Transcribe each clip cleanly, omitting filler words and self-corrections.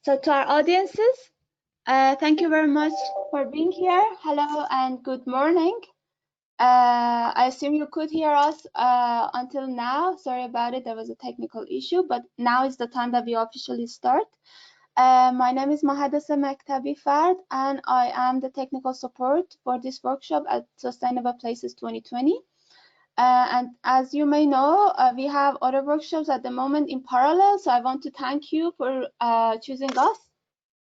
So to our audiences, thank you very much for being here. Hello and good morning. I assume you could hear us until now. Sorry about it, there was a technical issue, but now is the time that we officially start. My name is Mahadasa Maktabi Fard, and I am the technical support for this workshop at Sustainable Places 2020. And as you may know, we have other workshops at the moment in parallel, so I want to thank you for choosing us,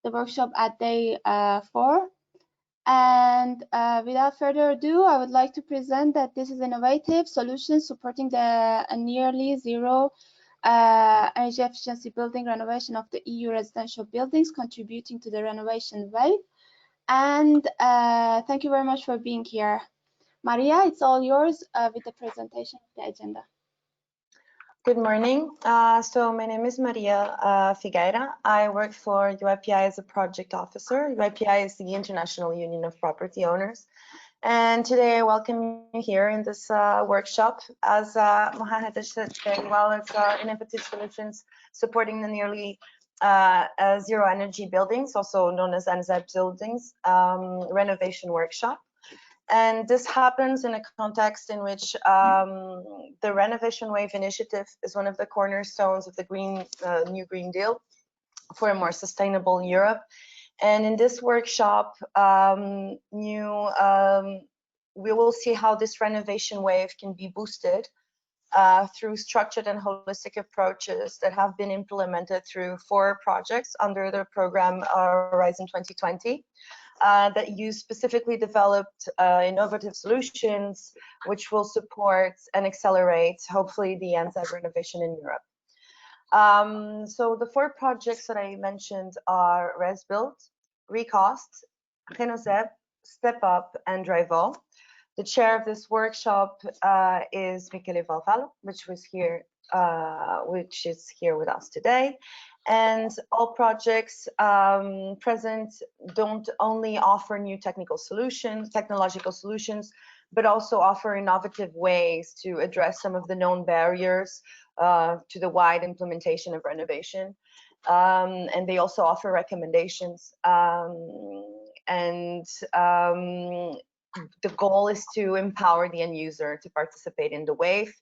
the workshop at day 4. And without further ado, I would like to present that this is innovative solutions supporting the nearly zero energy efficiency building renovation of the EU residential buildings, contributing to the renovation wave. And thank you very much for being here. Maria, it's all yours with the presentation of the agenda. Good morning. So my name is Maria Figueira. I work for UIPI as a project officer. UIPI is the International Union of Property Owners. And today I welcome you here in this workshop. As Mohamed said very well, it's innovative solutions supporting the nearly zero energy buildings, also known as NZEB buildings, renovation workshop. And this happens in a context in which the Renovation Wave initiative is one of the cornerstones of the New Green Deal for a more sustainable Europe. And in this workshop, we will see how this renovation wave can be boosted through structured and holistic approaches that have been implemented through 4 projects under the program Horizon 2020. That use specifically developed innovative solutions which will support and accelerate, hopefully, the NZEB renovation in Europe. So the 4 projects that I mentioned are ResBuild, Recost, NZEB, Step Up, and Drivo. The chair of this workshop is Michele Valvallo, which is here with us today. And all projects present don't only offer new technological solutions, but also offer innovative ways to address some of the known barriers to the wide implementation of renovation. And they also offer recommendations. The goal is to empower the end user to participate in the wave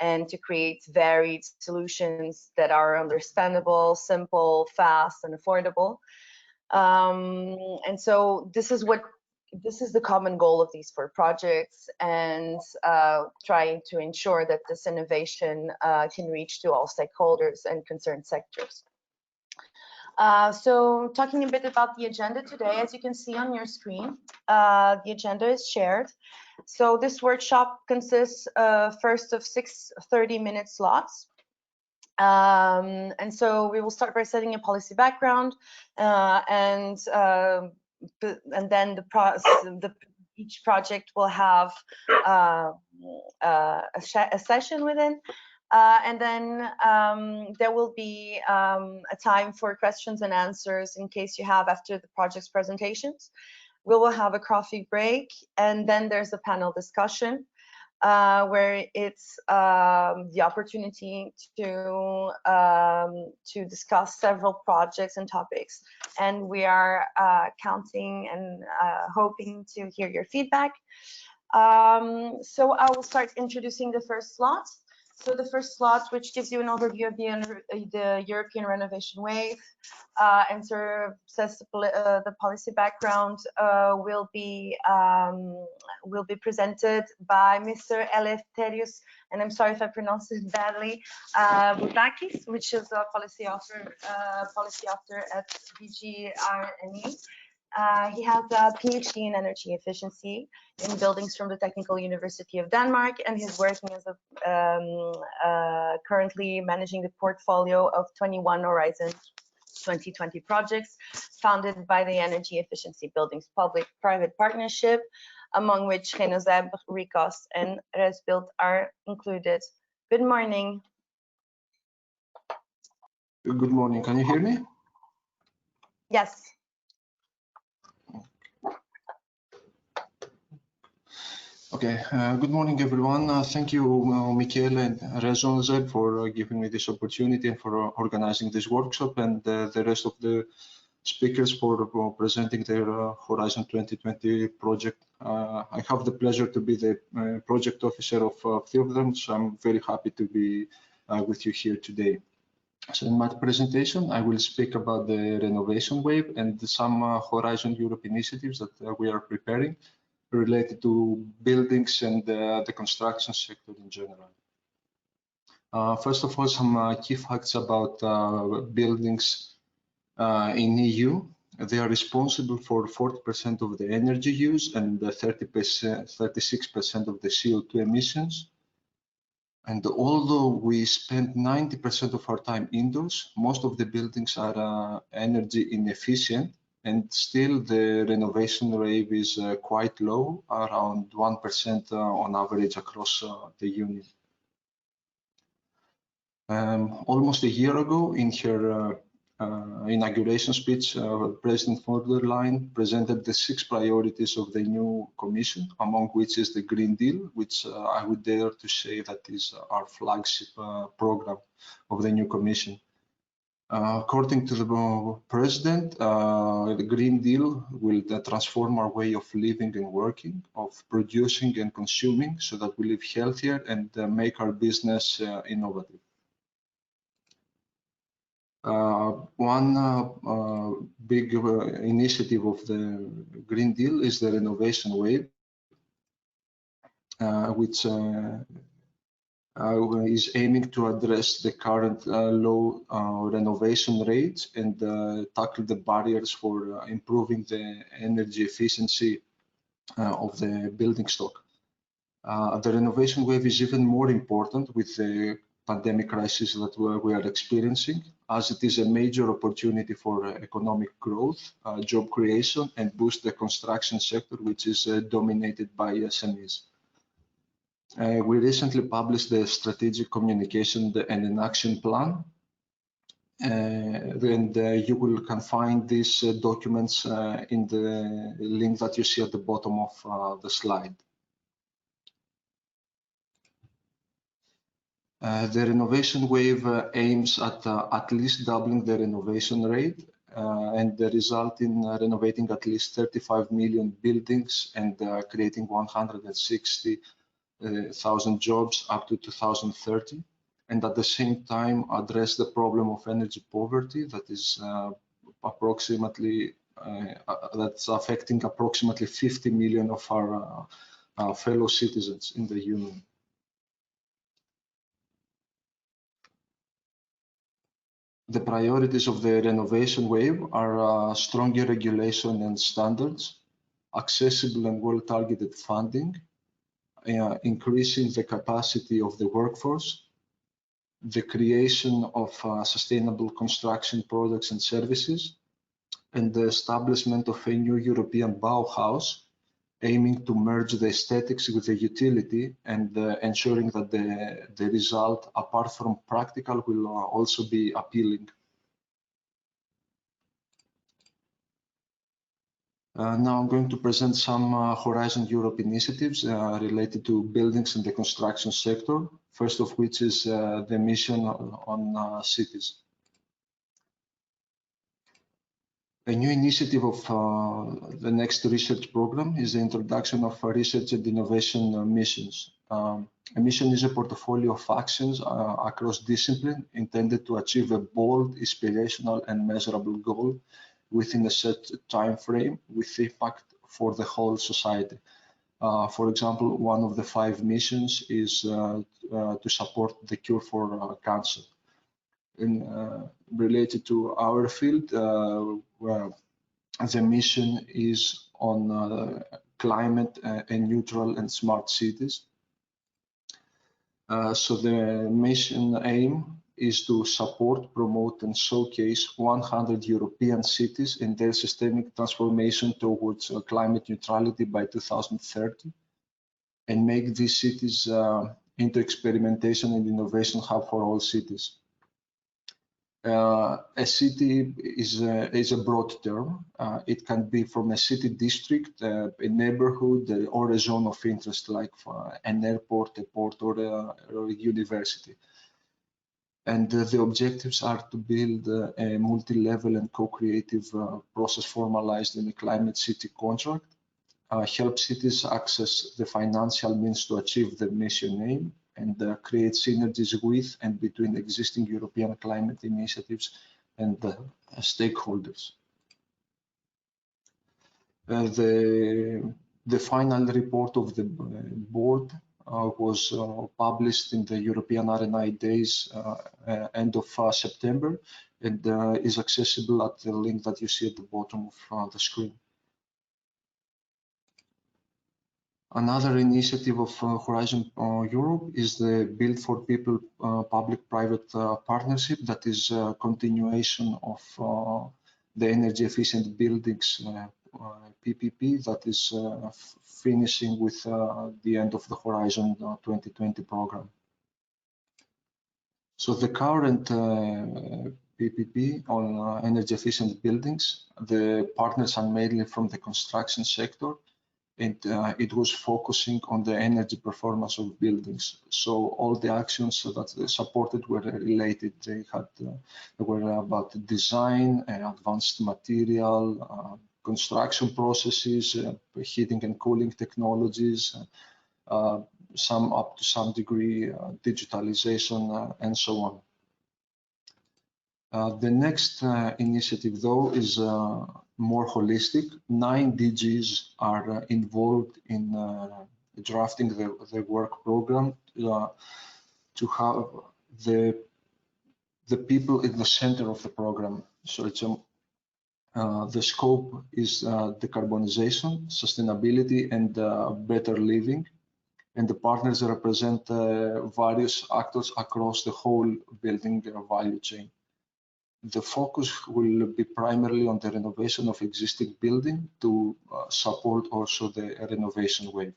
and to create varied solutions that are understandable, simple, fast, and affordable. And so this is the common goal of these 4 projects, and trying to ensure that this innovation can reach to all stakeholders and concerned sectors. So talking a bit about the agenda today, as you can see on your screen, the agenda is shared. So this workshop consists first of 6 30-minute slots. And so we will start by setting a policy background, and then each project will have a session within. And then there will be a time for questions and answers in case you have after the project's presentations. We will have a coffee break, and then there's a panel discussion where it's the opportunity to discuss several projects and topics. And we are counting and hoping to hear your feedback. So I will start introducing the first slot. So the first slot, which gives you an overview of the European Renovation Wave, and sort of says the policy background, will be presented by Mr. Eleftherios, and I'm sorry if I pronounced it badly, Boudakis, which is a policy author at DG RNE. He has a PhD in energy efficiency in buildings from the Technical University of Denmark, and he's working as currently managing the portfolio of 21 Horizon 2020 projects founded by the Energy Efficiency Buildings Public-Private Partnership, among which NZEB, Recost, and ResBuild are included. Good morning. Good morning. Can you hear me? Yes. Okay, good morning, everyone. Thank you, Michele and NZEB for giving me this opportunity and for organizing this workshop, and the rest of the speakers for presenting their Horizon 2020 project. I have the pleasure to be the project officer of a few of them, so I'm very happy to be with you here today. So in my presentation, I will speak about the Renovation Wave and some Horizon Europe initiatives that we are preparing related to buildings and the construction sector in general. First of all, some key facts about buildings in EU. They are responsible for 40% of the energy use and 36% of the CO2 emissions. And although we spend 90% of our time indoors, most of the buildings are energy inefficient, and still the renovation rate is quite low, around 1% on average across the union. Almost a year ago, in her inauguration speech, President von der Leyen presented the 6 priorities of the new Commission, among which is the Green Deal, which I would dare to say that is our flagship program of the new Commission. According to the President, the Green Deal will transform our way of living and working, of producing and consuming, so that we live healthier and make our business innovative. One big initiative of the Green Deal is the Renovation Wave, which is aiming to address the current low renovation rates and tackle the barriers for improving the energy efficiency of the building stock. The Renovation Wave is even more important with the pandemic crisis that we are experiencing, as it is a major opportunity for economic growth, job creation, and boost the construction sector, which is dominated by SMEs. We recently published the strategic communication and an action plan, and you can find these documents in the link that you see at the bottom of the slide. The Renovation Wave aims at least doubling the renovation rate and the result in renovating at least 35 million buildings and creating 160,000 jobs up to 2030, and at the same time address the problem of energy poverty that is that's affecting approximately 50 million of our fellow citizens in the Union. The priorities of the Renovation Wave are stronger regulation and standards, accessible and well-targeted funding, increasing the capacity of the workforce, the creation of sustainable construction products and services, and the establishment of a new European Bauhaus, aiming to merge the aesthetics with the utility and ensuring that the result, apart from practical, will also be appealing. Now I'm going to present some Horizon Europe initiatives related to buildings in the construction sector, first of which is the mission on cities. A new initiative of the next research program is the introduction of research and innovation missions. A mission is a portfolio of actions across discipline intended to achieve a bold, inspirational, and measurable goal within a set time frame with impact for the whole society. For example, one of the 5 missions is to support the cure for cancer. Related to our field, where the mission is on climate and neutral and smart cities. So the mission aim is to support, promote, and showcase 100 European cities in their systemic transformation towards climate neutrality by 2030, and make these cities into experimentation and innovation hub for all cities. A city is a broad term. It can be from a city district, a neighborhood, or a zone of interest, like an airport, a port, or a university. And the objectives are to build a multi-level and co-creative process formalized in a climate city contract, help cities access the financial means to achieve the mission aim, and create synergies with and between existing European climate initiatives and stakeholders. The final report of the board was published in the European R&I Days end of September, and is accessible at the link that you see at the bottom of the screen. Another initiative of Horizon Europe is the Build for People public-private partnership that is a continuation of the energy efficient buildings PPP that is finishing with the end of the Horizon 2020 program. So the current PPP on energy efficient buildings, the partners are mainly from the construction sector, and it was focusing on the energy performance of buildings. So all the actions that they supported were related. They were about design, advanced material, construction processes, heating and cooling technologies, some up to some degree digitalization, and so on. The next initiative, though, is more holistic. 9 DGs are involved in drafting the work program to have the people in the center of the program. So it's the scope is decarbonization, sustainability, and better living. And the partners represent various actors across the whole building value chain. The focus will be primarily on the renovation of existing building to support also the Renovation Wave.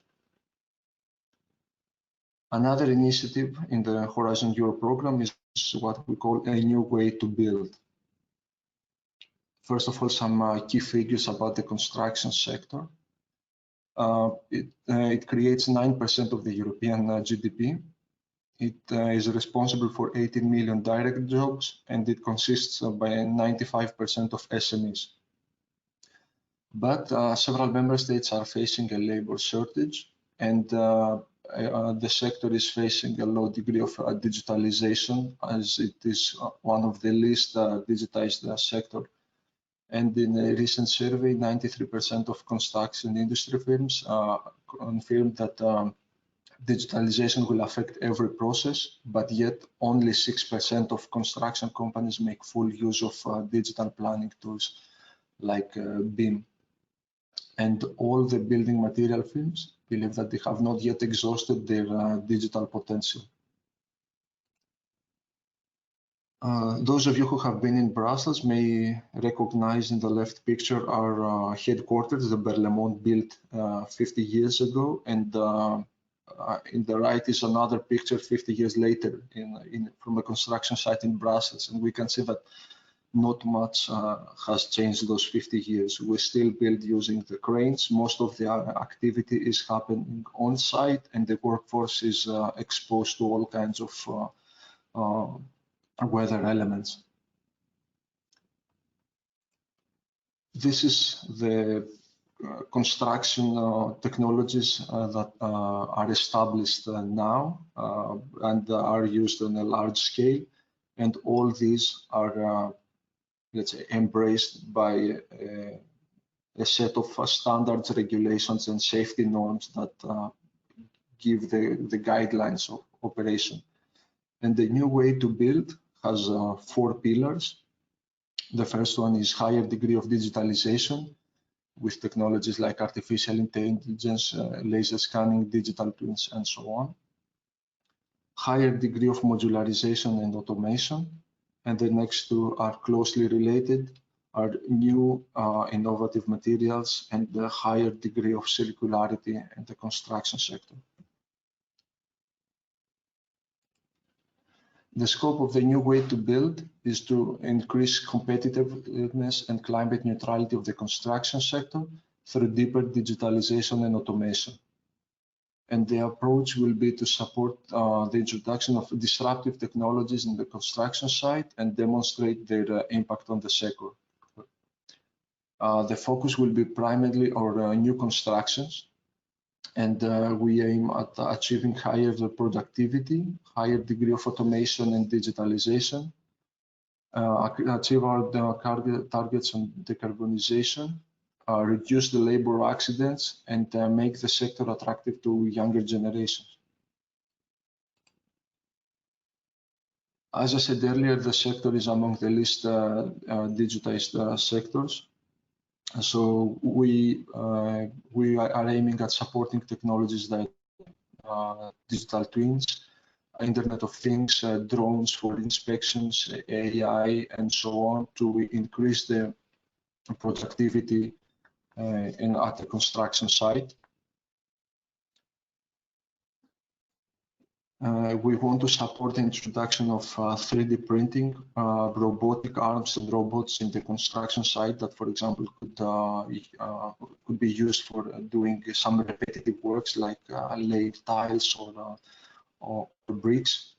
Another initiative in the Horizon Europe program is what we call a new way to build. First of all, some key figures about the construction sector. It creates 9% of the European GDP. It is responsible for 18 million direct jobs, and it consists by 95% of SMEs. But several member states are facing a labor shortage, and the sector is facing a low degree of digitalization, as it is one of the least digitized sector. And in a recent survey, 93% of construction industry firms confirmed that digitalization will affect every process, but yet only 6% of construction companies make full use of digital planning tools like BIM. And all the building material firms believe that they have not yet exhausted their digital potential. Those of you who have been in Brussels may recognize in the left picture our headquarters, the Berlaymont, built 50 years ago, and in the right is another picture 50 years later from a construction site in Brussels, and we can see that not much has changed those 50 years. We still build using the cranes. Most of the activity is happening on site, and the workforce is exposed to all kinds of weather elements. This is the construction technologies that are established now and are used on a large scale, and all these are let's say embraced by a set of standards, regulations, and safety norms that give the guidelines of operation. And the new way to build has 4 pillars. The first one is higher degree of digitalization with technologies like artificial intelligence, laser scanning, digital twins, and so on. Higher degree of modularization and automation. And the next 2 are closely related, are new innovative materials and the higher degree of circularity in the construction sector. The scope of the new way to build is to increase competitiveness and climate neutrality of the construction sector through deeper digitalization and automation. And the approach will be to support the introduction of disruptive technologies in the construction site and demonstrate their impact on the sector. The focus will be primarily on new constructions, and we aim at achieving higher productivity, higher degree of automation and digitalization, achieve our targets on decarbonization, reduce the labor accidents, and make the sector attractive to younger generations. As I said earlier, the sector is among the least digitized sectors. So we are aiming at supporting technologies like digital twins, Internet of Things, drones for inspections, AI, and so on, to increase the productivity at the construction site. We want to support the introduction of 3D printing, robotic arms and robots in the construction site that, for example, could be used for doing some repetitive works like laying tiles or bricks,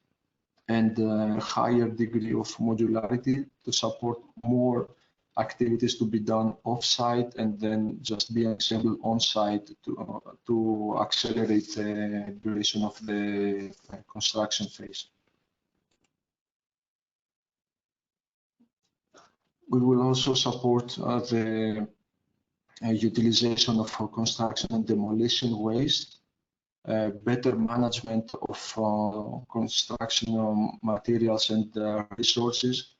and a higher degree of modularity to support more activities to be done off-site and then just be assembled on-site to accelerate the duration of the construction phase. We will also support the utilization of construction and demolition waste, better management of construction materials and resources,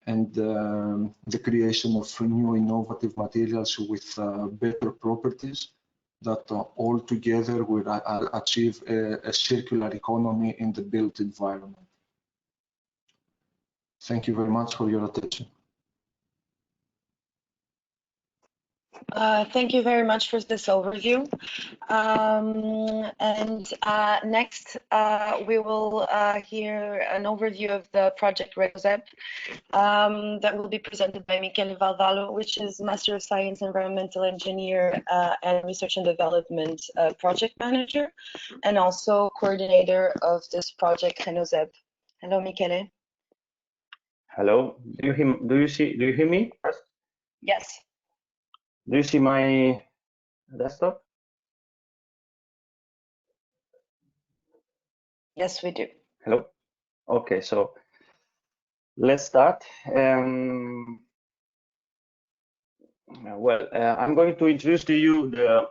and the creation of new innovative materials with better properties that all together will achieve a circular economy in the built environment. Thank you very much for your attention. Thank you very much for this overview. Next, we will hear an overview of the project RENOZEB that will be presented by Michele Valvallo, which is Master of Science Environmental Engineer and Research and Development Project Manager, and also coordinator of this project RENOZEB. Hello, Michele. Hello. Do you hear me first? Yes. Do you see my desktop? Yes, we do. Hello. Okay, so let's start. I'm going to introduce to you the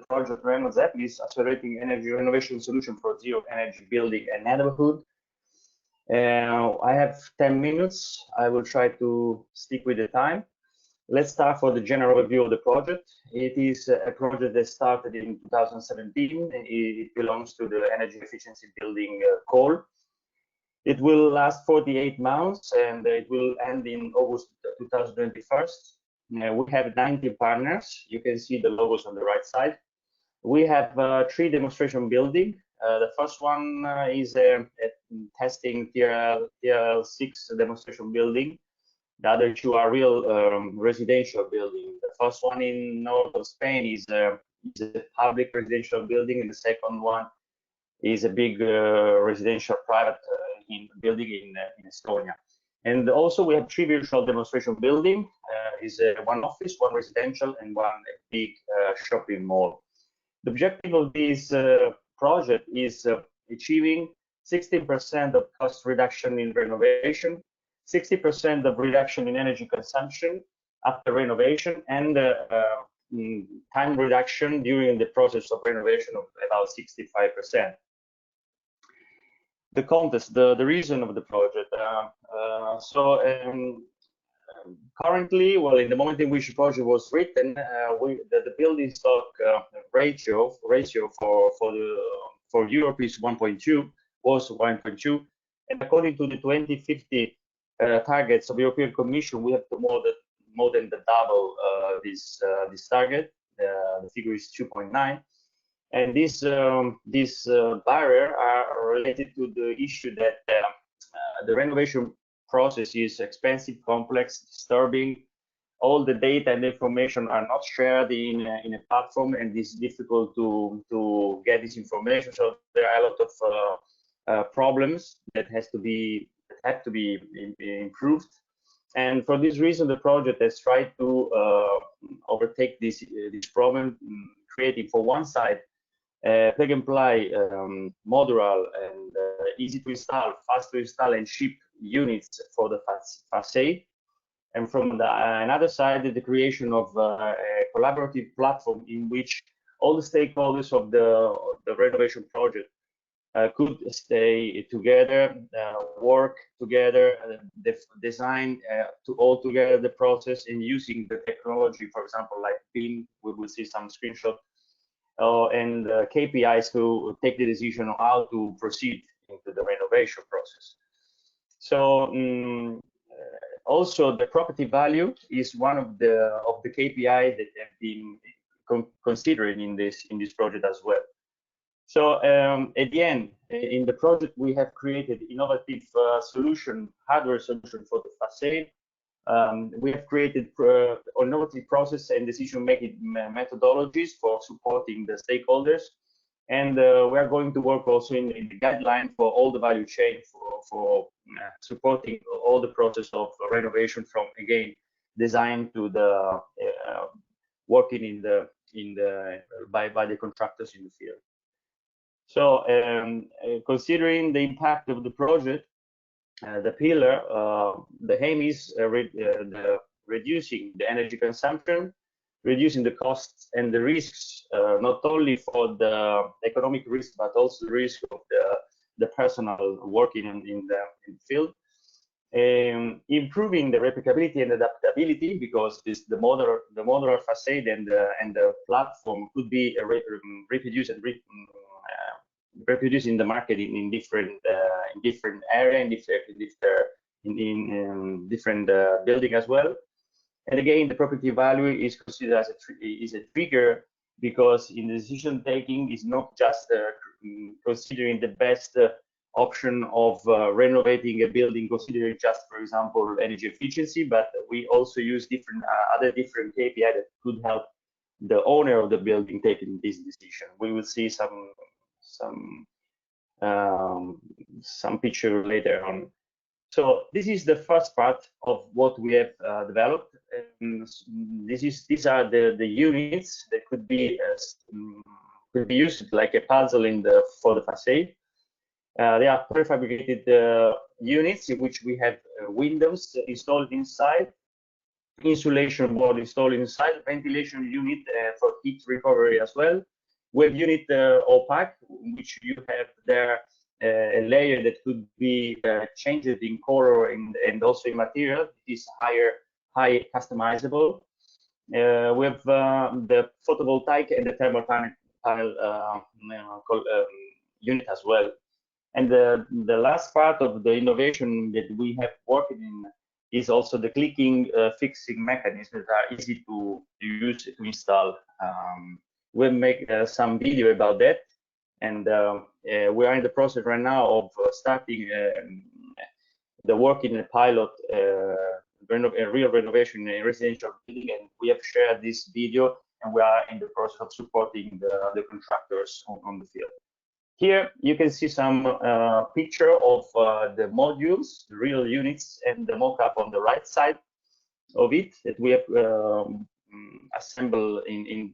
project RENOZEB, is accelerating energy renovation solution for zero energy building and neighborhood. I have 10 minutes. I will try to stick with the time. Let's start for the general review of the project. It is a project that started in 2017. It belongs to the energy efficiency building call. It will last 48 months and it will end in August 2021. We have 90 partners. You can see the logos on the right side. We have 3 demonstration buildings. The first one is a testing TRL6 demonstration building. The other 2 are real residential buildings. The first one in north of Spain is a public residential building, and the second one is a big residential private building in Estonia. And also we have 3 virtual demonstration buildings. Is one office, 1 residential, and 1 big shopping mall. The objective of this project is achieving 16% of cost reduction in renovation, 60% of reduction in energy consumption after renovation, and time reduction during the process of renovation of about 65%. The context, the reason of the project. Currently, well, in the moment in which the project was written, the building stock ratio for Europe is 1.2, was 1.2, and according to the 2050 targets of the European Commission, we have to more than the double this target. The figure is 2.9, and this barrier are related to the issue that the renovation process is expensive, complex, disturbing. All the data and information are not shared in a platform, and it's difficult to get this information. So there are a lot of problems that have to be improved. And for this reason, the project has tried to overtake this problem, creating for one side plug and play, modular and easy to install, fast to install and ship units for the facade. And from another side, the creation of a collaborative platform in which all the stakeholders of the renovation project could stay together, work together, design all together the process, and using the technology, for example, like BIM, we will see some screenshot, and KPIs to take the decision on how to proceed into the renovation process. So also the property value is one of the KPI that have been considered in this project as well. So at the end, in the project, we have created innovative solution, hardware solution for the facade. We have created innovative process and decision-making methodologies for supporting the stakeholders. And we are going to work also in the guideline for all the value chain for supporting all the process of renovation, from, again, design to the working by the contractors in the field. So considering the impact of the project, the pillar, the aim is reducing the energy consumption, reducing the costs and the risks, not only for the economic risk, but also the risk of the personal working in the field. Improving the replicability and adaptability, because the modular facade and the platform could be reproduced and reproduced in the market in different areas, in different building as well. And again, the property value is considered as a trigger, because in the decision taking is not just considering the best option of renovating a building, considering just, for example, energy efficiency, but we also use other different KPI that could help the owner of the building taking this decision. We will see some picture later on. So this is the first part of what we have developed. And these are the units that could be used like a puzzle for the facade. They are prefabricated units in which we have windows installed inside, insulation board installed inside, ventilation unit for heat recovery as well. We have unit opaque, which you have there a layer that could be changed in color and also in material. It is high customizable. We have the photovoltaic and the thermal panel unit as well. And the last part of the innovation that we have worked in is also the clicking fixing mechanisms that are easy to use to install. We'll make some video about that, and we are in the process right now of starting the work in a pilot real renovation in a residential building, and we have shared this video, and we are in the process of supporting the contractors on the field. Here you can see some picture of the modules, the real units, and the mock-up on the right side of it that we have assembled in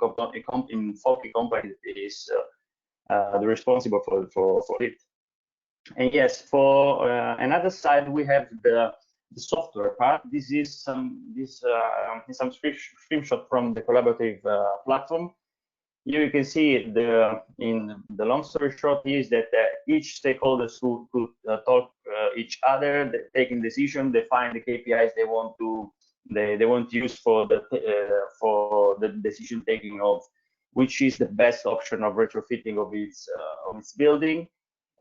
Foki company that is the responsible for it. And yes, for another side we have the software part. This is some screenshot from the collaborative platform. Here you can see in the long story short is that each stakeholders who could talk each other, taking decision, they find the KPIs they want to use for the decision taking of which is the best option of retrofitting of its building.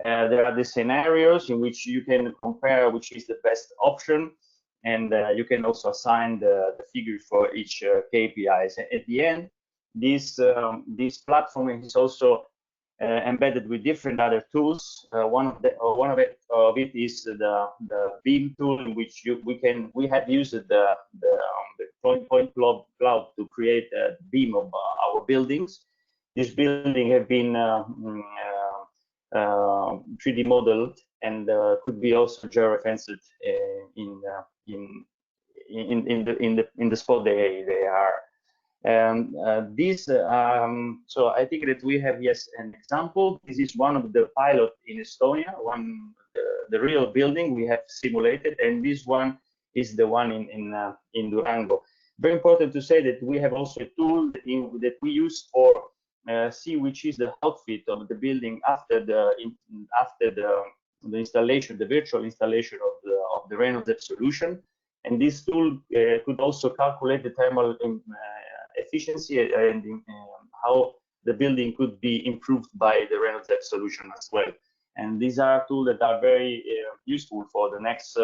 There are the scenarios in which you can compare which is the best option, and you can also assign the figures for each KPIs. At the end, this platform is also embedded with different other tools. One of it is the beam tool, in which we have used the point cloud to create a beam of our buildings. This building have been 3D modeled and could be also geofenced in the spot they are. So I think that we have, yes, an example. This is one of the pilot in Estonia, the real building we have simulated, and this one is the one in Durango. Very important to say that we have also a tool that we use for see which is the outfit of the building after the installation, the virtual installation of the Renovation solution. And this tool could also calculate the thermal efficiency and how the building could be improved by the Renovation solution as well. And these are tools that are very useful for the next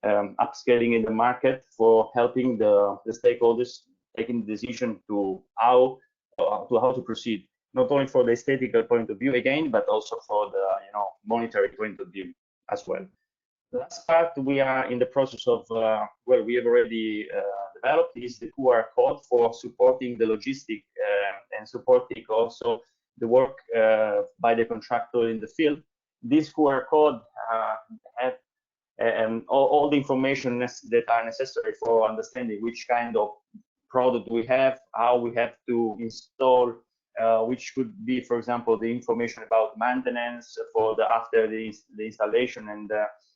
upscaling in the market, for helping the stakeholders taking the decision to how to proceed, not only for the aesthetical point of view again, but also for the monetary point of view as well. The last part we are in the process of, well, we have already developed is the QR code for supporting the logistic and supporting also the work by the contractor in the field. This QR code has all the information that are necessary for understanding which kind of product we have, how we have to install, which could be, for example, the information about maintenance for after the installation. And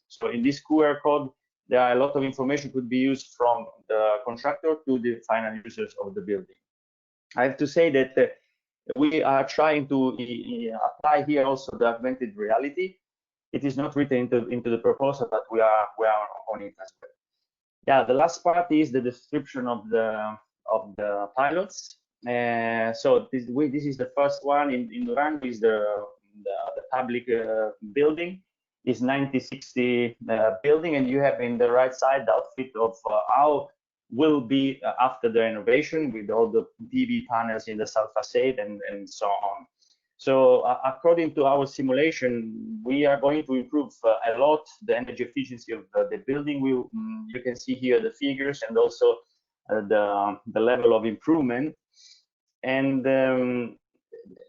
so in this QR code, there are a lot of information could be used from the contractor to the final users of the building. I have to say that we are trying to apply here also the augmented reality. It is not written into the proposal, but we are on it as well. Yeah, the last part is the description of the pilots. So this is the first one in Durango, is the public building. Is 1960 building, and you have in the right side the outfit of how will be after the renovation, with all the PV panels in the south facade and so on. So according to our simulation, we are going to improve a lot the energy efficiency of the building. You can see here the figures and also the level of improvement. And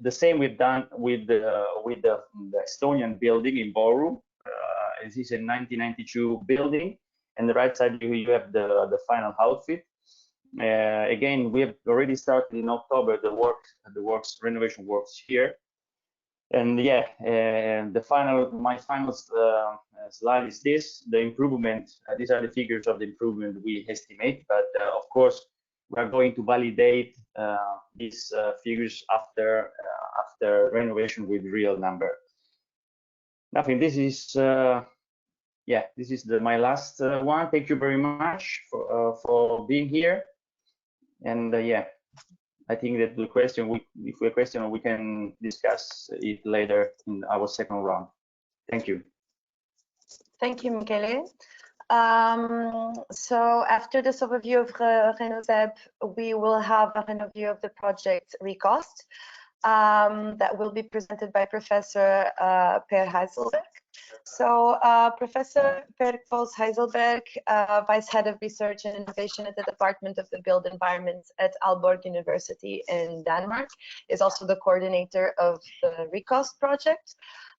the same we've done with the Estonian building in Boru. This is a 1992 building, and the right side you have the final outfit. Again, we have already started in October the renovation works here. And yeah, my final slide is this: the improvement. These are the figures of the improvement we estimate, but of course we are going to validate these figures after renovation with real number. Nothing. This is this is my last one. Thank you very much for being here. And yeah, I think that the question, if we have a question, we can discuss it later in our second round. Thank you. Thank you, Michele. So after this overview of RenoZeb, we will have a review of the project Recost that will be presented by Professor Per Heiselberg. So Professor Per Heiselberg, Vice Head of Research and Innovation at the Department of the Built Environment at Aalborg University in Denmark, is also the coordinator of the Recost project.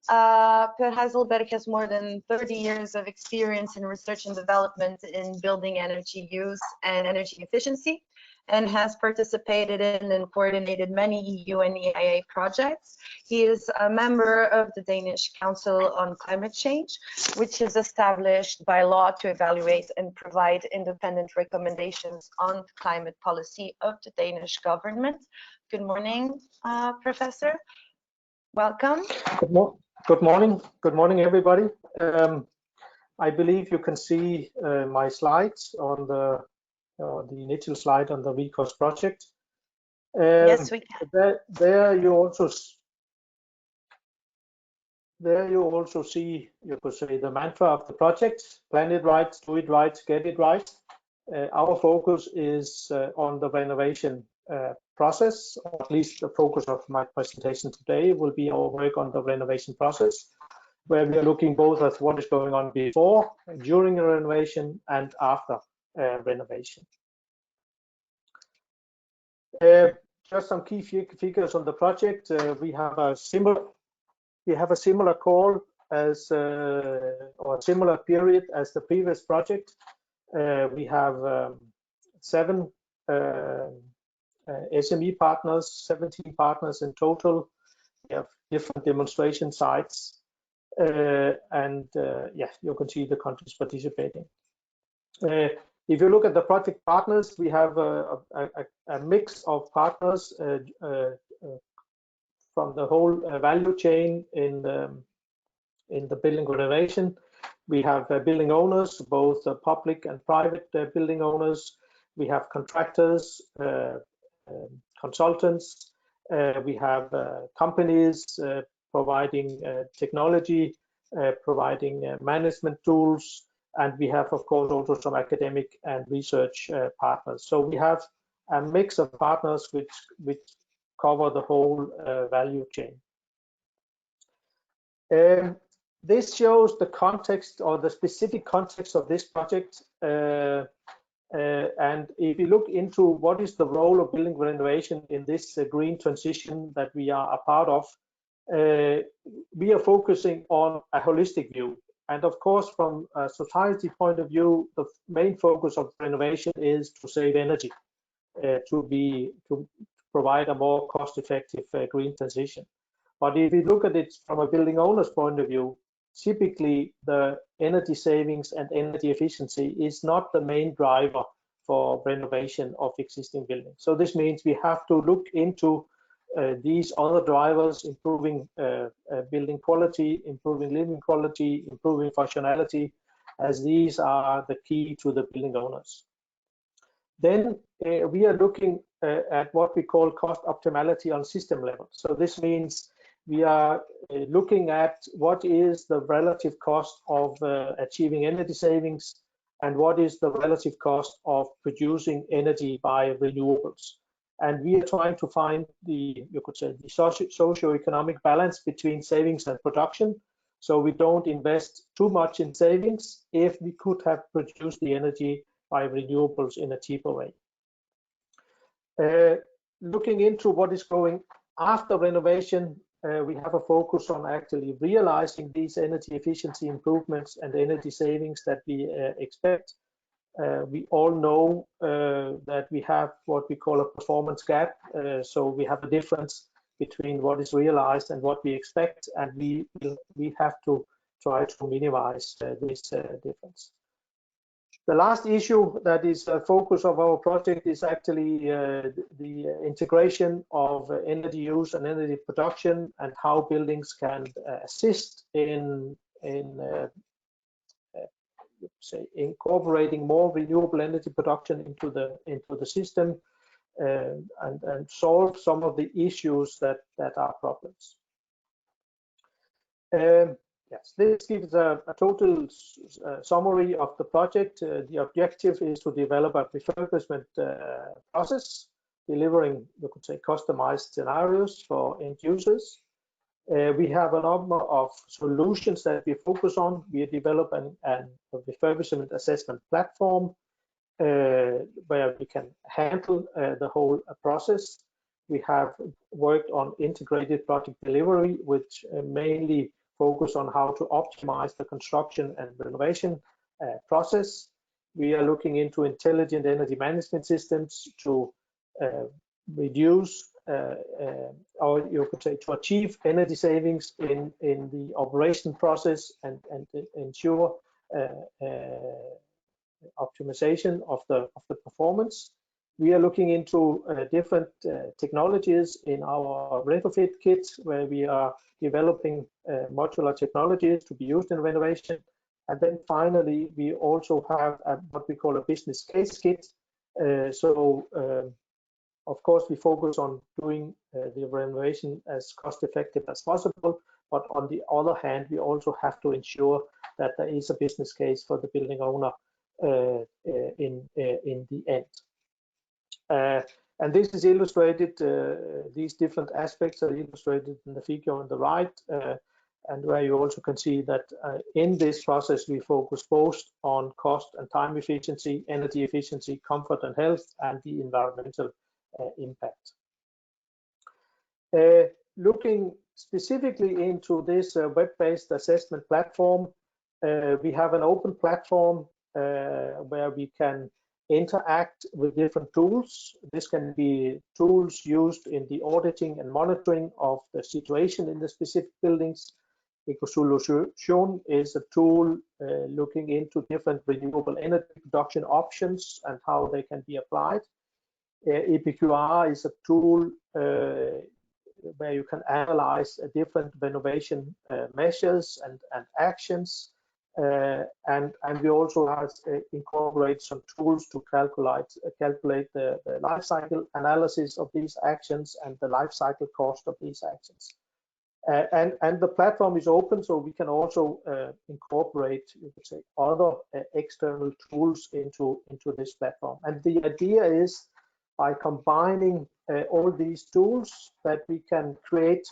Per Heiselberg has more than 30 years of experience in research and development in building energy use and energy efficiency, and has participated in and coordinated many EU and EIA projects. He is a member of the Danish Council on Climate Change, which is established by law to evaluate and provide independent recommendations on climate policy of the Danish government. Good morning, Professor. Welcome. Good morning. Good morning, everybody. I believe you can see my slides on the initial slide on the Recost project. Yes, we can. There you also see, you could say, the mantra of the project: plan it right, do it right, get it right. Our focus is on the renovation process, or at least the focus of my presentation today will be our work on the renovation process, where we are looking both at what is going on before, during a renovation, and after renovation. Just some key figures on the project. We have a similar call as or a similar period as the previous project. We have 7 SME partners, 17 partners in total. We have different demonstration sites, and yeah, you can see the countries participating. If you look at the project partners, we have a mix of partners from the whole value chain in the building renovation. We have building owners, both public and private building owners. We have contractors, consultants. We have companies providing technology, providing management tools, and we have, of course, also some academic and research partners. So we have a mix of partners which cover the whole value chain. This shows the context, or the specific context of this project. And if you look into what is the role of building renovation in this green transition that we are a part of, we are focusing on a holistic view. And of course, from a society point of view, the main focus of renovation is to save energy, to provide a more cost-effective green transition. But if you look at it from a building owner's point of view, typically the energy savings and energy efficiency is not the main driver for renovation of existing buildings. So this means we have to look into these other drivers, improving building quality, improving living quality, improving functionality, as these are the key to the building owners. Then we are looking at what we call cost optimality on system level. So this means we are looking at what is the relative cost of achieving energy savings and what is the relative cost of producing energy by renewables. And we are trying to find the, you could say, the socio-economic balance between savings and production. So we don't invest too much in savings if we could have produced the energy by renewables in a cheaper way. Looking into what is going after renovation, we have a focus on actually realizing these energy efficiency improvements and energy savings that we expect. We all know that we have what we call a performance gap. So we have a difference between what is realized and what we expect, and we have to try to minimize this difference. The last issue that is a focus of our project is actually the integration of energy use and energy production, and how buildings can assist in say incorporating more renewable energy production into the system, and solve some of the issues that are problems. Yes, this gives a total summary of the project. The objective is to develop a refurbishment process, delivering, you could say, customized scenarios for end users. We have a number of solutions that we focus on. We are developing a refurbishment assessment platform where we can handle the whole process. We have worked on integrated project delivery, which mainly focus on how to optimize the construction and renovation process. We are looking into intelligent energy management systems to reduce or you could say to achieve energy savings in the operation process and ensure optimization of the performance. We are looking into different technologies in our retrofit kits, where we are developing modular technologies to be used in renovation. And then finally, we also have what we call a business case kit. Of course, we focus on doing the renovation as cost effective as possible, but on the other hand, we also have to ensure that there is a business case for the building owner in the end. And this is illustrated, these different aspects are illustrated in the figure on the right, and where you also can see that in this process we focus both on cost and time efficiency, energy efficiency, comfort and health, and the environmental impact. Looking specifically into this web-based assessment platform, we have an open platform where we can interact with different tools. This can be tools used in the auditing and monitoring of the situation in the specific buildings. EcoSolution is a tool looking into different renewable energy production options and how they can be applied. EPQR is a tool where you can analyze different renovation measures and actions. And we also have incorporate some tools to calculate the life cycle analysis of these actions and the life cycle cost of these actions. And the platform is open, so we can also incorporate, you could say, other external tools into this platform. And the idea is, by combining all these tools, that we can create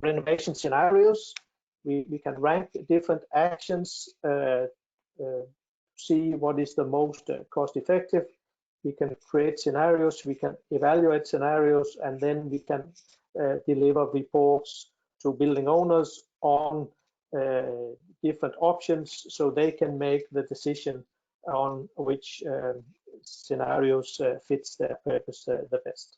renovation scenarios. We can rank different actions, see what is the most cost effective. We can create scenarios, we can evaluate scenarios, and then we can deliver reports to building owners on different options, so they can make the decision on which scenarios fits their purpose the best.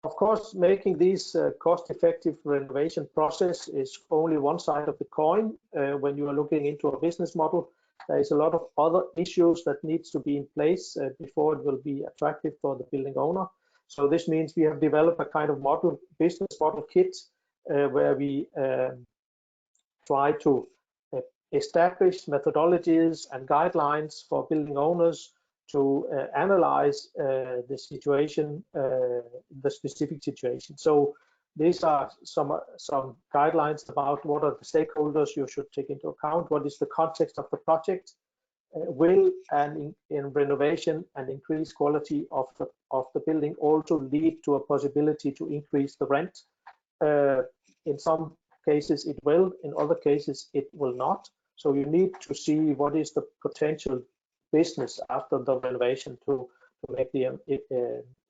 Of course, making these cost-effective renovation process is only one side of the coin. When you are looking into a business model, there is a lot of other issues that needs to be in place before it will be attractive for the building owner. So this means we have developed a kind of business model kit where we try to establish methodologies and guidelines for building owners to analyze the situation, the specific situation. So these are some guidelines about what are the stakeholders you should take into account, what is the context of the project, will and in renovation and increased quality of the building also lead to a possibility to increase the rent. In some cases it will, in other cases it will not. So you need to see what is the potential business after the renovation to make the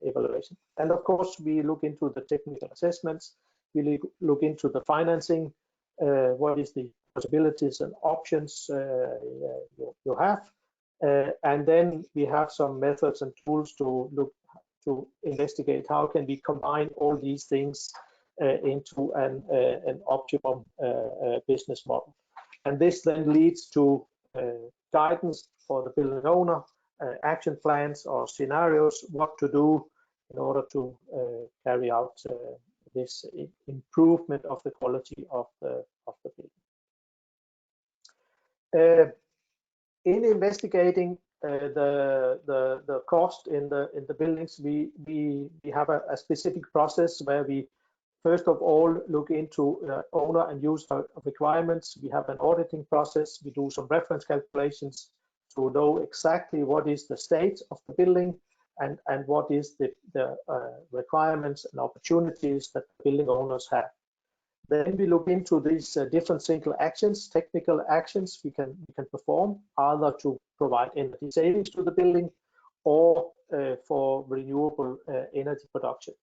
evaluation. And of course, we look into the technical assessments, we look into the financing, what is the possibilities and options you have, and then we have some methods and tools to investigate how can we combine all these things into an optimum business model. And this then leads to guidance for the building owner, action plans or scenarios, what to do in order to carry out this improvement of the quality of the building. In investigating the cost in the buildings, we have a specific process where we first of all look into owner and user requirements. We have an auditing process. We do some reference calculations to know exactly what is the state of the building and what is the requirements and opportunities that building owners have. Then we look into these different single actions, technical actions we can perform, either to provide energy savings to the building or for renewable energy production.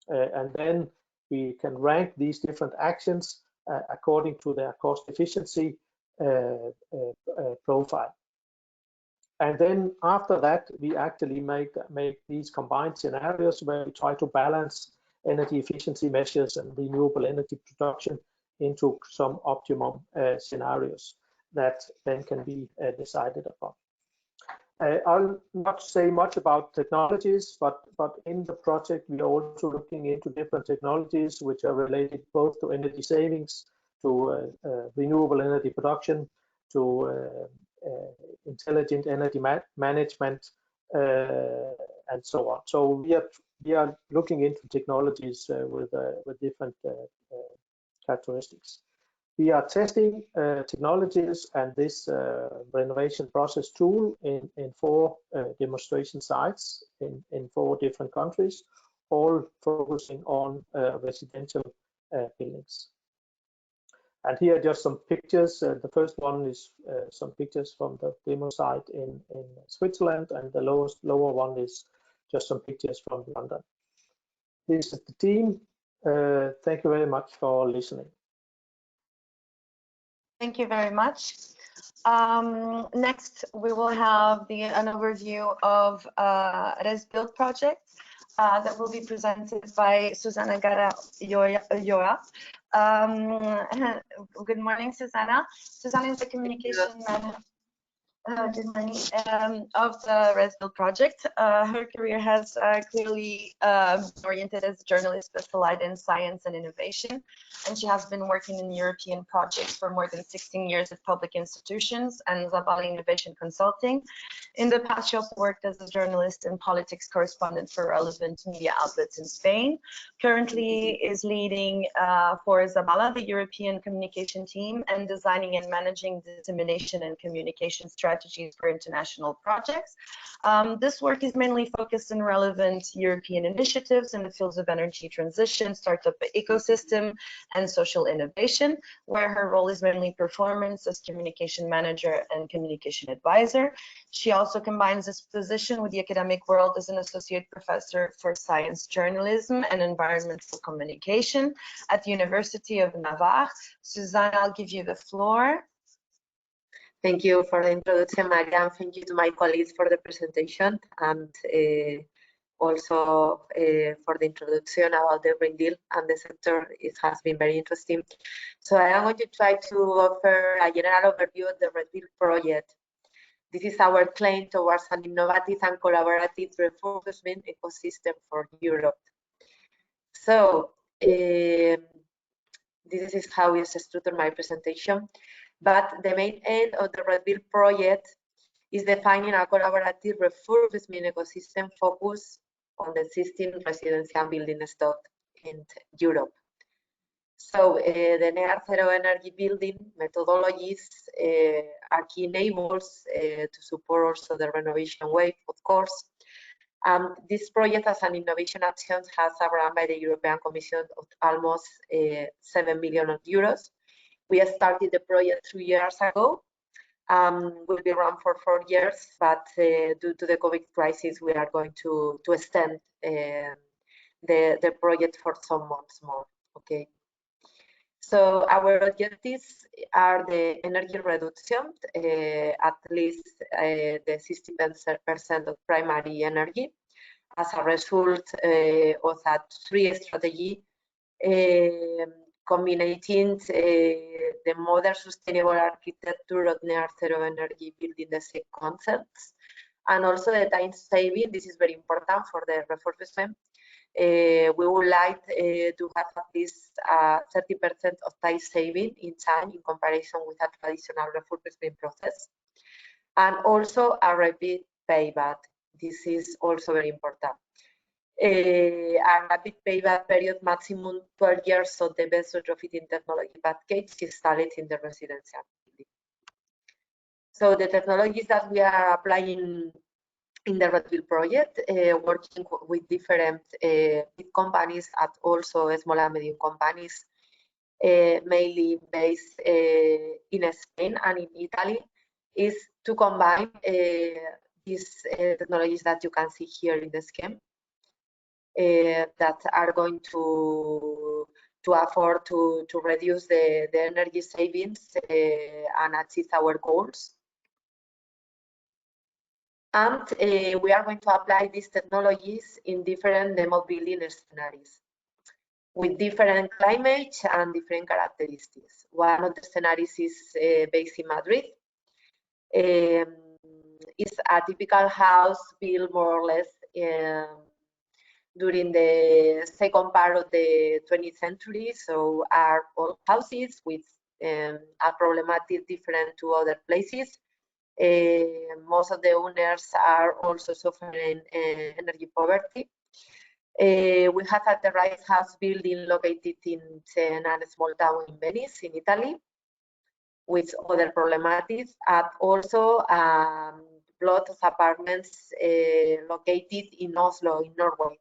And then we can rank these different actions according to their cost efficiency profile. And then after that, we actually make these combined scenarios where we try to balance energy efficiency measures and renewable energy production into some optimum scenarios that then can be decided upon. I'll not say much about technologies, but in the project we are also looking into different technologies which are related both to energy savings, to renewable energy production, to intelligent energy management, and so on. So we are looking into technologies with different characteristics. We are testing technologies and this renovation process tool in 4 demonstration sites in 4 different countries, all focusing on residential buildings. And here are just some pictures. The first one is some pictures from the demo site in Switzerland, and the lower one is just some pictures from London. This is the team. Thank you very much for listening. Thank you very much. Next, we will have an overview of ResBuild project that will be presented by Susana Gara-Yoa. Good morning, Susana. Susana is the communication manager of the ResBuild project. Her career has clearly oriented as a journalist specialized in science and innovation, and she has been working in European projects for more than 16 years at public institutions and Zabala Innovation Consulting. In the past, she also worked as a journalist and politics correspondent for relevant media outlets in Spain. Currently is leading for Zabala, the European communication team, and designing and managing dissemination and communication strategies for international projects. This work is mainly focused on relevant European initiatives in the fields of energy transition, startup ecosystem, and social innovation, where her role is mainly performance as communication manager and communication advisor. She also combines this position with the academic world as an associate professor for science journalism and environmental communication at the University of Navarre. Susanna, I'll give you the floor. Thank you for the introduction, Maria, and thank you to my colleagues for the presentation, and also for the introduction about the Green Deal and the sector. It has been very interesting. So I am going to try to offer a general overview of the ResBuild project. This is our claim towards an innovative and collaborative refurbishment ecosystem for Europe. So this is how I structure my presentation. But the main aim of the ResBuild project is defining a collaborative refurbishment ecosystem focused on the existing residential building stock in Europe. So the near zero energy building methodologies are key enablers to support also the renovation wave, of course. This project as an innovation action has a grant by the European Commission of almost 7 million euros. We started the project 3 years ago. Will be run for 4 years, but due to the COVID crisis, we are going to extend the project for some months more. Okay. So our objectives are the energy reduction, at least the 60% of primary energy, as a result of that 3 strategy. Combining the modern sustainable architecture of near zero energy building the same concepts, and also the time saving. This is very important for the refurbishment. We would like to have at least 30% of time saving in time in comparison with a traditional refurbishment process, and also a rapid payback. This is also very important. A rapid payback period, maximum 12 years of the best retrofitting technology package installed in the residential building. So the technologies that we are applying in the ResBuild project, working with different big companies and also small and medium companies, mainly based in Spain and in Italy, is to combine these technologies that you can see here in the scheme. That are going to afford to reduce the energy savings and achieve our goals. And we are going to apply these technologies in different demo building scenarios with different climate and different characteristics. One of the scenarios is based in Madrid. It's a typical house built more or less during the second part of the 20th century, so are old houses with a problematic different to other places. Most of the owners are also suffering energy poverty. We have at the right house building located in a small town in Venice, in Italy, with other problematics, and also plot of apartments located in Oslo, in Norway,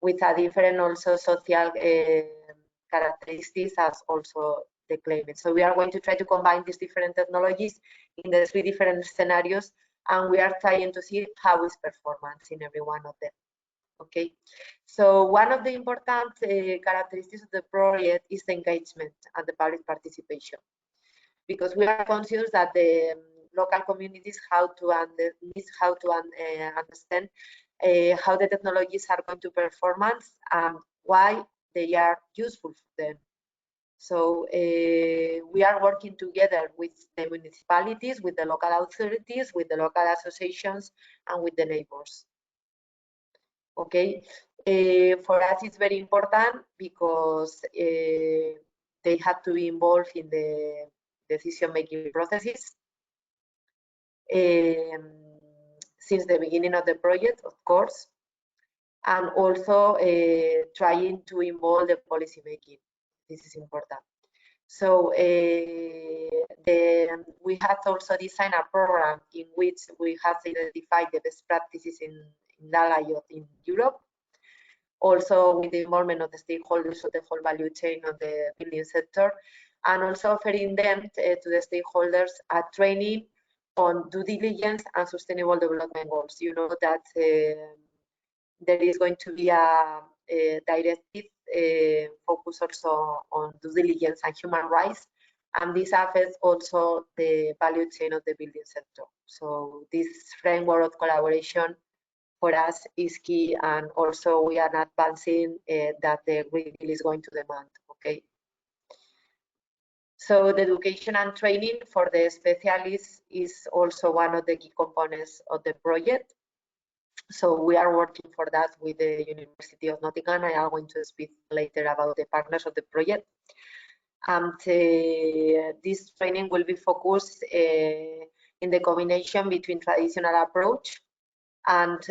with a different also social characteristics as also the climate. So we are going to try to combine these different technologies in the 3 different scenarios, and we are trying to see how is performance in every one of them. Okay, so one of the important characteristics of the project is the engagement and the public participation, because we are conscious that the local communities need how to understand how the technologies are going to performance and why they are useful for them. So we are working together with the municipalities, with the local authorities, with the local associations, and with the neighbors. Okay, for us it's very important because they have to be involved in the decision-making processes since the beginning of the project, of course, and also trying to involve the policy making. This is important. So we have also designed a program in which we have identified the best practices in IoT in Europe, also with the involvement of the stakeholders of the whole value chain of the building sector, and also offering them to the stakeholders a training on due diligence and sustainable development goals. You know that there is going to be a directive focus also on due diligence and human rights, and this affects also the value chain of the building sector. So this framework of collaboration for us is key, and also we are advancing that the Green Deal is going to demand. Okay. So the education and training for the specialists is also one of the key components of the project. So we are working for that with the University of Nottingham. I am going to speak later about the partners of the project. And this training will be focused in the combination between traditional approach and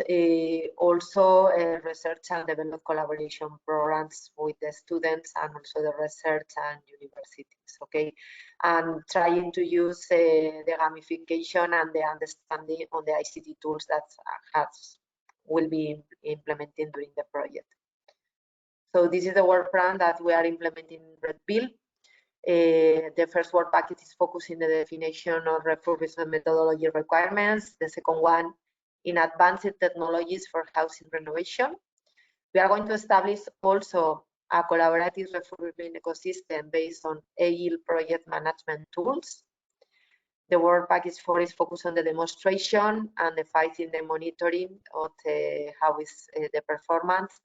also research and develop collaboration programs with the students and also the research and universities, okay? And trying to use the gamification and the understanding on the ICT tools that will be implementing during the project. So this is the work plan that we are implementing in Red Pill. The first work package is focusing the definition of refurbishment methodology requirements. The second one in advanced technologies for housing renovation. We are going to establish also a collaborative refurbishment ecosystem based on agile project management tools. The work package 4 is focused on the demonstration and the 5 in the monitoring of how is the performance,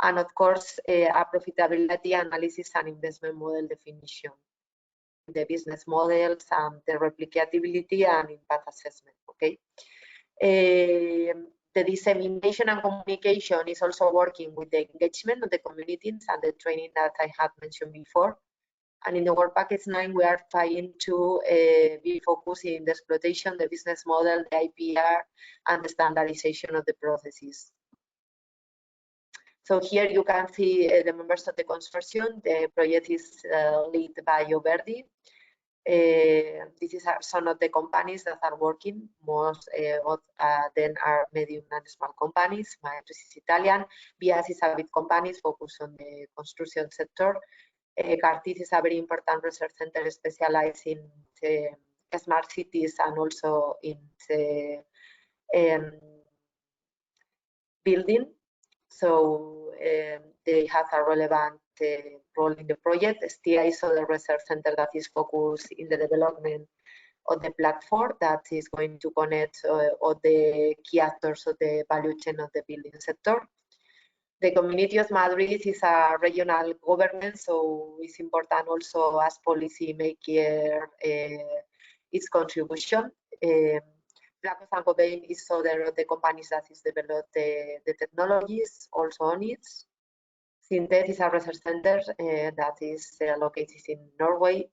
and of course a profitability analysis and investment model definition, the business models and the replicability and impact assessment. Okay. The dissemination and communication is also working with the engagement of the communities and the training that I have mentioned before. And in the work package 9, we are trying to be focusing the exploitation, the business model, the IPR, and the standardization of the processes. So here you can see the members of the consortium. The project is led by Oberdi. These are some of the companies that are working. Most of them are medium and small companies. Maestros is Italian. Bias is a big company focused on the construction sector. Cartiz is a very important research center specialized in smart cities and also in building. So they have a relevant role in the project. STIA is the research center that is focused in the development of the platform that is going to connect all the key actors of the value chain of the building sector. The Community of Madrid is a regional government, so it's important also as policy maker its contribution. Blackrock and Cobain is other of the companies that is developed the technologies also on it. Syntet is a research center that is located in Norway,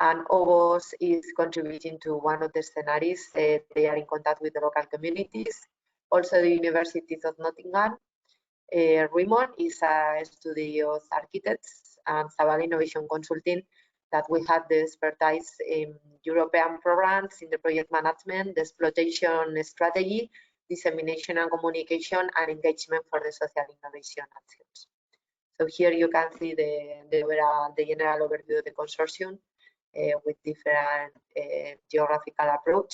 and OVOS is contributing to one of the scenarios. They are in contact with the local communities. Also the University of Nottingham. Rimon is a studio of architects, and Zabal Innovation Consulting that we have the expertise in European programs in the project management, the exploitation strategy, dissemination and communication, and engagement for the social innovation actions. So here you can see the general overview of the consortium with different geographical approach,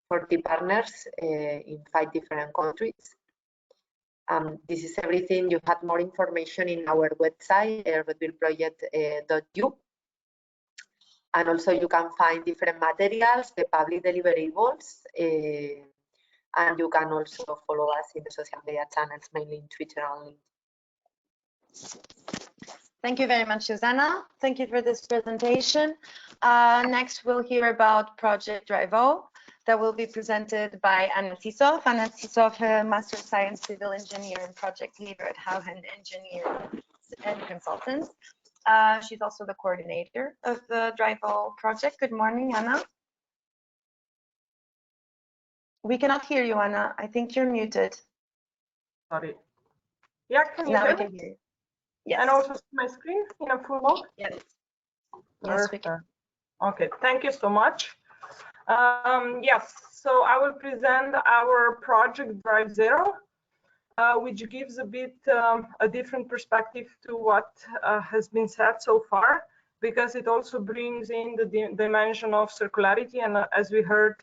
40 partners in 5 different countries. This is everything. You have more information in our website, redbuildproject.eu. And also you can find different materials, the public deliverables, and you can also follow us in the social media channels, mainly in Twitter and LinkedIn. Thank you very much, Susanna. Thank you for this presentation. Next, we'll hear about Project Drive-O that will be presented by Anna Tisov. Anna Tisov, Master of Science Civil Engineer and Project Leader at Howhand Engineering and Consultants. She's also the coordinator of the Drive-O project. Good morning, Anna. We cannot hear you, Anna. I think you're muted. Sorry. Yeah, can you now hear we me? can hear you. Yes. And also my screen in a full mode? Yes. Yes, we can. Okay, thank you so much. Yes, so I will present our project Drive Zero, which gives a bit a different perspective to what has been said so far, because it also brings in the dimension of circularity. And as we heard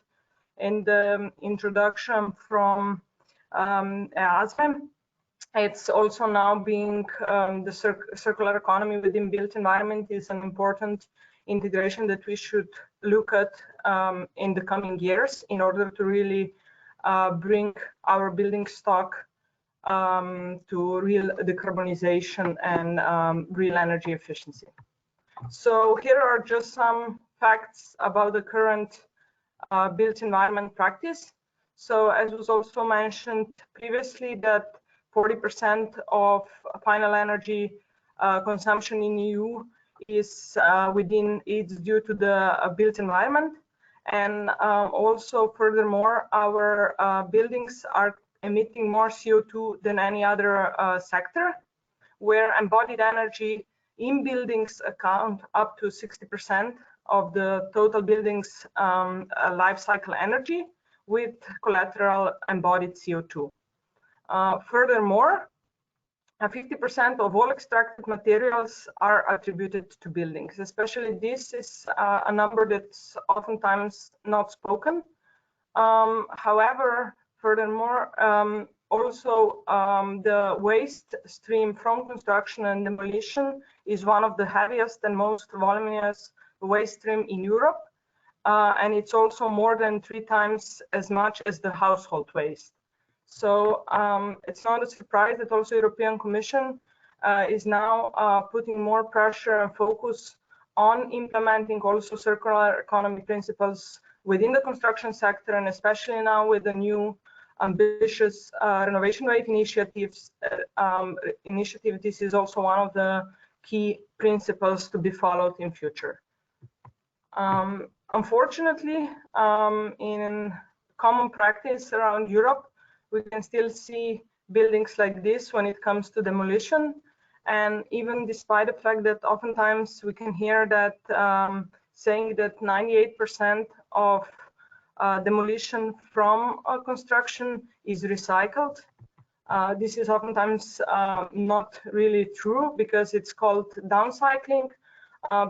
in the introduction from Azmeh, it's also now being the circular economy within built environment is an important integration that we should look at in the coming years in order to really bring our building stock to real decarbonization and real energy efficiency. So here are just some facts about the current built environment practice. So as was also mentioned previously, that 40% of final energy consumption in EU is it's due to the built environment. And also furthermore, our buildings are emitting more CO2 than any other sector, where embodied energy in buildings account up to 60% of the total building's life cycle energy, with collateral embodied CO2. Furthermore, 50% of all extracted materials are attributed to buildings. Especially this is a number that's oftentimes not spoken. However, furthermore, also the waste stream from construction and demolition is one of the heaviest and most voluminous waste stream in Europe. And it's also more than 3 times as much as the household waste. So it's not a surprise that also European Commission is now putting more pressure and focus on implementing also circular economy principles within the construction sector, and especially now with the new ambitious Renovation Wave initiative. This is also one of the key principles to be followed in future. Unfortunately, in common practice around Europe, we can still see buildings like this when it comes to demolition. And even despite the fact that oftentimes we can hear that saying that 98% of demolition from construction is recycled. This is oftentimes not really true, because it's called downcycling,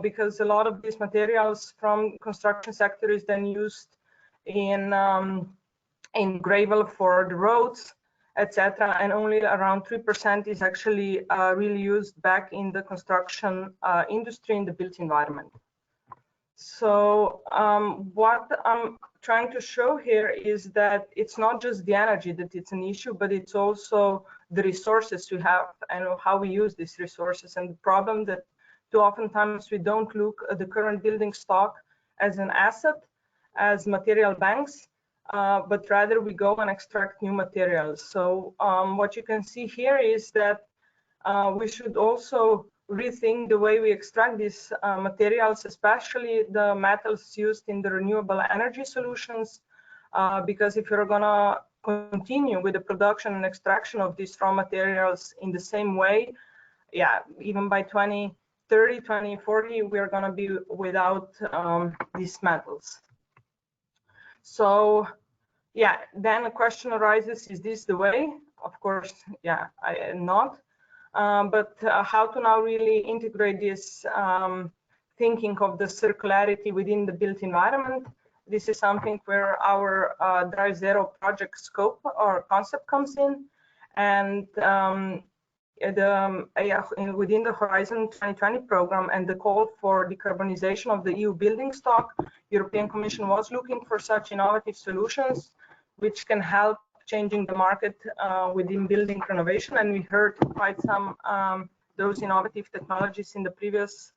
because a lot of these materials from construction sector is then used in gravel for the roads, etc., and only around 3% is actually really used back in the construction industry in the built environment. So what I'm trying to show here is that it's not just the energy that it's an issue, but it's also the resources we have and how we use these resources. And the problem that too oftentimes we don't look at the current building stock as an asset, as material banks, but rather we go and extract new materials. So what you can see here is that we should also rethink the way we extract these materials, especially the metals used in the renewable energy solutions, because if you're gonna continue with the production and extraction of these raw materials in the same way, yeah, even by 2030, 2030, 2040, we are going to be without these metals. So yeah, then the question arises, is this the way? Of course, yeah, not. But how to now really integrate this thinking of the circularity within the built environment? This is something where our Drive Zero project scope or concept comes in. And within the Horizon 2020 program and the call for decarbonization of the EU building stock, European Commission was looking for such innovative solutions which can help changing the market within building renovation. And we heard quite some those innovative technologies in the previous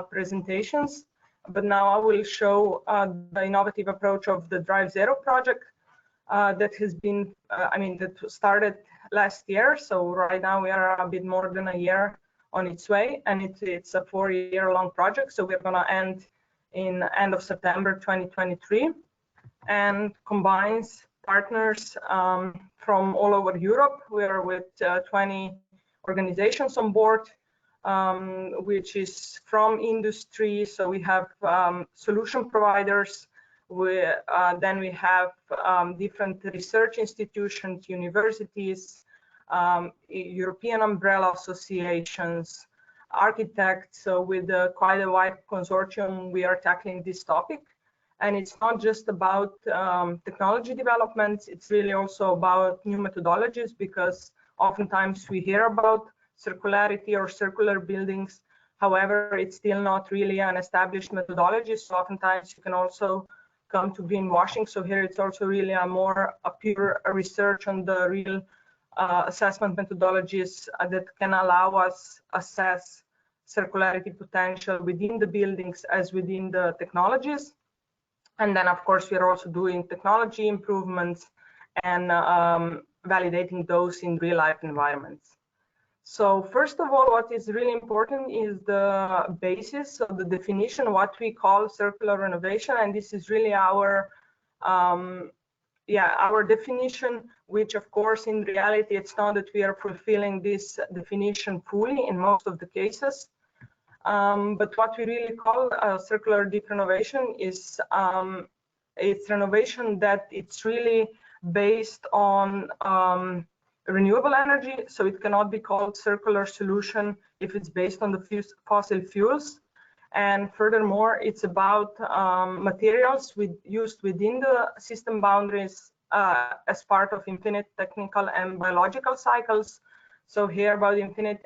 presentations. But now I will show the innovative approach of the Drive Zero project that has been, that started last year. So right now we are a bit more than a year on its way, and it's a 4-year-long project. So we're going to end in end of September 2023, and combines partners from all over Europe. We are with 20 organizations on board, which is from industry. So we have solution providers. Then we have different research institutions, universities, European umbrella associations, architects. So with quite a wide consortium, we are tackling this topic. And it's not just about technology developments, it's really also about new methodologies, because oftentimes we hear about circularity or circular buildings. However, it's still not really an established methodology. So oftentimes you can also come to greenwashing. So here it's also really a pure research on the real assessment methodologies that can allow us assess circularity potential within the buildings as within the technologies. And then, of course, we are also doing technology improvements and validating those in real-life environments. So first of all, what is really important is the basis of the definition, what we call circular renovation. And this is really our definition, which, of course, in reality, it's not that we are fulfilling this definition fully in most of the cases. But what we really call circular deep renovation is it's renovation that it's really based on renewable energy. So it cannot be called circular solution if it's based on the fossil fuels. And furthermore, it's about materials used within the system boundaries as part of infinite technical and biological cycles. So here about infinite,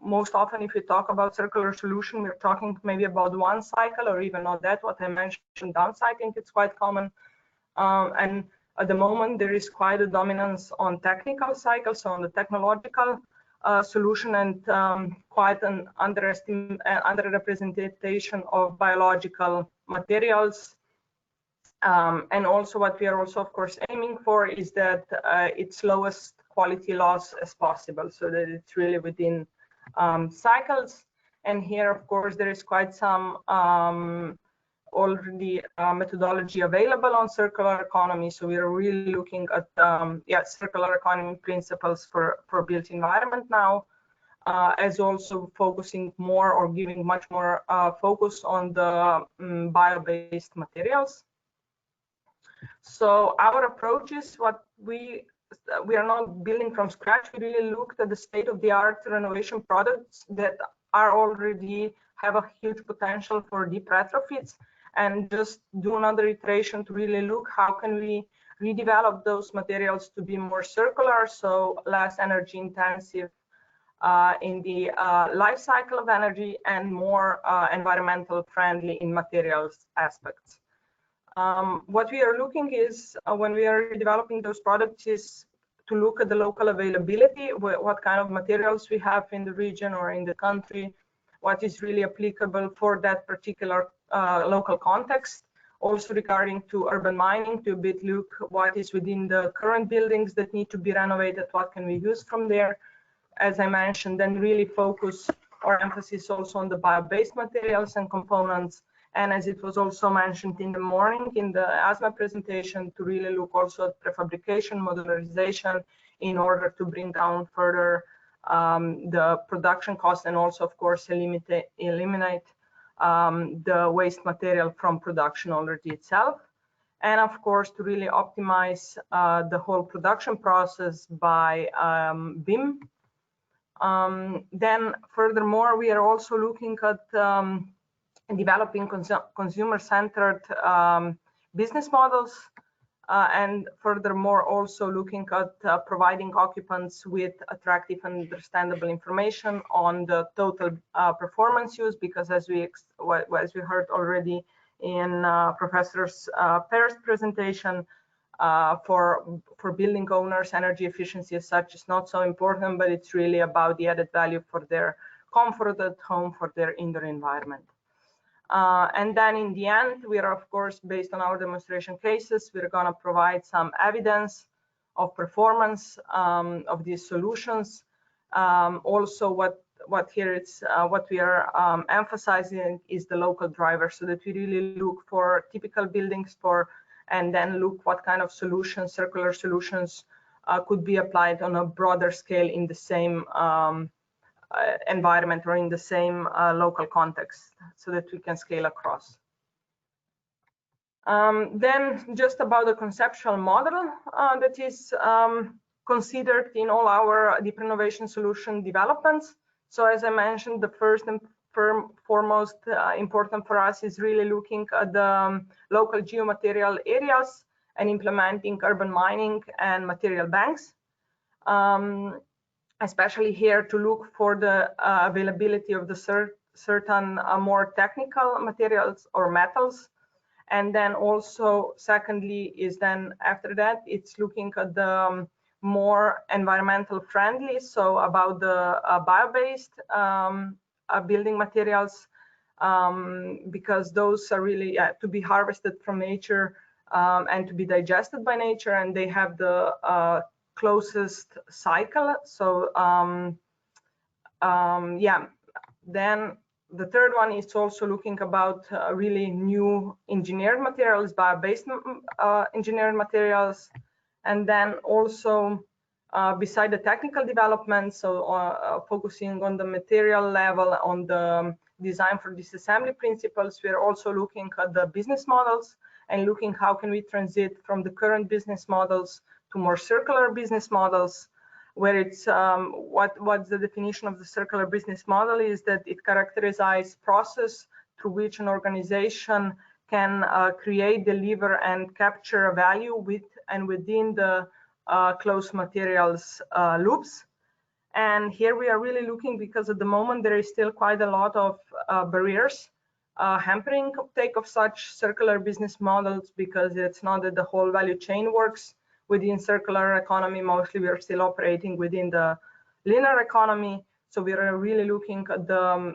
most often if we talk about circular solution, we're talking maybe about one cycle or even not that, what I mentioned, downcycling, it's quite common. And at the moment, there is quite a dominance on technical cycles, so on the technological solution, and quite an underrepresentation of biological materials. And also what we are also, of course, aiming for is that its lowest quality loss as possible, so that it's really within cycles. And here, of course, there is quite some already methodology available on circular economy. So we are really looking at circular economy principles for built environment now, as also focusing more or giving much more focus on the bio-based materials. So our approach is what we are not building from scratch. We really looked at the state-of-the-art renovation products that are already have a huge potential for deep retrofits, and just do another iteration to really look how can we redevelop those materials to be more circular, so less energy intensive in the life cycle of energy, and more environmental friendly in materials aspects. What we are looking is, when we are developing those products, is to look at the local availability, what kind of materials we have in the region or in the country, what is really applicable for that particular local context. Also regarding to urban mining, to a bit look what is within the current buildings that need to be renovated, what can we use from there. As I mentioned, then really focus our emphasis also on the bio-based materials and components. And as it was also mentioned in the morning in the ASMA presentation, to really look also at prefabrication, modularization, in order to bring down further the production cost, and also, of course, eliminate the waste material from production already itself. And of course, to really optimize the whole production process by BIM. Then furthermore, we are also looking at developing consumer-centered business models, and furthermore also looking at providing occupants with attractive and understandable information on the total performance use, because as we heard already in Professor Per's presentation, for building owners, energy efficiency as such is not so important, but it's really about the added value for their comfort at home, for their indoor environment. And then in the end, we are, of course, based on our demonstration cases, we're going to provide some evidence of performance of these solutions. Also, what here it's what we are emphasizing is the local driver, so that we really look for typical buildings and then look what kind of solutions, circular solutions, could be applied on a broader scale in the same environment or in the same local context, so that we can scale across. Then just about the conceptual model that is considered in all our deep renovation solution developments. So as I mentioned, the first and foremost important for us is really looking at the local geomaterial areas and implementing urban mining and material banks. Especially here to look for the availability of the certain more technical materials or metals. And then also secondly is then after that, it's looking at the more environmental friendly, so about the bio-based building materials, because those are really to be harvested from nature and to be digested by nature, and they have the closest cycle. So yeah, then the third one is also looking about really new engineered materials, bio-based engineered materials, and then also beside the technical development, so focusing on the material level, on the design for disassembly principles, we are also looking at the business models and looking how can we transit from the current business models to more circular business models, where it's what's the definition of the circular business model is that it characterizes process through which an organization can create, deliver, and capture value with and within the closed materials loops. And here we are really looking, because at the moment there is still quite a lot of barriers hampering uptake of such circular business models, because it's not that the whole value chain works within circular economy. Mostly we are still operating within the linear economy. So we are really looking at the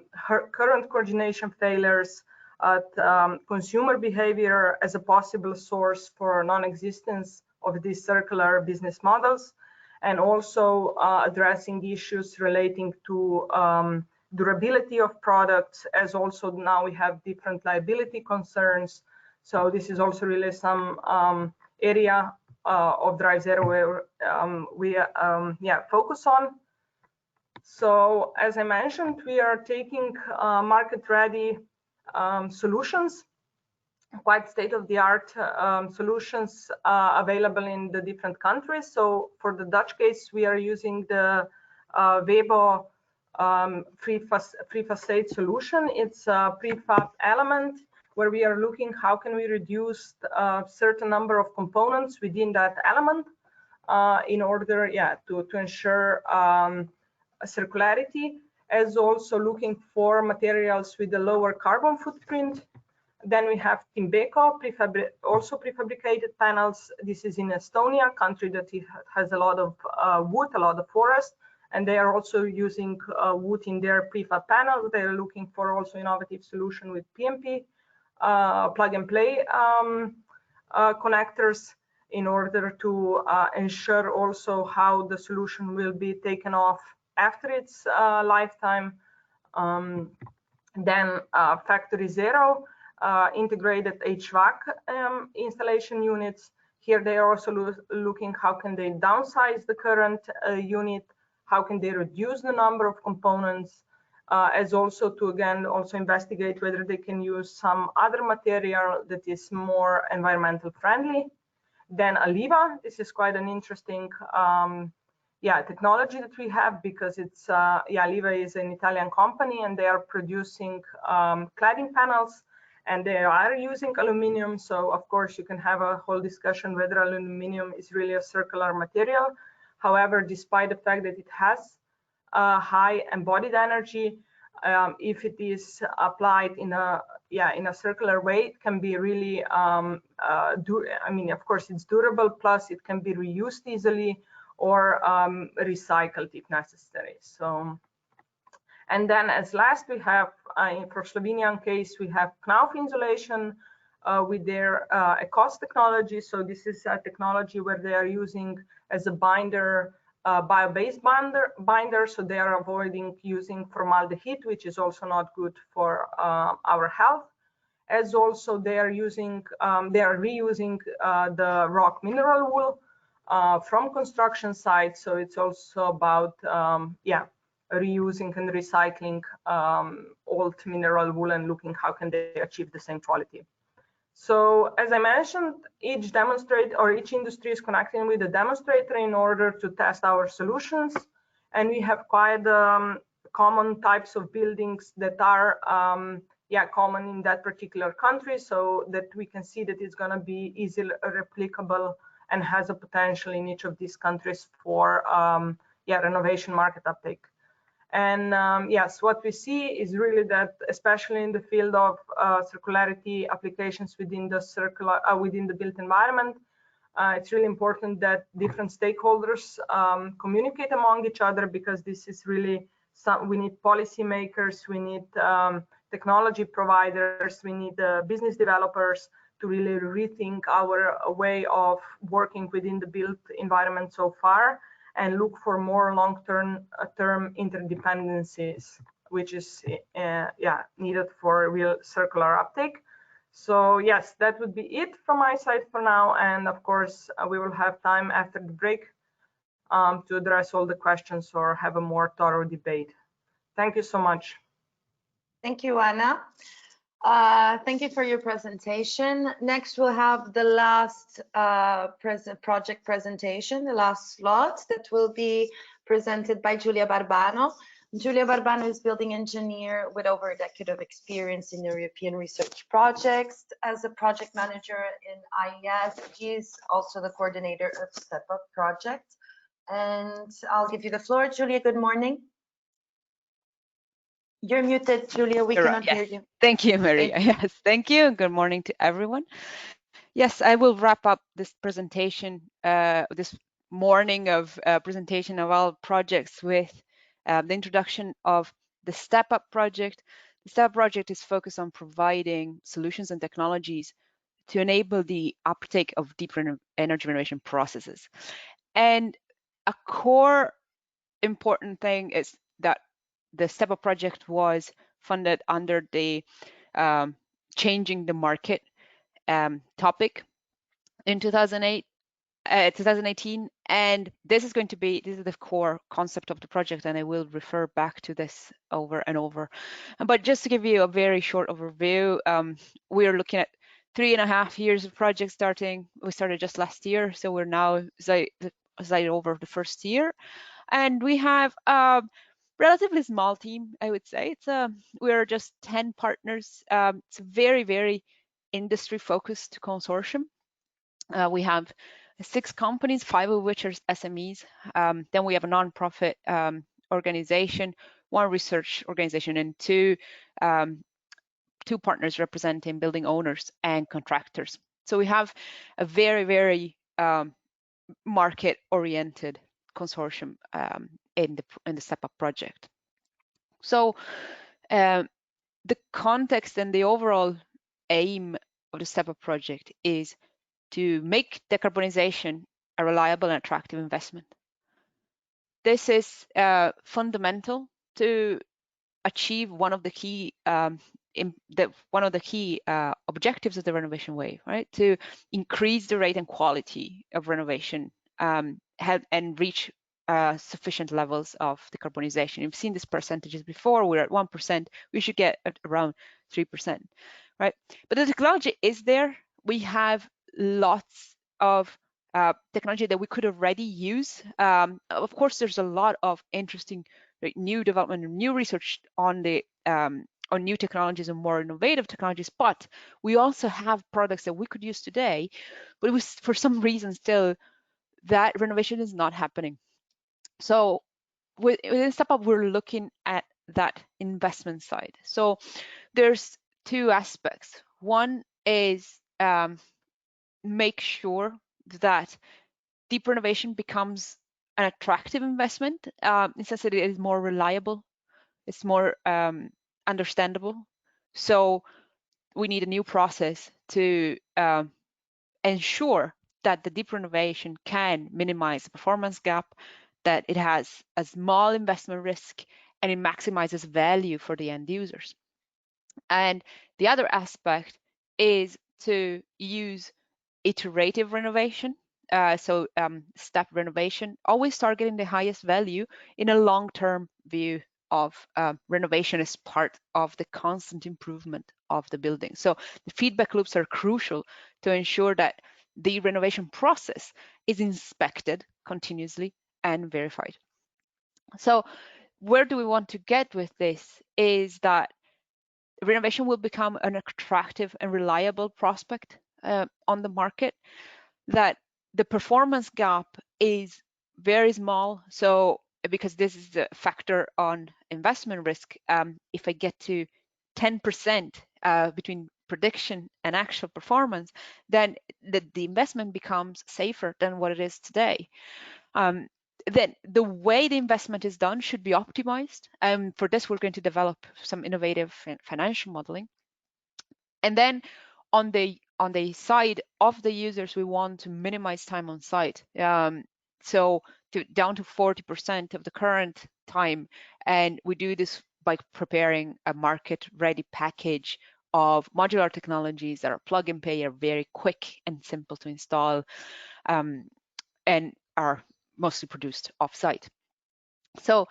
current coordination failures, at consumer behavior as a possible source for non-existence of these circular business models, and also addressing issues relating to durability of products, as also now we have different liability concerns. So this is also really some area of Drive Zero where we focus on. So as I mentioned, we are taking market-ready solutions, quite state-of-the-art solutions available in the different countries. So for the Dutch case, we are using the Webo free facade solution. It's a prefab element where we are looking how can we reduce a certain number of components within that element in order to ensure circularity, as also looking for materials with a lower carbon footprint. Then we have Timbeko, also prefabricated panels. This is in Estonia, a country that has a lot of wood, a lot of forest, and they are also using wood in their prefab panels. They are looking for also innovative solution with PMP, plug and play connectors, in order to ensure also how the solution will be taken off after its lifetime. Then Factory Zero, integrated HVAC installation units. Here they are also looking how can they downsize the current unit, how can they reduce the number of components, as also to again also investigate whether they can use some other material that is more environmental friendly. Then Aliva, this is quite an interesting technology that we have, because it's Aliva is an Italian company and they are producing cladding panels, and they are using aluminium. So of course you can have a whole discussion whether aluminium is really a circular material. However, despite the fact that it has high embodied energy, if it is applied in a circular way, it can be really of course it's durable, plus it can be reused easily or recycled if necessary. So, and then as last we have for Slovenian case, we have Knauf insulation with their ECOS technology. So this is a technology where they are using as a binder bio-based binder, so they are avoiding using formaldehyde, which is also not good for our health. As also they are using, they are reusing the rock mineral wool from construction sites. So it's also about reusing and recycling old mineral wool and looking how can they achieve the same quality. So as I mentioned, each demonstrator or each industry is connecting with a demonstrator in order to test our solutions. And we have quite common types of buildings that are common in that particular country, so that we can see that it's going to be easily replicable and has a potential in each of these countries for renovation market uptake. And yes, what we see is really that, especially in the field of circularity applications within the within the built environment, it's really important that different stakeholders communicate among each other, because this is really we need policymakers, we need technology providers, we need business developers to really rethink our way of working within the built environment so far, and look for more long-term interdependencies, which is needed for real circular uptake. So yes, that would be it from my side for now, and of course we will have time after the break to address all the questions or have a more thorough debate. Thank you so much. Thank you, Anna. Thank you for your presentation. Next, we'll have the last project presentation, the last slot that will be presented by Giulia Barbano. Giulia Barbano is building engineer with over a decade of experience in European research projects. As a project manager in IES, she is also the coordinator of Step Up project. And I'll give you the floor. Giulia, good morning. You're muted, Giulia. We cannot hear you. Thank you, Maria. Yes, thank you. Good morning to everyone. Yes, I will wrap up this presentation, this morning of presentation of our projects with the introduction of the Step Up project. The Step Up project is focused on providing solutions and technologies to enable the uptake of deep energy renovation processes. And a core important thing is that the Step Up project was funded under the changing the market topic in 2018, and this is the core concept of the project, and I will refer back to this over and over. But just to give you a very short overview, we are looking at 3.5 years of project starting. We started just last year, so we're now slightly over the first year, and we have relatively small team, I would say. We're just 10 partners. It's a very, very industry-focused consortium. We have 6 companies, 5 of which are SMEs. Then we have a non-profit organization, 1 research organization, and 2 partners representing building owners and contractors. So we have a very, very market-oriented consortium in the Step Up project. So the context and the overall aim of the Step Up project is to make decarbonization a reliable and attractive investment. This is fundamental to achieve one of the key objectives of the Renovation Wave, right? To increase the rate and quality of renovation and reach sufficient levels of decarbonization. You've seen these percentages before. We're at 1%. We should get at around 3%, right? But the technology is there. We have lots of technology that we could already use. Of course, there's a lot of interesting new development and new research on the on new technologies and more innovative technologies, but we also have products that we could use today, but it was for some reason still that renovation is not happening. So within Step Up, we're looking at that investment side. So there's two aspects. One is make sure that deep renovation becomes an attractive investment, in the sense that it is more reliable, it's more understandable. So we need a new process to ensure that the deep renovation can minimize the performance gap, that it has a small investment risk, and it maximizes value for the end users. And the other aspect is to use iterative renovation. Step renovation, always targeting the highest value in a long-term view of renovation as part of the constant improvement of the building. So the feedback loops are crucial to ensure that the renovation process is inspected continuously and verified. So where do we want to get with this is that renovation will become an attractive and reliable prospect on the market, that the performance gap is very small. So because this is the factor on investment risk, if I get to 10% between prediction and actual performance, then the investment becomes safer than what it is today. Then the way the investment is done should be optimized. For this, we're going to develop some innovative financial modeling. And then on the side of the users, we want to minimize time on site. So down to 40% of the current time. And we do this by preparing a market-ready package of modular technologies that are plug and play, are very quick and simple to install, and are mostly produced off-site. So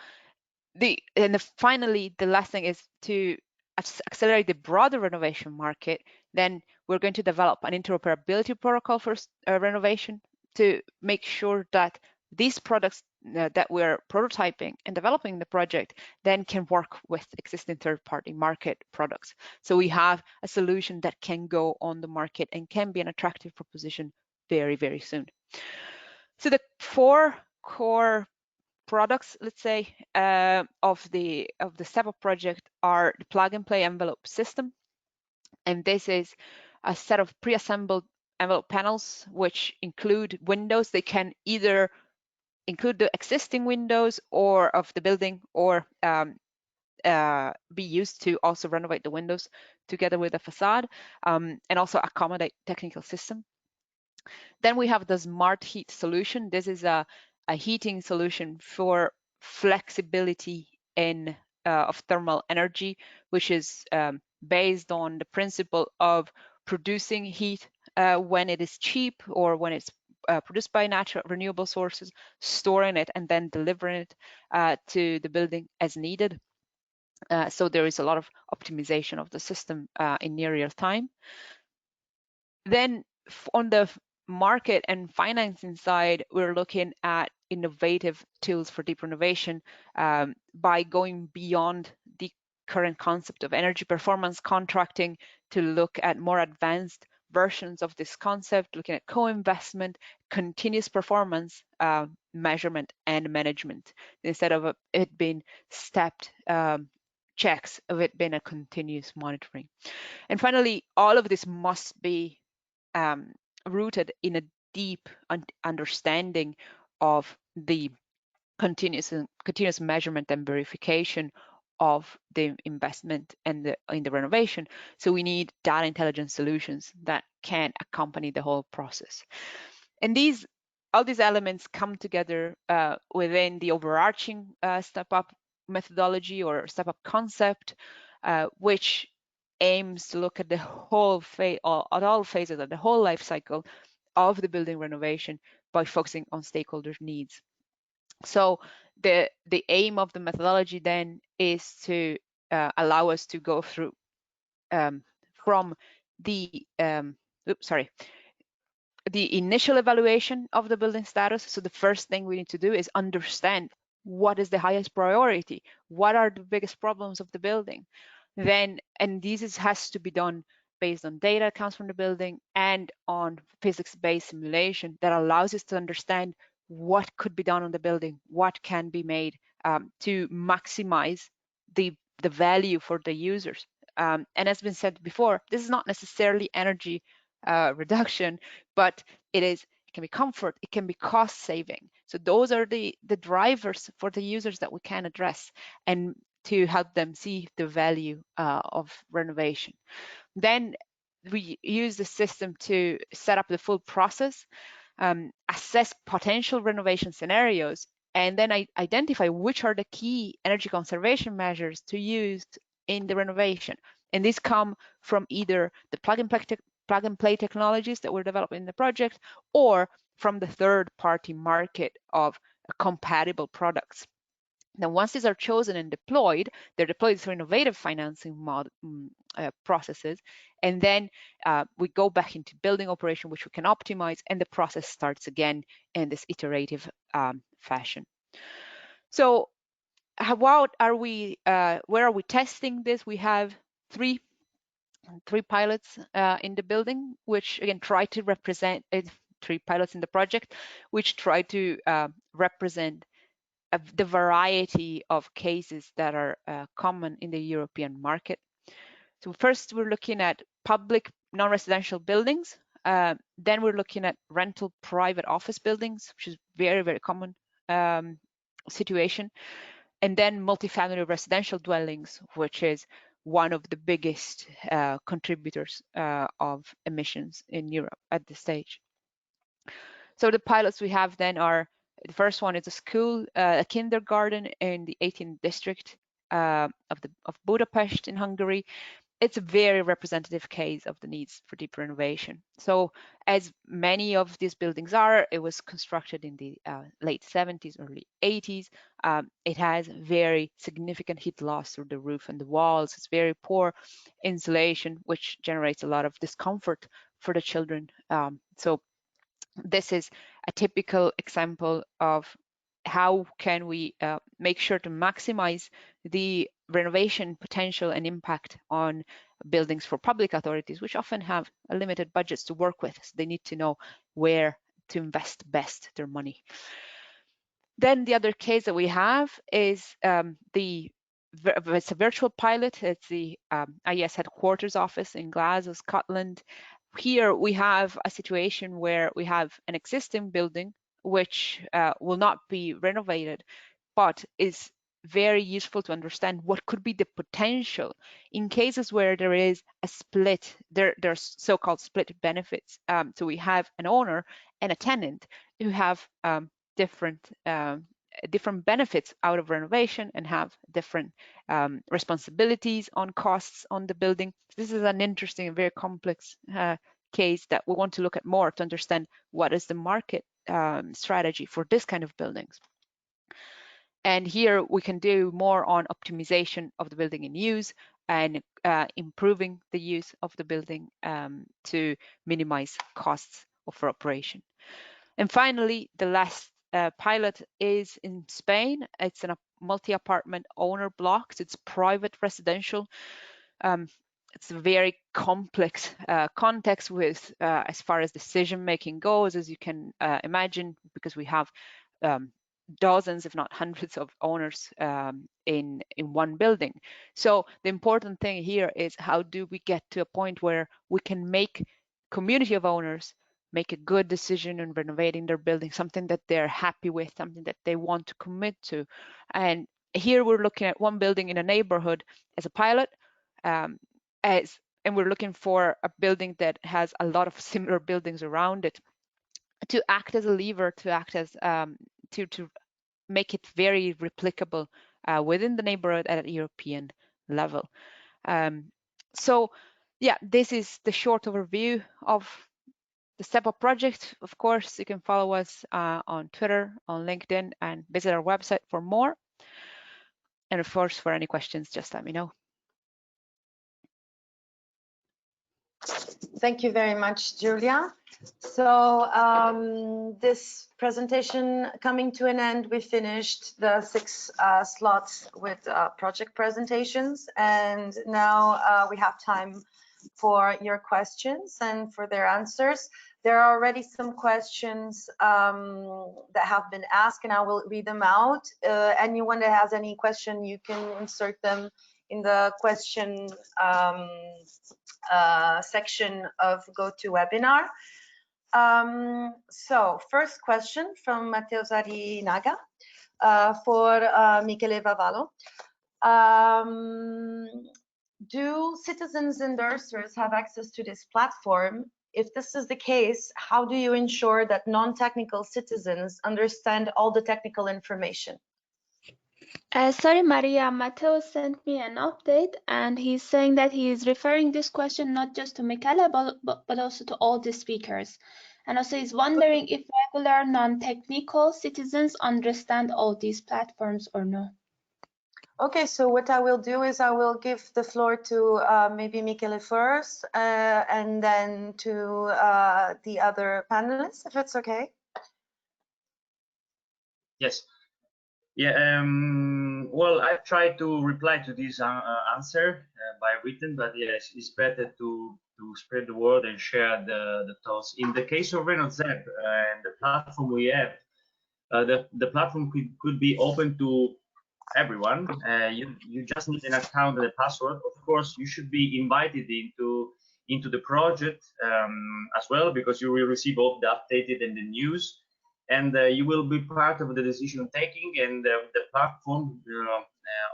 finally, the last thing is to accelerate the broader renovation market. Then we're going to develop an interoperability protocol for renovation to make sure that these products that we're prototyping and developing in the project then can work with existing third-party market products. So we have a solution that can go on the market and can be an attractive proposition very, very soon. So the 4 core products, let's say, of the Step Up project are the plug and play envelope system. And this is a set of pre-assembled envelope panels which include windows. They can either include the existing windows or of the building, or be used to also renovate the windows together with the facade, and also accommodate technical system. Then we have the smart heat solution. This is a heating solution for flexibility in of thermal energy, which is based on the principle of producing heat when it is cheap, or when it's produced by natural renewable sources, storing it and then delivering it to the building as needed. So there is a lot of optimization of the system in near real time. Then on the market and financing side, we're looking at innovative tools for deep renovation by going beyond the current concept of energy performance contracting to look at more advanced versions of this concept, looking at co-investment, continuous performance measurement and management, instead of it being stepped checks, of it being a continuous monitoring. And finally, all of this must be rooted in a deep understanding of the continuous measurement and verification of the investment and in the renovation. So we need data intelligence solutions that can accompany the whole process. And all these elements come together within the overarching Step Up methodology or Step Up concept, which aims to look at the whole all phases of the whole life cycle of the building renovation by focusing on stakeholders' needs. So the aim of the methodology then is to allow us to go through from the the initial evaluation of the building status. So the first thing we need to do is understand what is the highest priority, what are the biggest problems of the building. Then, and this has to be done based on data that comes from the building and on physics-based simulation that allows us to understand what could be done on the building, what can be made to maximize the value for the users. And as been said before, this is not necessarily energy reduction, but it can be comfort, it can be cost saving. So those are the drivers for the users that we can address and to help them see the value of renovation. Then we use the system to set up the full process, assess potential renovation scenarios, and then identify which are the key energy conservation measures to use in the renovation. And these come from either the plug-and-play technologies that we're developing in the project, or from the third-party market of compatible products. Now, once these are chosen and deployed, they're deployed through innovative financing processes, and then we go back into building operation, which we can optimize, and the process starts again in this iterative fashion. So, where are we testing this? We have three pilots in the building, which again try to represent 3 pilots in the project, which try to represent the variety of cases that are common in the European market. So first, we're looking at public non-residential buildings. Then we're looking at rental private office buildings, which is very, very common situation. And then multifamily residential dwellings, which is one of the biggest contributors of emissions in Europe at this stage. So the pilots we have then are, the first one is a school, a kindergarten in the 18th district of Budapest in Hungary. It's a very representative case of the needs for deep renovation. So as many of these buildings are, it was constructed in the late 70s, early 80s. It has very significant heat loss through the roof and the walls. It's very poor insulation, which generates a lot of discomfort for the children. So this is a typical example of how can we make sure to maximize the renovation potential and impact on buildings for public authorities, which often have a limited budgets to work with. So they need to know where to invest best their money. Then the other case that we have is it's a virtual pilot. It's the IES headquarters office in Glasgow, Scotland. Here we have a situation where we have an existing building which will not be renovated, but is very useful to understand what could be the potential in cases where there is a split. There's so-called split benefits. So we have an owner and a tenant who have different benefits out of renovation and have different responsibilities on costs on the building. This is an interesting and very complex case that we want to look at more to understand what is the market strategy for this kind of buildings. And here we can do more on optimization of the building in use and improving the use of the building to minimize costs for operation. And finally, the last pilot is in Spain. It's in a multi-apartment owner block. So it's private residential. It's a very complex context with as far as decision making goes, as you can imagine, because we have dozens, if not hundreds, of owners in one building. So the important thing here is how do we get to a point where we can make community of owners make a good decision in renovating their building, something that they're happy with, something that they want to commit to. And here we're looking at one building in a neighborhood as a pilot, and we're looking for a building that has a lot of similar buildings around it to act as a lever, to act as to make it very replicable within the neighborhood at a European level. So yeah, this is the short overview of the Step Up project. Of course, you can follow us on Twitter, on LinkedIn, and visit our website for more. And of course, for any questions, just let me know. Thank you very much, Julia. So this presentation coming to an end, we finished the 6 slots with project presentations, and now we have time for your questions and for their answers. There are already some questions that have been asked, and I will read them out. Anyone that has any question, you can insert them in the question section of GoToWebinar. So first question from Matteo Zarinaga for Michele Vavallo. Do citizens endorsers have access to this platform? If this is the case, how do you ensure that non-technical citizens understand all the technical information? Sorry, Maria, Matteo sent me an update, and he's saying that he is referring this question not just to Michele, but also to all the speakers. And also he's wondering if regular non-technical citizens understand all these platforms or no. Okay, so what I will do is I will give the floor to maybe Michele first, and then to the other panelists, if it's okay. Yes. Yeah. Well, I tried to reply to this answer by written, but yes, it's better to spread the word and share the thoughts. In the case of RenoZEB and the platform we have, the platform could be open to everyone. You just need an account and a password. Of course, you should be invited into the project as well, because you will receive all the updated and the news, and you will be part of the decision taking. And the platform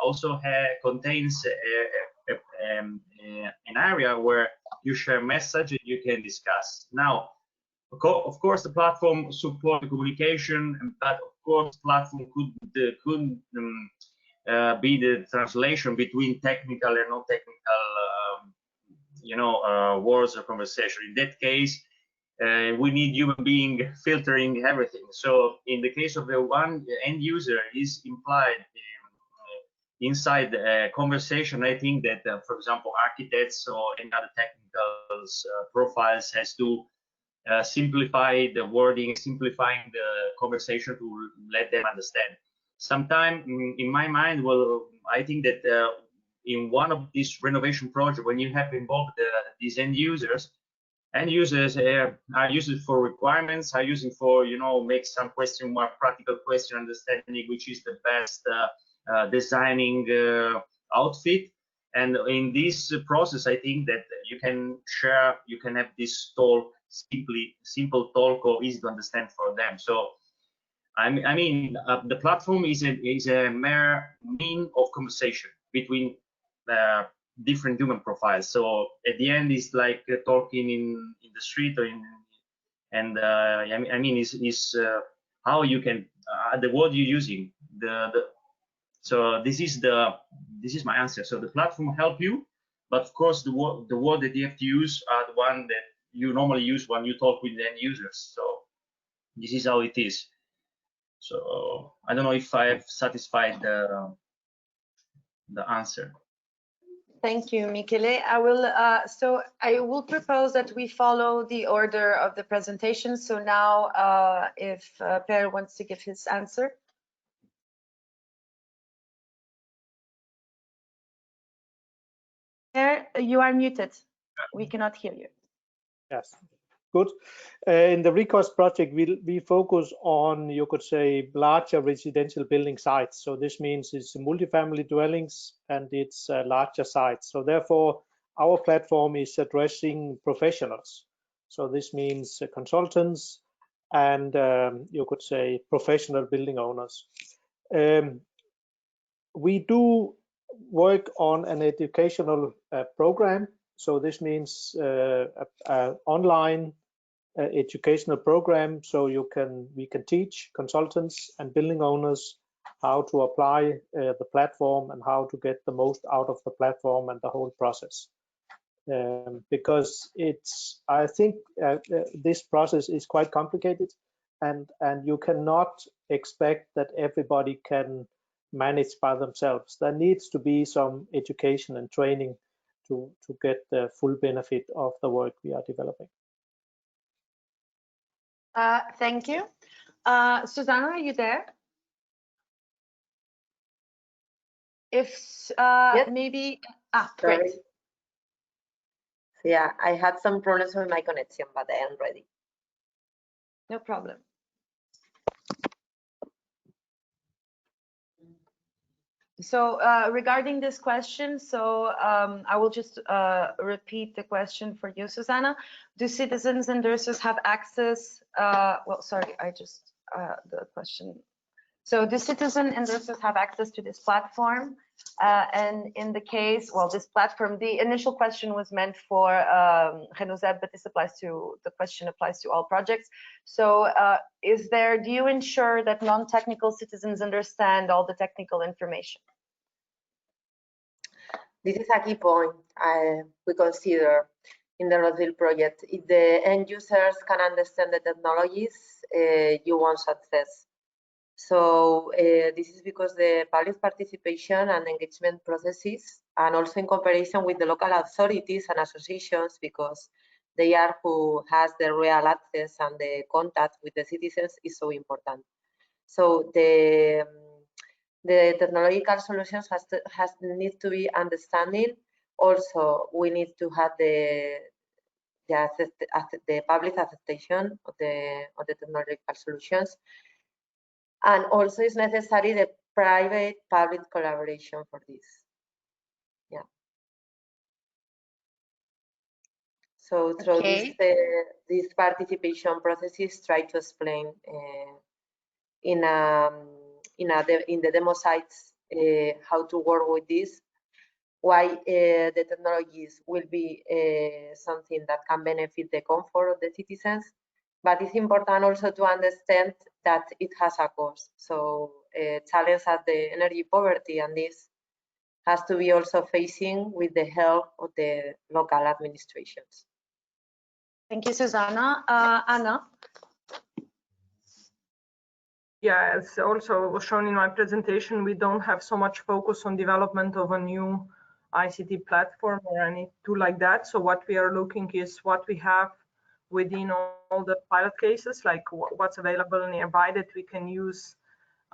also contains an area where you share message and you can discuss. Now, of course, the platform supports the communication, but of course, platform could be the translation between technical and non-technical, words or conversation. In that case, we need human being filtering everything. So in the case of the one end user is implied inside the conversation, I think that, for example, architects or any other technical profiles has to simplify the wording, simplifying the conversation to let them understand. Sometime in my mind, well, I think that in one of these renovation projects, when you have involved these end users are used for requirements, are using for, make some question, more practical question, understanding which is the best designing outfit. And in this process, I think that you can share, you can have this talk, simple talk or easy to understand for them. So I mean, the platform is a mere mean of conversation between different human profiles. So at the end, it's like talking in the street, or is how you can the word you're using. So this is my answer. So the platform help you, but of course the word that you have to use are the one that you normally use when you talk with the end users. So this is how it is. So I don't know if I have satisfied the answer. Thank you, Michele. I will propose that we follow the order of the presentation. So now, if Per wants to give his answer. Per, you are muted. We cannot hear you. Yes, good. In the Recourse project, we focus on, you could say, larger residential building sites. So this means it's multifamily dwellings and it's larger sites. So therefore, our platform is addressing professionals. So this means consultants and you could say professional building owners. We do work on an educational program. So this means an online educational program. So we can teach consultants and building owners how to apply the platform and how to get the most out of the platform and the whole process. because I think this process is quite complicated, and you cannot expect that everybody can manage by themselves. There needs to be some education and training to get the full benefit of the work we are developing. Thank you. Susanna, are you there? If Yes. maybe, Sorry. great. Yeah, I had some problems with my connection, but I am ready. No problem. So regarding this question, so I will just repeat the question for you, Susanna. Do citizens and nurses have access? Well, sorry, I just the question. So do citizens and nurses have access to this platform? And in the case, well, this platform, the initial question was meant for NZEB, but the question applies to all projects. So do you ensure that non-technical citizens understand all the technical information? This is a key point we consider in the Roseville project. If the end users can understand the technologies, you want success. So this is because the public participation and engagement processes, and also in cooperation with the local authorities and associations, because they are who has the real access and the contact with the citizens, is so important. So the technological solutions need to be understanding. Also, we need to have the public acceptation of the technological solutions. And also it's necessary the private-public collaboration for this. Yeah. So through these participation processes, try to explain in the demo sites how to work with this, why the technologies will be something that can benefit the comfort of the citizens. But it's important also to understand that it has a cost. So challenge at the energy poverty, and this has to be also facing with the help of the local administrations. Thank you, Susanna. Anna? Yeah, as also was shown in my presentation, we don't have so much focus on development of a new ICT platform or any tool like that. So what we are looking is what we have within all the pilot cases, like what's available nearby that we can use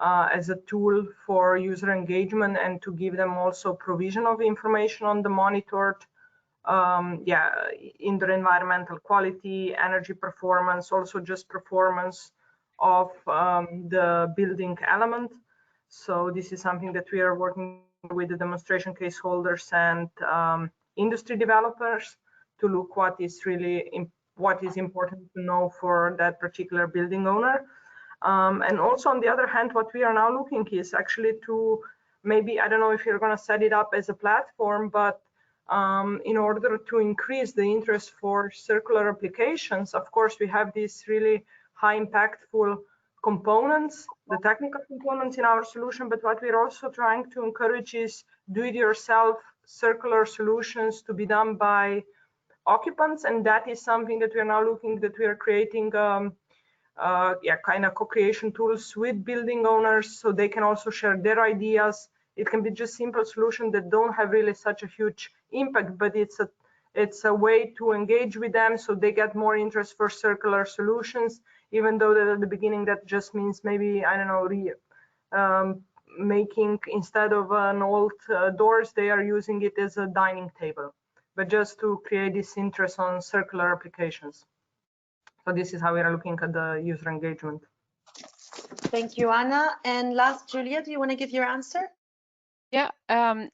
as a tool for user engagement, and to give them also provision of information on the monitored indoor environmental quality, energy performance, also just performance of the building element. So this is something that we are working with the demonstration case holders and industry developers to look what is important to know for that particular building owner. And also on the other hand, what we are now looking is actually to maybe, I don't know if you're going to set it up as a platform, but in order to increase the interest for circular applications, of course, we have these really high impactful components, the technical components in our solution, but what we're also trying to encourage is do-it-yourself circular solutions to be done by occupants, and that is something that we are now looking, that we are creating kind of co-creation tools with building owners, so they can also share their ideas. It can be just simple solutions that don't have really such a huge impact, but it's a way to engage with them, so they get more interest for circular solutions, even though that at the beginning that just means maybe, I don't know, making, instead of an old doors, they are using it as a dining table, but just to create this interest on circular applications. So this is how we are looking at the user engagement. Thank you, Anna. And last, Julia, do you want to give your answer? Yeah,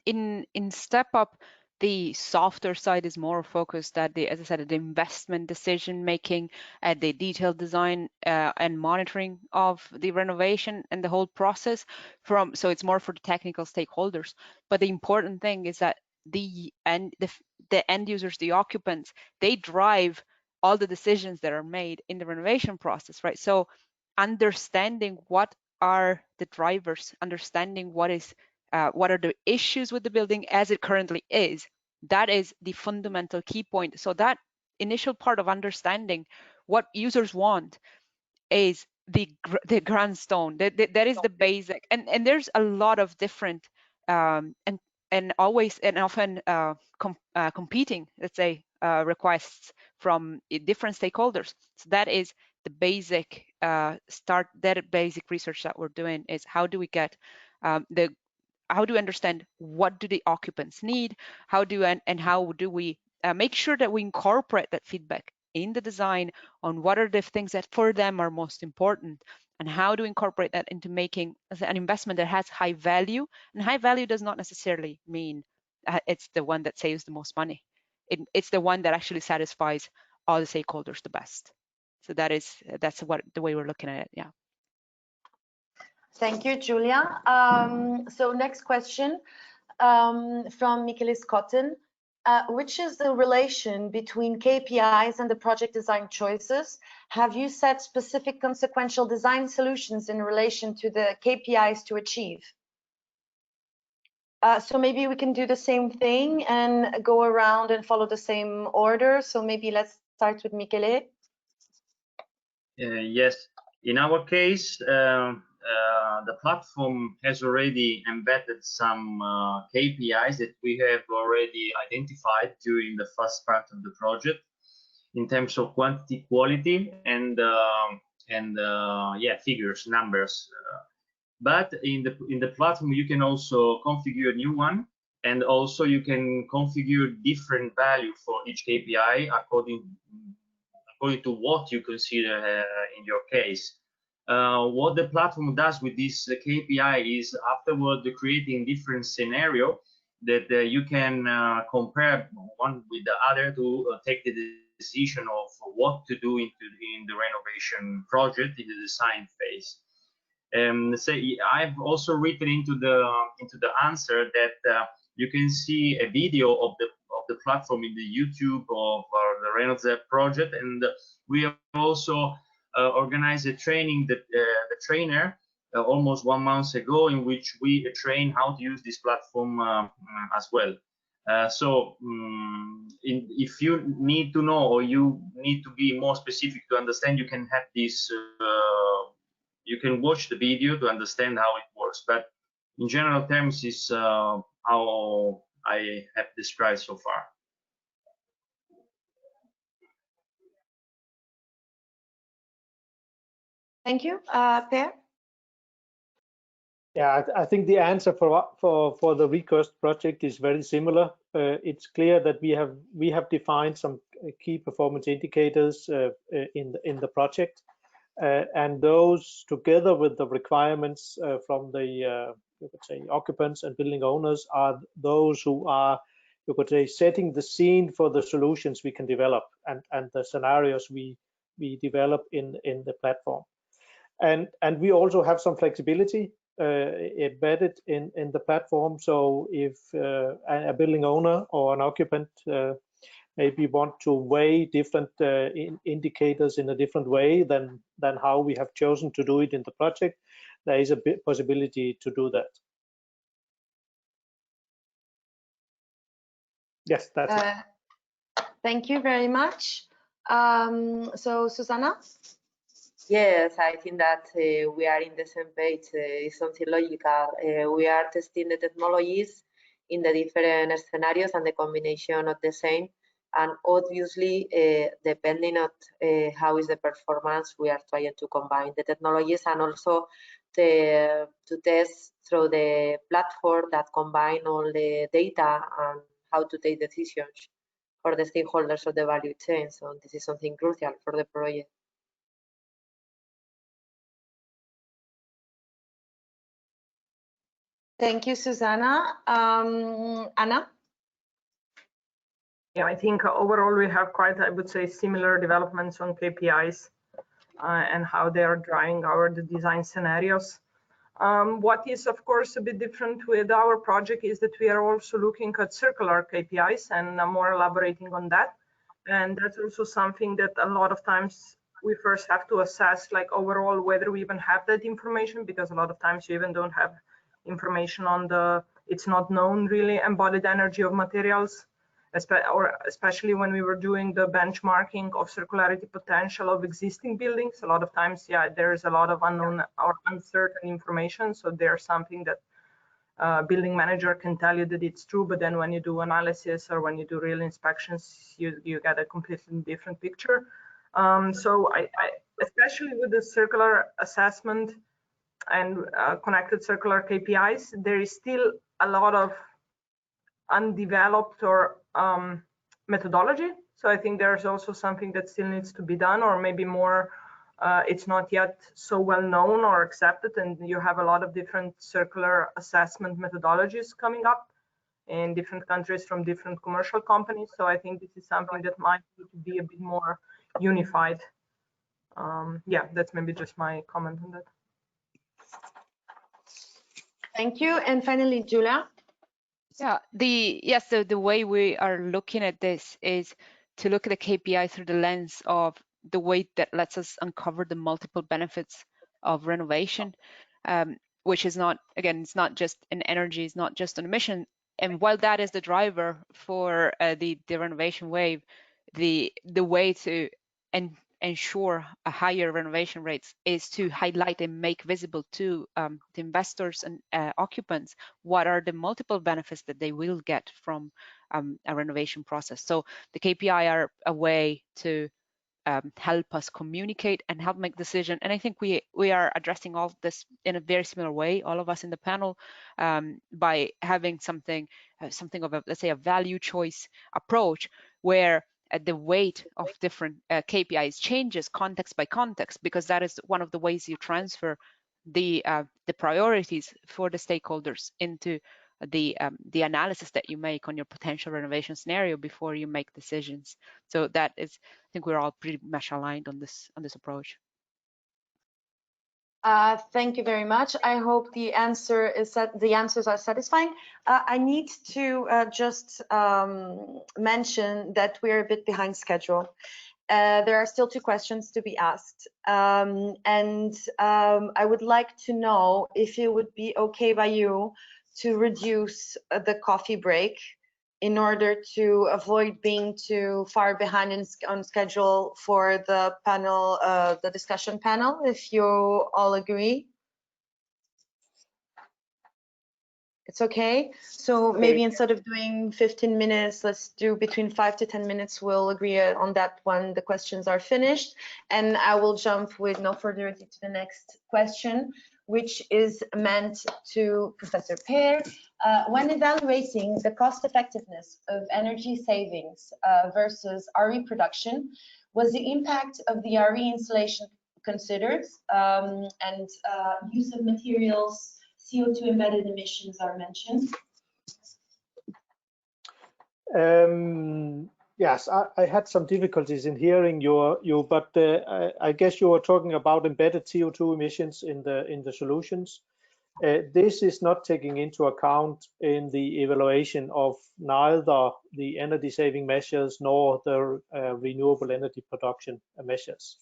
in Step Up, the softer side is more focused at as I said, the investment decision making, at the detailed design and monitoring of the renovation and the whole process. So it's more for the technical stakeholders. But the important thing is that the end users, the occupants, they drive all the decisions that are made in the renovation process, right? So understanding what are the drivers, understanding what are the issues with the building as it currently is, That is the fundamental key point. So that initial part of understanding what users want is the grand stone. That is the basic, and there's a lot of different and always and often competing, let's say, requests from different stakeholders. So that is the basic that basic research that we're doing is how do we get how do we understand what do the occupants need, how do we make sure that we incorporate that feedback in the design on what are the things that for them are most important, and how to incorporate that into making an investment that has high value. And high value does not necessarily mean it's the one that saves the most money. It's the one that actually satisfies all the stakeholders the best. So that's what the way we're looking at it. Yeah. Thank you, Julia. So next question from Michaelis Cotton. Which is the relation between KPIs and the project design choices? Have you set specific consequential design solutions in relation to the KPIs to achieve? So maybe we can do the same thing and go around and follow the same order. So maybe let's start with Michele. Yes, in our case, the platform has already embedded some KPIs that we have already identified during the first part of the project in terms of quantity, quality, and yeah, figures, numbers. But in the platform, you can also configure a new one, and also you can configure different value for each KPI according to what you consider in your case. What the platform does with this KPI is afterward creating different scenario that you can compare one with the other to take the decision of what to do in the renovation project in the design phase. I've also written into the answer that you can see a video of the platform in the YouTube of the NZEB project, and we have also organized a training that the trainer almost 1 month ago, in which we train how to use this platform as well. If you need to know or you need to be more specific to understand, you can have this. You can watch the video to understand how it works. But in general terms, is how I have described so far. Thank you, Per. Yeah, I think the answer for the Recurst project is very similar. It's clear that we have defined some key performance indicators in the project, and those together with the requirements from the you could say occupants and building owners are those who are, you could say, setting the scene for the solutions we can develop and the scenarios we develop in the platform. And we also have some flexibility embedded in the platform. So if a building owner or an occupant maybe want to weigh different indicators in a different way than how we have chosen to do it in the project, there is a possibility to do that. Yes, that's it. Thank you very much. So Susanna? Yes, I think that we are in the same page. It's something logical. We are testing the technologies in the different scenarios and the combination of the same. And obviously, depending on how is the performance, we are trying to combine the technologies and also to test through the platform that combine all the data and how to take decisions for the stakeholders of the value chain. So this is something crucial for the project. Thank you, Susanna. Anna? Yeah, I think overall we have quite, I would say, similar developments on KPIs and how they are driving our design scenarios. What is, of course, a bit different with our project is that we are also looking at circular KPIs and more elaborating on that. And that's also something that a lot of times we first have to assess, like overall, whether we even have that information, because a lot of times you even don't have information on it's not known really embodied energy of materials. especially when we were doing the benchmarking of circularity potential of existing buildings. A lot of times, yeah, there's a lot of unknown or uncertain information. So there's something that building manager can tell you that it's true, but then when you do analysis or when you do real inspections, you get a completely different picture. So I especially with the circular assessment and connected circular KPIs, there is still a lot of undeveloped or methodology. So I think there's also something that still needs to be done, or maybe more, it's not yet so well known or accepted, and you have a lot of different circular assessment methodologies coming up in different countries from different commercial companies. So I think this is something that might need to be a bit more unified. Yeah, that's maybe just my comment on that. Thank you. And finally, Julia. Yeah, the way we are looking at this is to look at the KPI through the lens of the way that lets us uncover the multiple benefits of renovation, which is not, again, it's not just an energy, it's not just an emission. And while that is the driver for the renovation wave, the way to ensure a higher renovation rates is to highlight and make visible to the investors and occupants what are the multiple benefits that they will get from a renovation process. So the KPI are a way to help us communicate and help make decision. And I think we are addressing all of this in a very similar way, all of us in the panel, by having something of a, let's say, a value choice approach where the weight of different KPIs changes context by context, because that is one of the ways you transfer the priorities for the stakeholders into the analysis that you make on your potential renovation scenario before you make decisions. So that is, I think we're all pretty much aligned on this approach. Thank you very much. I hope the answers are satisfying. I need to just mention that we're a bit behind schedule. There are still 2 questions to be asked. I would like to know if it would be okay by you to reduce the coffee break in order to avoid being too far behind on schedule for the panel, the discussion panel, if you all agree. It's okay. So maybe instead of doing 15 minutes, let's do between 5 to 10 minutes. We'll agree on that when the questions are finished. And I will jump with no further ado to the next question, which is meant to Professor Peer. When evaluating the cost effectiveness of energy savings versus RE production, was the impact of the RE installation considered, and use of materials, CO2 embedded emissions are mentioned? Yes, I had some difficulties in hearing you, but I guess you were talking about embedded CO2 emissions in the solutions. This is not taking into account in the evaluation of neither the energy saving measures nor the renewable energy production measures.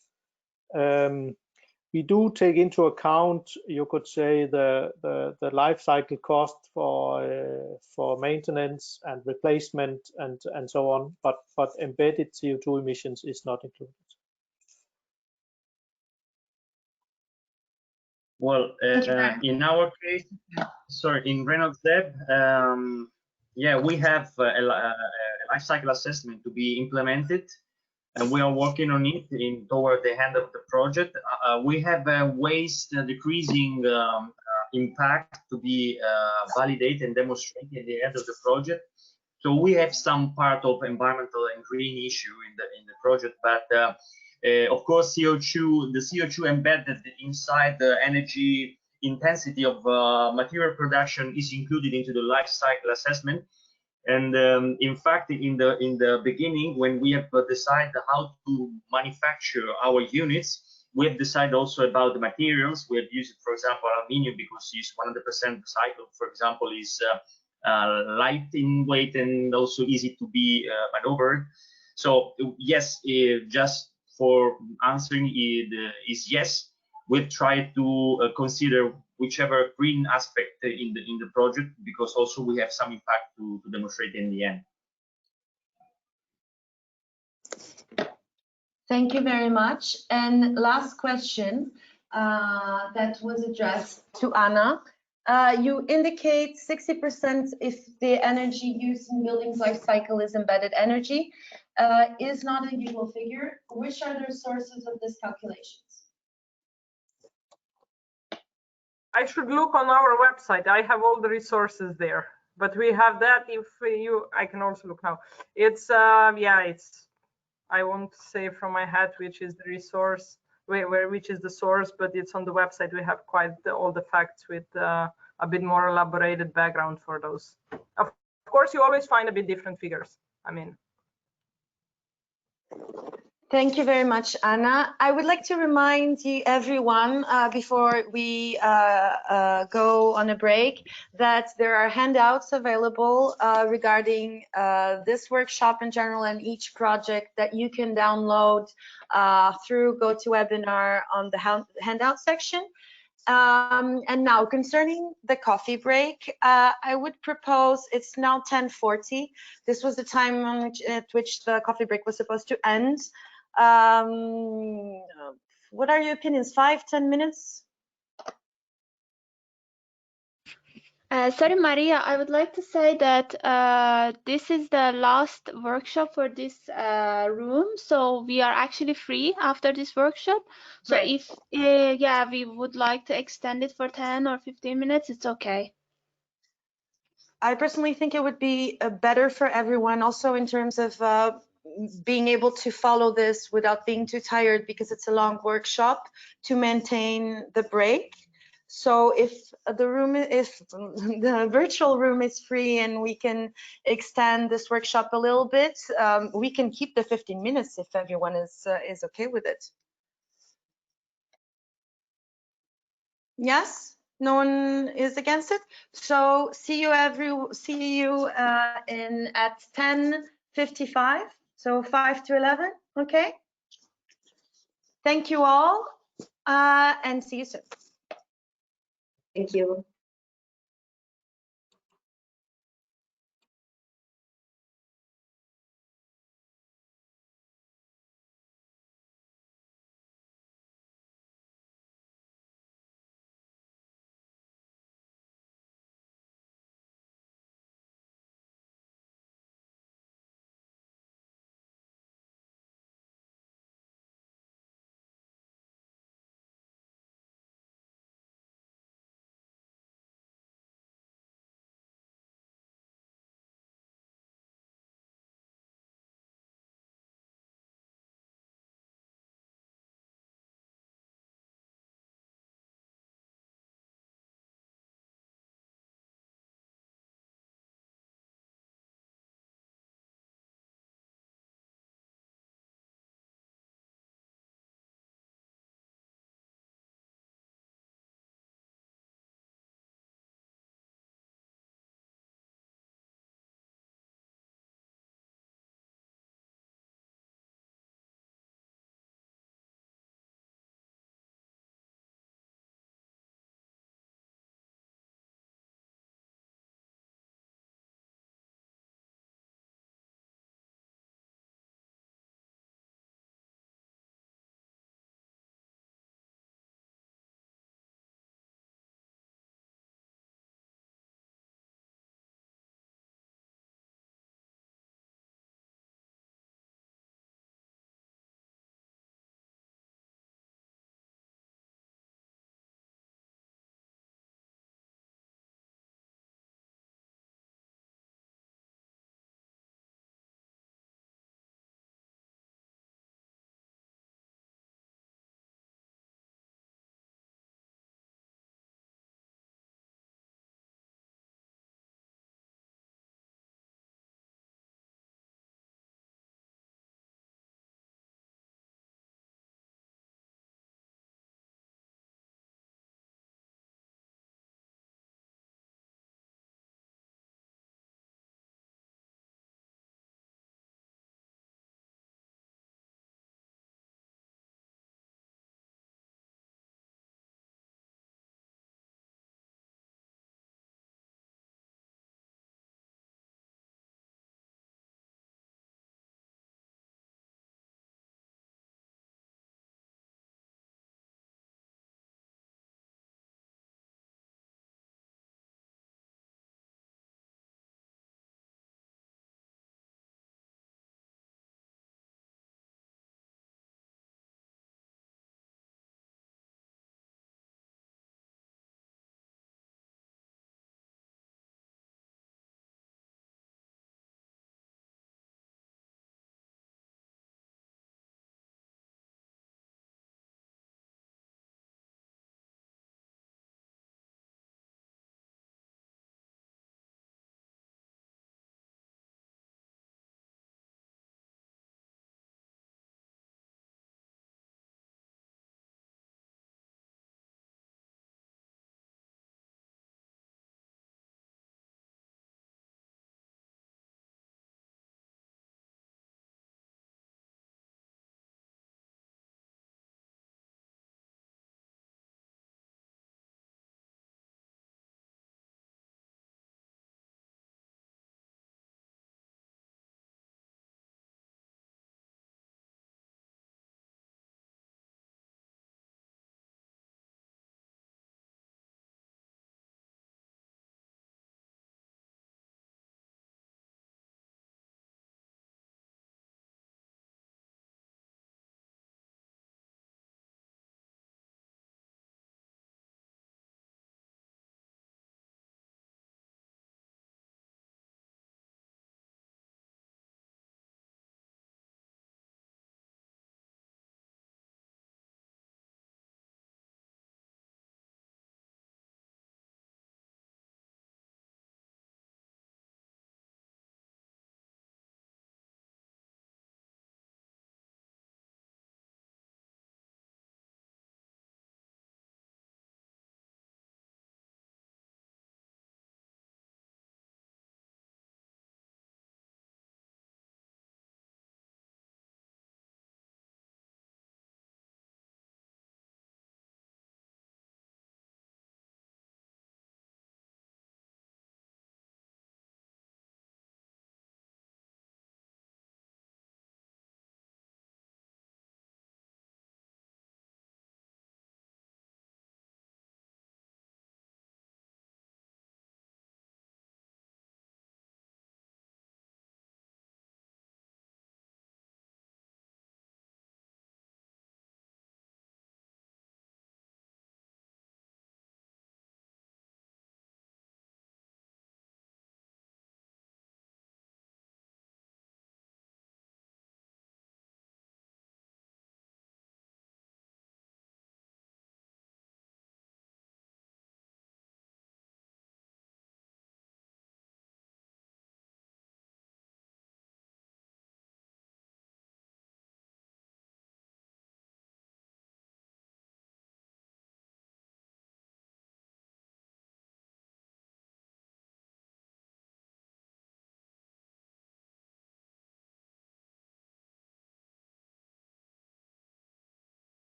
We do take into account, you could say, the life cycle cost for maintenance and replacement and so on, but embedded CO2 emissions is not included. Well, in our case, sorry, in RenoZEB, yeah, we have a life cycle assessment to be implemented, and we are working on it toward the end of the project. We have a waste decreasing impact to be validated and demonstrated at the end of the project. So we have some part of environmental and green issue in the project, but of course, the CO2 embedded inside the energy intensity of material production is included into the life cycle assessment. And in fact, in the beginning, when we have decided how to manufacture our units, we have decided also about the materials. We have used, for example, aluminium because it's 100% recycled. For example, is light in weight and also easy to be maneuvered. So yes, just for answering it is yes. We've tried to consider whichever green aspect in the project, because also we have some impact to demonstrate in the end. Thank you very much. And last question that was addressed to Anna. You indicate 60% if the energy used in buildings life cycle is embedded energy. Is not a usual figure. Which are the sources of this calculations? I should look on our website. I have all the resources there, but we have that. If I can also look now. It's yeah, it's, I won't say from my head which is the resource, which is the source, but it's on the website. We have quite all the facts with a bit more elaborated background for those. Of course, you always find a bit different figures. I mean. Thank you very much, Anna. I would like to remind you, everyone, before we go on a break, that there are handouts available regarding this workshop in general and each project that you can download through GoToWebinar on the handout section. And now, concerning the coffee break, I would propose, it's now 10:40. This was the time on at which the coffee break was supposed to end. What are your opinions? 5-10 minutes? Sorry, Maria, I would like to say that this is the last workshop for this room, so we are actually free after this workshop. So Great. if yeah, we would like to extend it for 10 or 15 minutes, it's okay. I personally think it would be better for everyone, also in terms of being able to follow this without being too tired, because it's a long workshop, to maintain the break. So if the virtual room is free and we can extend this workshop a little bit, we can keep the 15 minutes if everyone is okay with it. Yes? No one is against it. So see you at 10:55. So 5 to 11. Okay. Thank you all, and see you soon. Thank you.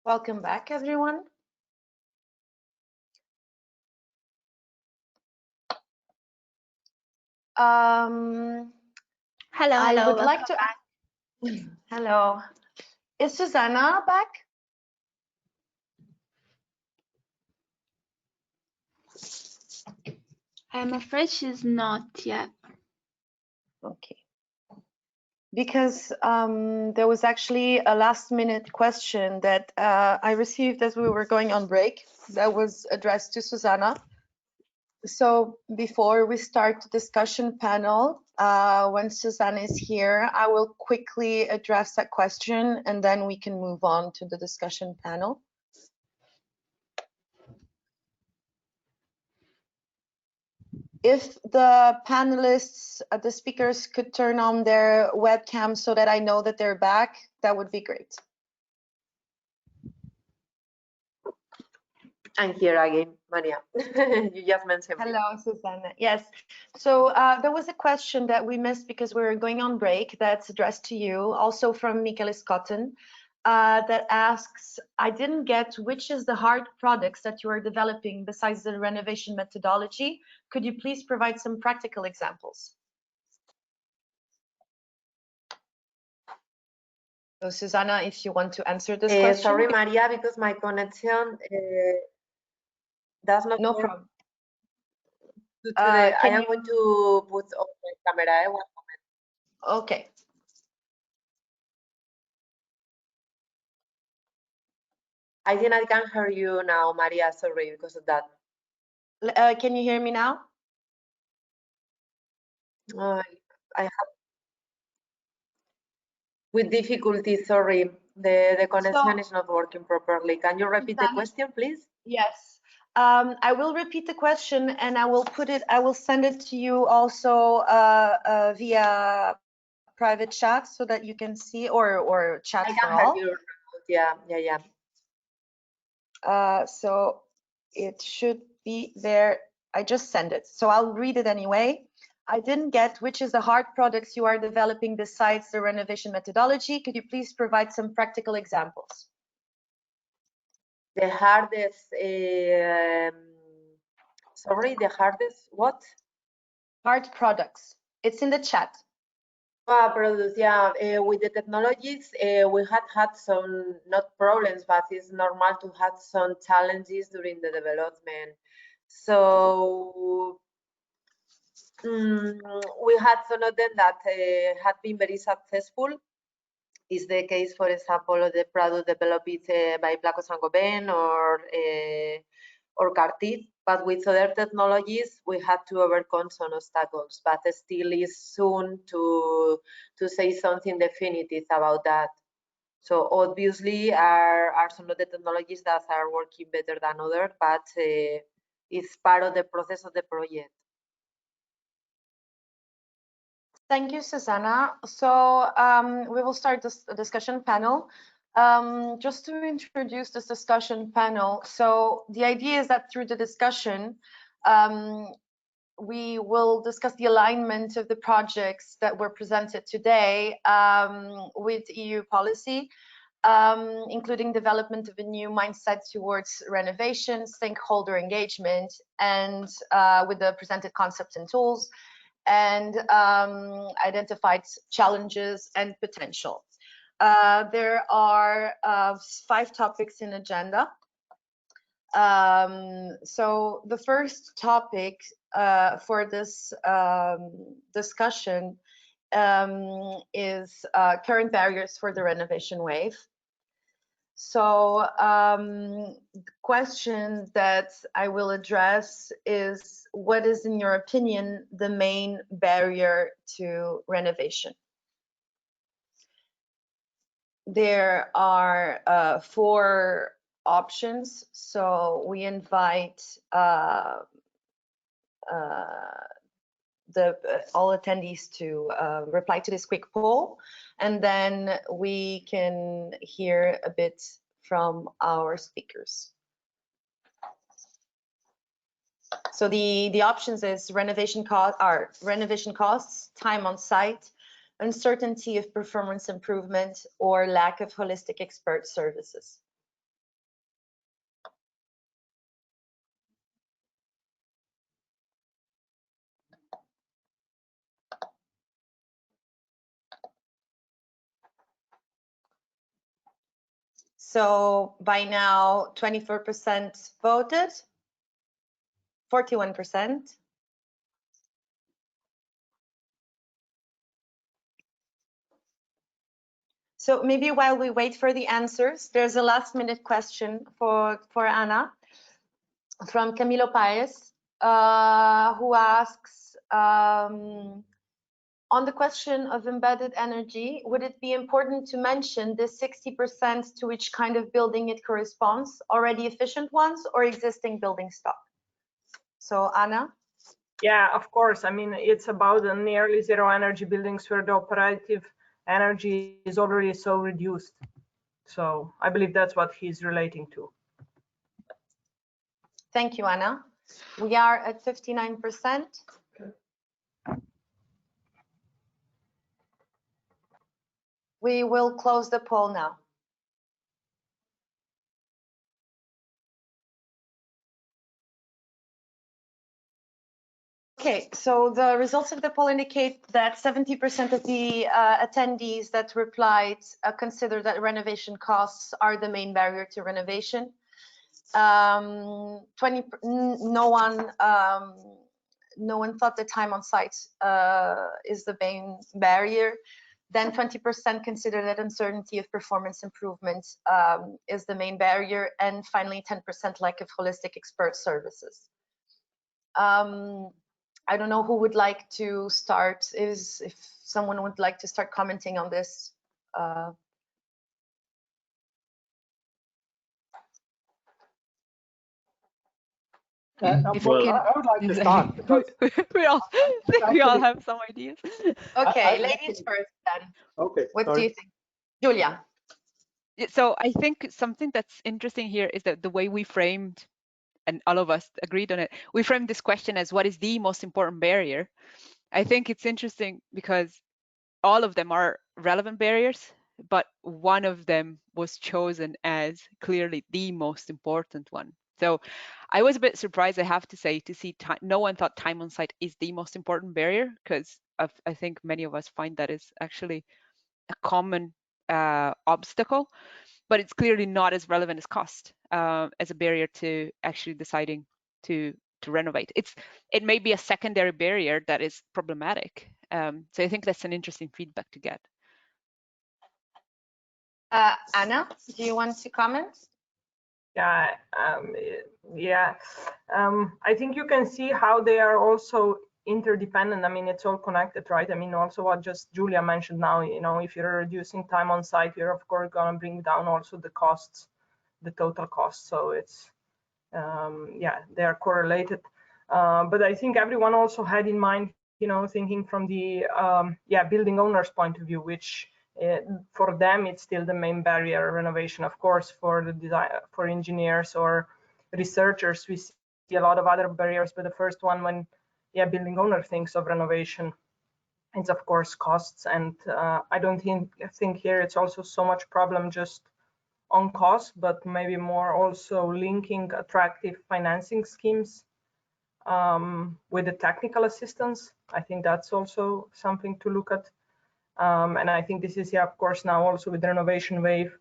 Welcome back, everyone. Hello, I hello. would like to. Hello. Is Susanna back? I'm afraid she's not yet. Okay. Because there was actually a last-minute question that I received as we were going on break that was addressed to Susanna. So before we start the discussion panel, when Susanna is here, I will quickly address that question and then we can move on to the discussion panel. If the panelists, the speakers could turn on their webcam so that I know that they're back, that would be great. I'm here again, Maria. You just mentioned me. Hello, Susanna. Yes. So there was a question that we missed because we were going on break that's addressed to you, also from Michele Scotten, that asks, I didn't get which is the hard products that you are developing besides the renovation methodology. Could you please provide some practical examples? So Susanna, if you want to answer this question. Sorry, Maria, because my connection does not No work. problem. I am going to put off my camera. 1 moment. Okay. I think I can hear you now, Maria. Sorry because of that. Can you hear me now? I have with difficulty. Sorry, the connection is not working properly. Can you repeat the question, please? Yes. I will repeat the question and I will put it. I will send it to you also via private chat so that you can see or chat for all. I can hear you. Yeah. So it should be there. I just sent it, so I'll read it anyway. I didn't get which is the hard products you are developing besides the renovation methodology. Could you please provide some practical examples? The hardest, sorry, the hardest what? Hard products. It's in the chat. Products, yeah. With the technologies, we had some, not problems, but it's normal to have some challenges during the development. So we had some of them that had been very successful. Is the case, for example, of the product developed by Placo Saint-Gobain or Cartier, but with other technologies, we had to overcome some obstacles, but still is soon to say something definitive about that. So obviously are some of the technologies that are working better than others, but it's part of the process of the project. Thank you, Susanna. So we will start this discussion panel. Just to introduce this discussion panel, so the idea is that through the discussion, we will discuss the alignment of the projects that were presented today with EU policy, including development of a new mindset towards renovation, stakeholder engagement, and with the presented concepts and tools, and identified challenges and potential. There are 5 topics in agenda. So the first topic for this discussion is current barriers for the renovation wave. So the question that I will address is, what is, in your opinion, the main barrier to renovation? There are 4 options, so we invite all attendees to reply to this quick poll, and then we can hear a bit from our speakers. So the options is renovation costs, time on site, uncertainty of performance improvement, or lack of holistic expert services. So by now, 24% voted, 41%. So maybe while we wait for the answers, there's a last-minute question for Anna from Camilo Paez, who asks, on the question of embedded energy, would it be important to mention the 60% to which kind of building it corresponds, already efficient ones or existing building stock? So Anna? Yeah, of course. I mean, it's about the nearly zero energy buildings where the operative energy is already so reduced. So I believe that's what he's relating to. Thank you, Anna. We are at 59%. We will close the poll now. Okay, so the results of the poll indicate that 70% of the attendees that replied consider that renovation costs are the main barrier to renovation. No one thought the time on site is the main barrier. Then 20% consider that uncertainty of performance improvement is the main barrier, and finally 10% lack of holistic expert services. I don't know who would like to start. If someone would like to start commenting on this. I would like to start. we all have some ideas. Okay, ladies first then. Okay. What do you think? Julia. So I think something that's interesting here is that the way we framed, and all of us agreed on it, we framed this question as what is the most important barrier. I think it's interesting because all of them are relevant barriers, but one of them was chosen as clearly the most important one. So I was a bit surprised, I have to say, to see no one thought time on site is the most important barrier, because I think many of us find that is actually a common obstacle, but it's clearly not as relevant as cost as a barrier to actually deciding to renovate. It may be a secondary barrier that is problematic. So I think that's an interesting feedback to get. Anna, do you want to comment? Yeah, I think you can see how they are also interdependent. I mean, it's all connected, right? I mean, also what just Julia mentioned now, you know, if you're reducing time on site, you're of course going to bring down also the costs, the total cost. So it's, yeah, they are correlated. But I think everyone also had in mind, you know, thinking from the building owner's point of view, which for them it's still the main barrier. Renovation, of course, for the design, for engineers or researchers, we see a lot of other barriers, but the first one, when building owner thinks of renovation, it's of course costs. And I don't think here it's also so much problem just on cost, but maybe more also linking attractive financing schemes with the technical assistance. I think that's also something to look at. And I think this is, of course, now also with the Renovation Wave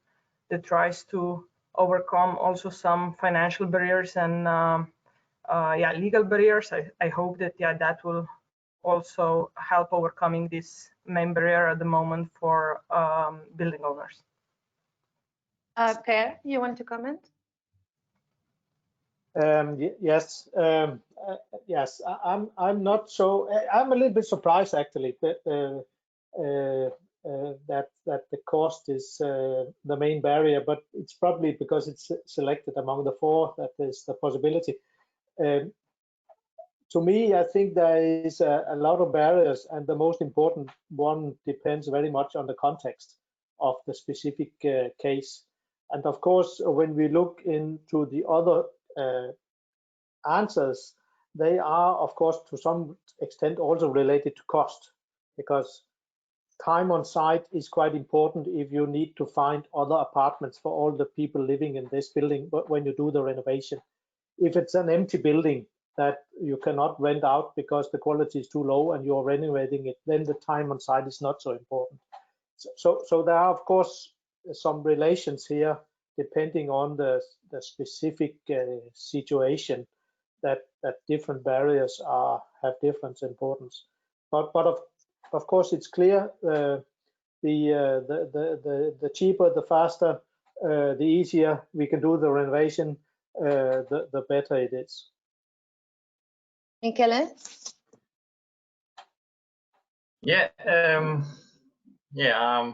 that tries to overcome also some financial barriers and legal barriers. I hope that that will also help overcoming this main barrier at the moment for building owners. Per, you want to comment? Yes, yes. I'm not so. I'm a little bit surprised actually that that the cost is the main barrier, but it's probably because it's selected among the four that is the possibility. To me, I think there is a lot of barriers, and the most important one depends very much on the context of the specific case. And of course, when we look into the other answers, they are, of course, to some extent also related to cost, because time on site is quite important if you need to find other apartments for all the people living in this building when you do the renovation. If it's an empty building that you cannot rent out because the quality is too low and you're renovating it, then the time on site is not so important. So there are, of course, some relations here depending on the specific situation, that different barriers have different importance. But of course it's clear the cheaper, the faster, the easier we can do the renovation, the better it is. Michele? Yeah,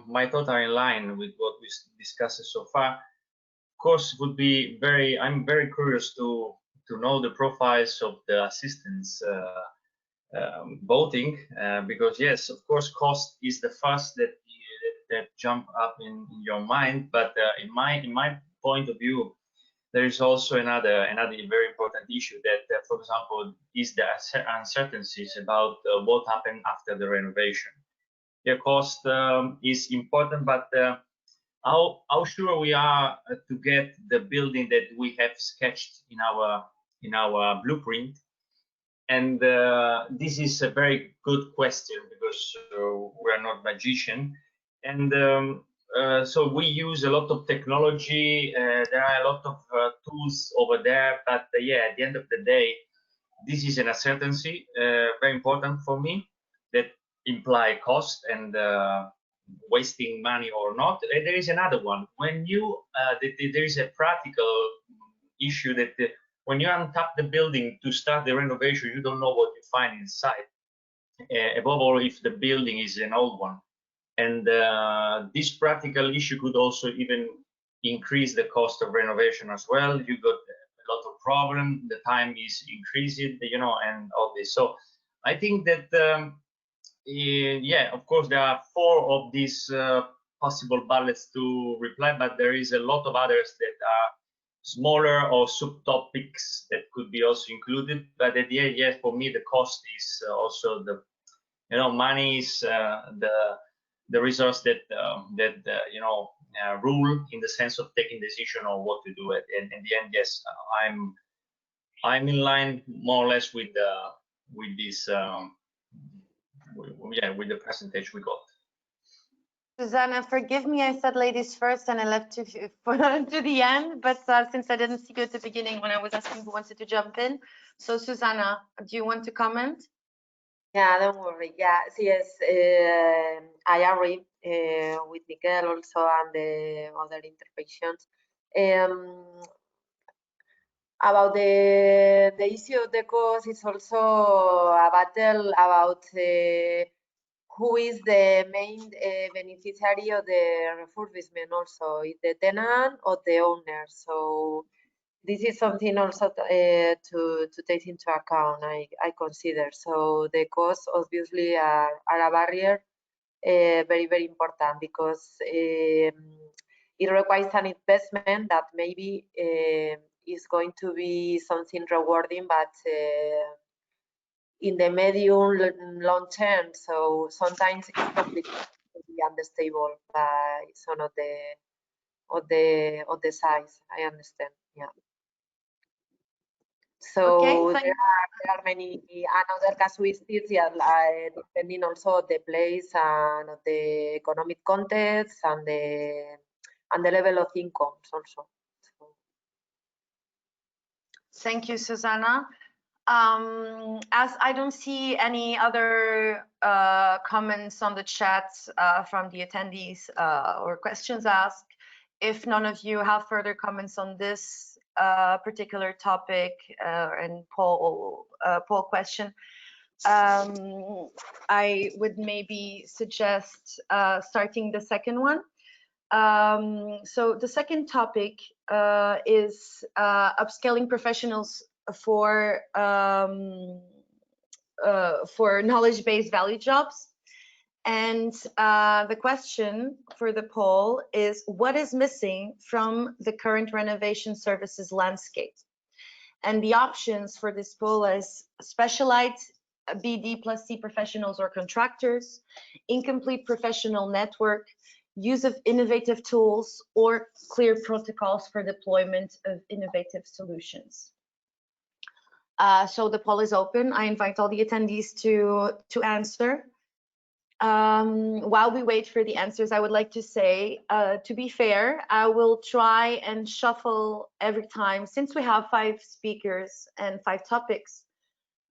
my thoughts are in line with what we discussed so far. Of course, would be I'm very curious to know the profiles of the assistants voting, because yes, of course, cost is the first that jump up in your mind. But in my point of view, there is also another very important issue that, for example, is the uncertainties about what happened after the renovation. The cost is important, but how sure we are to get the building that we have sketched in our blueprint? And this is a very good question, because we are not magician, and so we use a lot of technology. There are a lot of tools over there, but yeah, at the end of the day, this is an uncertainty, very important for me, that imply cost and wasting money or not. And there is another one. When you there is a practical issue that when you untap the building to start the renovation, you don't know what you find inside. Above all, if the building is an old one. And this practical issue could also even increase the cost of renovation as well. You got a lot of problem, the time is increasing, and all this. So I think that, yeah, of course, there are 4 of these possible ballots to reply, but there is a lot of others that are smaller or subtopics that could be also included. But at the end, yes, for me, the cost is also the, money is the resource that rule in the sense of taking decision on what to do. And in the end, yes, I'm in line more or less with this with the percentage we got. Susanna, forgive me, I said ladies first and I left to the end, but since I didn't see you at the beginning when I was asking who wanted to jump in. So Susanna, do you want to comment? Yeah, don't worry. Yeah, yes, I agree with Miquel also and the other interventions. About the issue of the cost is also a battle about who is the main beneficiary of the refurbishment also, is the tenant or the owner. So this is something also to take into account, I consider. So the costs obviously are a barrier, very, very important, because it requires an investment that maybe is going to be something rewarding, but in the medium long term. So sometimes it's complicated to be unstable by some of the size. I understand. Yeah. So Okay, there are many another casuistics, yeah, depending also on the place and the economic context and the level of incomes also. So. Thank you, Susanna. As I don't see any other comments on the chat from the attendees or questions asked, if none of you have further comments on this particular topic and poll question, I would maybe suggest starting the second one. So the second topic is upscaling professionals for knowledge-based value jobs. And the question for the poll is, what is missing from the current renovation services landscape? And the options for this poll is specialized BD plus C professionals or contractors, incomplete professional network, use of innovative tools, or clear protocols for deployment of innovative solutions. So the poll is open. I invite all the attendees to answer. While we wait for the answers, I would like to say, to be fair, I will try and shuffle every time, since we have 5 speakers and 5 topics,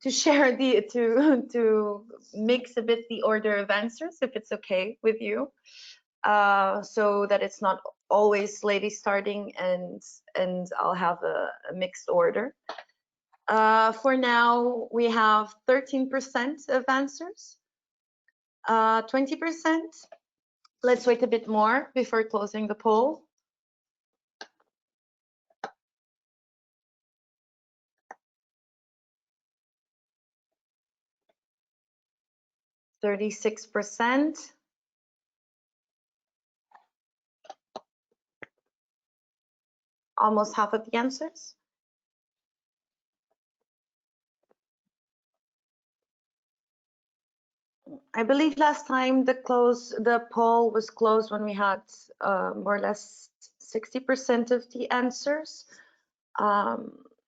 to share to mix a bit the order of answers, if it's okay with you, so that it's not always ladies starting and I'll have a mixed order. For now, we have 13% of answers. 20%. Let's wait a bit more before closing the poll. %. Almost half of the answers. I believe last time the poll was closed when we had more or less 60% of the answers. I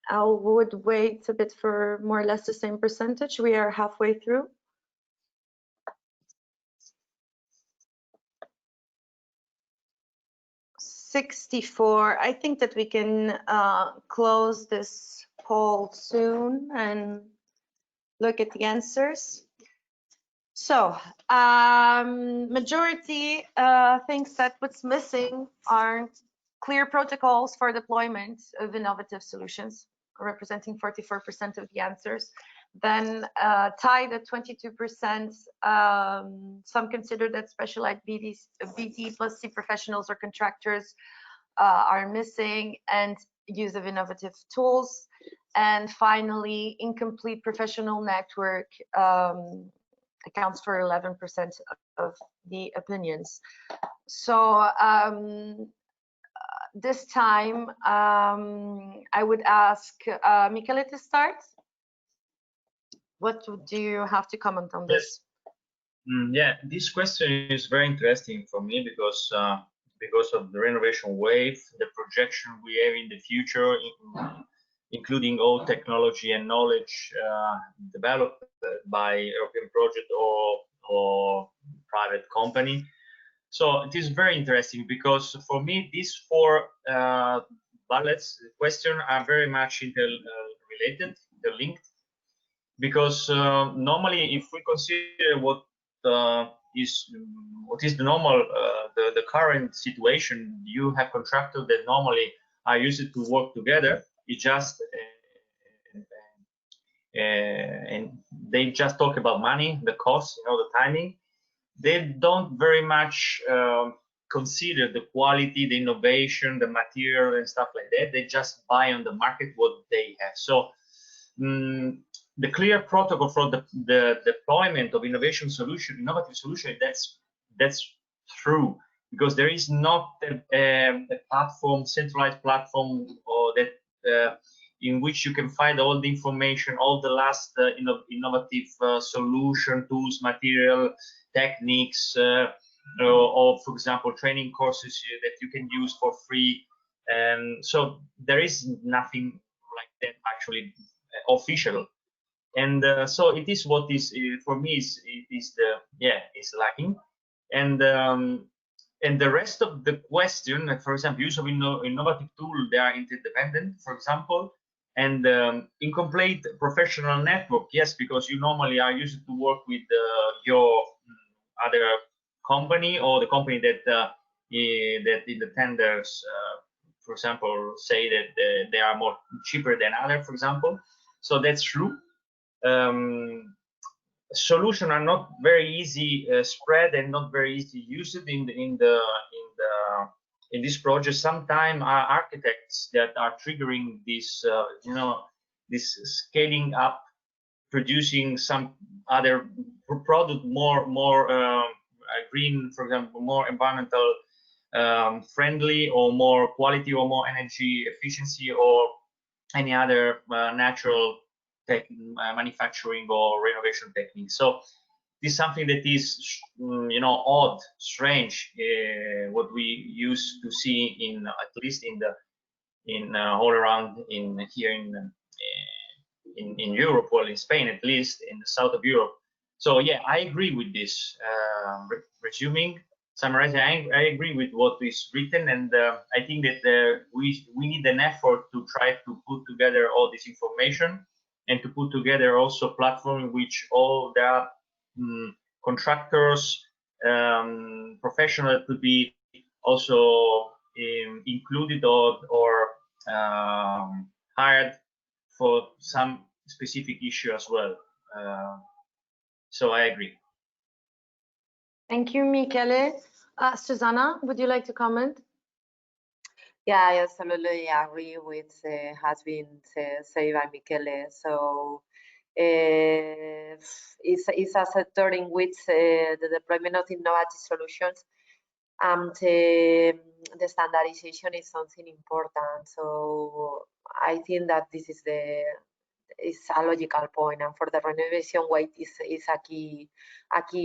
would wait a bit for more or less the same percentage. We are halfway through. $64. I think that we can close this poll soon and look at the answers. So majority thinks that what's missing are clear protocols for deployment of innovative solutions, representing 44% of the answers. Then tied at 22%, some consider that specialized BT plus C professionals or contractors are missing, and use of innovative tools. And finally, incomplete professional network accounts for 11% of the opinions. So this time, I would ask Michele to start. What do you have to comment on this? Yeah, this question is very interesting for me because of the renovation wave, the projection we have in the future, including all technology and knowledge developed by European project or private company. So it is very interesting because for me, these 4 ballots questions are very much interrelated, interlinked. Because normally, if we consider what is the normal, the current situation, you have contractors that normally are used to work together. It just and they just talk about money, the cost, the timing. They don't very much consider the quality, the innovation, the material, and stuff like that. They just buy on the market what they have. So the clear protocol for the deployment of innovative solution, that's true, because there is not a platform, centralized platform, or that in which you can find all the information, all the last innovative solution, tools, material, techniques, or for example, training courses that you can use for free. And so there is nothing like that actually official. And so it is what is for me is lacking. And the rest of the question, for example, use of innovative tool, they are interdependent, for example, and incomplete professional network. Yes, because you normally are used to work with your other company, or the company that that in the tenders, for example, say that they are more cheaper than other, for example. So that's true. Solutions are not very easy spread and not very easy used in this project. Sometimes architects that are triggering this, this scaling up, producing some other product more green, for example, more environmental friendly, or more quality, or more energy efficiency, or any other natural manufacturing or renovation technique. So this is something that is, odd, strange, what we used to see in, at least in all around here in Europe, or in Spain, at least in the south of Europe. So yeah, I agree with this. Resuming, summarizing, I agree with what is written, and I think that we need an effort to try to put together all this information and to put together also a platform in which all the contractors, professionals could be also included or hired for some specific issue as well. So I agree. Thank you, Michele. Susanna, would you like to comment? Yeah, I absolutely agree with has been said by Michele. So it's a sector in which the deployment of innovative solutions and the standardization is something important. So I think that this is a logical point, and for the renovation wave is a key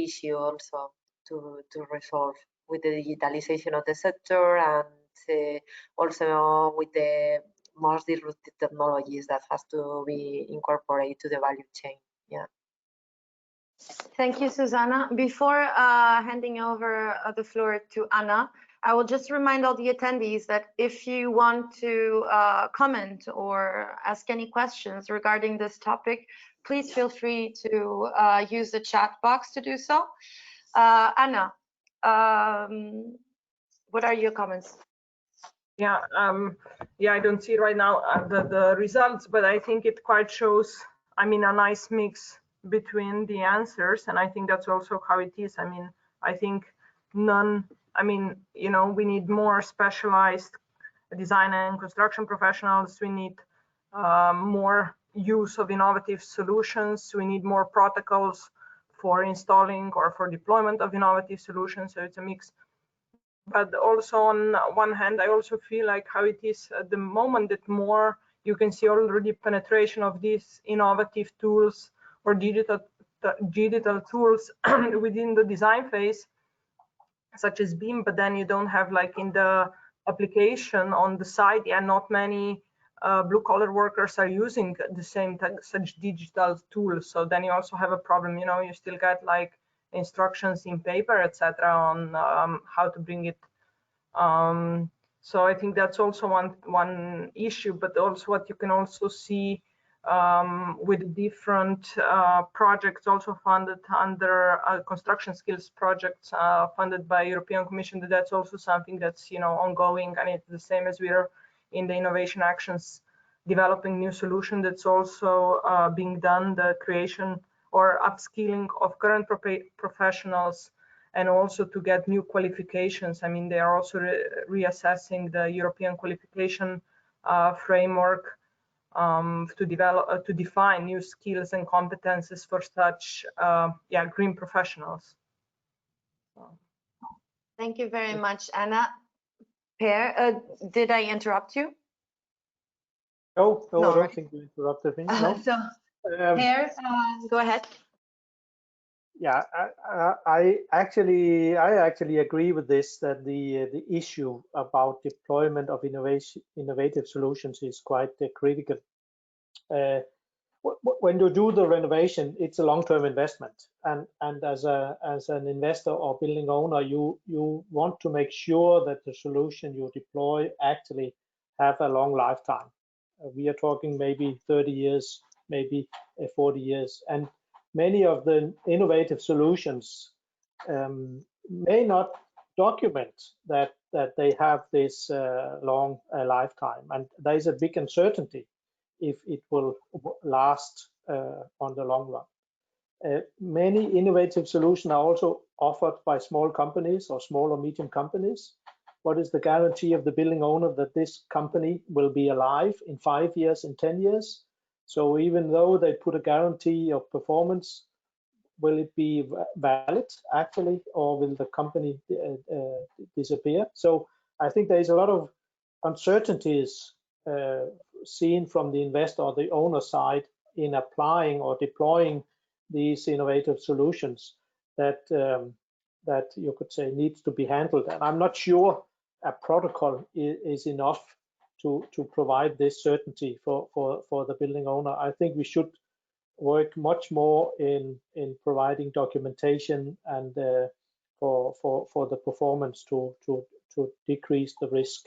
issue also to resolve with the digitalization of the sector, and also with the most disruptive technologies that has to be incorporated to the value chain. Yeah. Thank you, Susanna. Before handing over the floor to Anna, I will just remind all the attendees that if you want to comment or ask any questions regarding this topic, please feel free to use the chat box to do so. Anna, what are your comments? Yeah, I don't see right now the results, but I think it quite shows, I mean, a nice mix between the answers, and I think that's also how it is. I mean, I think we need more specialized design and construction professionals. We need more use of innovative solutions. We need more protocols for installing or for deployment of innovative solutions. So it's a mix. But also on one hand, I also feel like how it is at the moment that more you can see already penetration of these innovative tools or digital tools within the design phase, such as BIM, but then you don't have, like, in the application on the side, not many blue collar workers are using the same such digital tools. So then you also have a problem, you still get like instructions in paper, etc., on how to bring it. So I think that's also one issue, but also what you can also see with different projects also funded under construction skills projects funded by European Commission, that's also something that's ongoing, and it's the same as we are in the innovation actions developing new solution that's also being done, the creation or upskilling of current professionals, and also to get new qualifications. I mean, they are also reassessing the European qualification framework to define new skills and competences for such green professionals. Thank you very much, Anna. Per, did I interrupt you? No, I don't think you interrupted me. No. So, Per, go ahead. Yeah, I actually agree with this, that the issue about deployment of innovative solutions is quite critical. When you do the renovation, it's a long-term investment, and as an investor or building owner, you want to make sure that the solution you deploy actually have a long lifetime. We are talking maybe 30 years, maybe 40 years, and many of the innovative solutions may not document that they have this long lifetime, and there is a big uncertainty if it will last on the long run. Many innovative solutions are also offered by small companies or small or medium companies. What is the guarantee of the building owner that this company will be alive in 5 years, in 10 years? So even though they put a guarantee of performance, will it be valid actually, or will the company disappear? So I think there is a lot of uncertainties seen from the investor or the owner side in applying or deploying these innovative solutions that that you could say needs to be handled. And I'm not sure a protocol is enough to provide this certainty for the building owner. I think we should work much more in providing documentation and for the performance to decrease the risk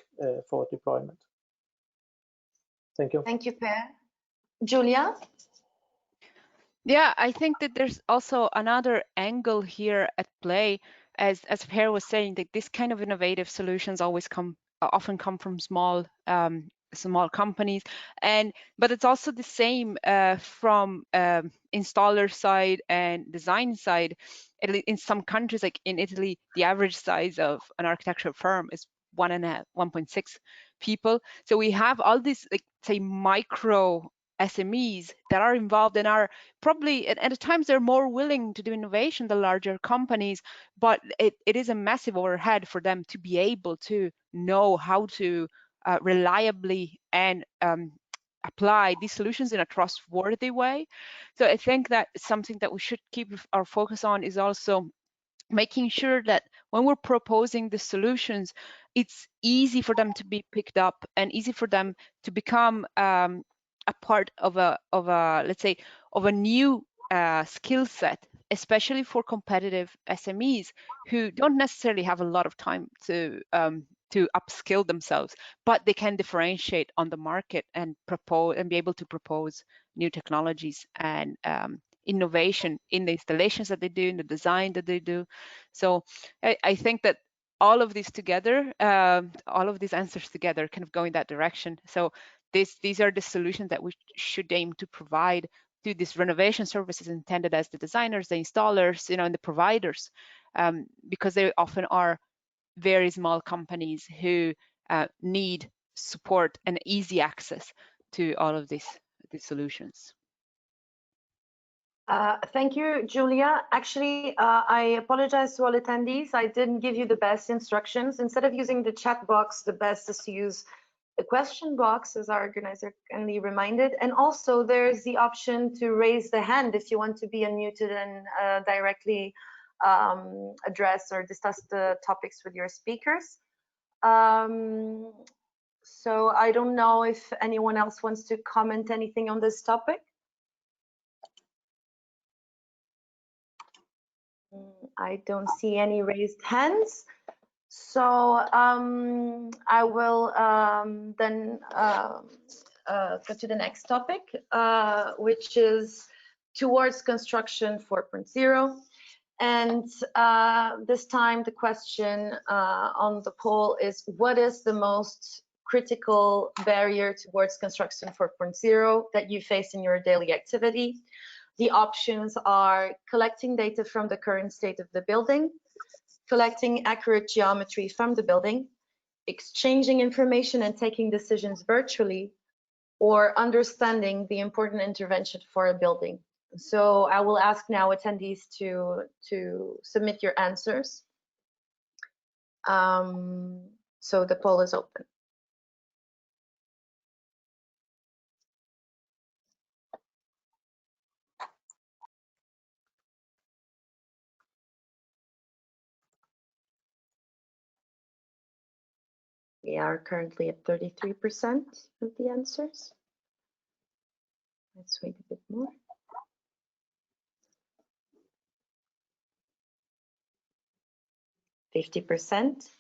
for deployment. Thank you. Thank you, Per. Julia? Yeah, I think that there's also another angle here at play, as Per was saying, that this kind of innovative solutions often come from small companies, but it's also the same from installer side and design side. In some countries, like in Italy, the average size of an architectural firm is 1.6 people. So we have all these, like, say, micro SMEs that are involved and are probably, and at times they're more willing to do innovation than larger companies, but it is a massive overhead for them to be able to know how to reliably and apply these solutions in a trustworthy way. So I think that something that we should keep our focus on is also making sure that when we're proposing the solutions, it's easy for them to be picked up and easy for them to become a part of a let's say of a new skill set, especially for competitive SMEs who don't necessarily have a lot of time to upskill themselves, but they can differentiate on the market and propose and be able to propose new technologies and innovation in the installations that they do, in the design that they do. So I think that all of these together, all of these answers together kind of go in that direction. So these are the solutions that we should aim to provide to these renovation services intended as the designers, the installers, and the providers, because they often are very small companies who need support and easy access to all of these solutions. Thank you, Julia. Actually, I apologize to all attendees. I didn't give you the best instructions. Instead of using the chat box, the best is to use the question box, as our organizer kindly reminded. And also there's the option to raise the hand if you want to be unmuted and directly address or discuss the topics with your speakers. So I don't know if anyone else wants to comment anything on this topic. I don't see any raised hands. So I will then go to the next topic, which is towards construction 4.0. And this time the question on the poll is, what is the most critical barrier towards construction 4.0 that you face in your daily activity? The options are collecting data from the current state of the building, collecting accurate geometry from the building, exchanging information and taking decisions virtually, or understanding the important intervention for a building. So I will ask now attendees to submit your answers. So the poll is open. We are currently at 33% of the answers. Let's wait a bit more. %50%.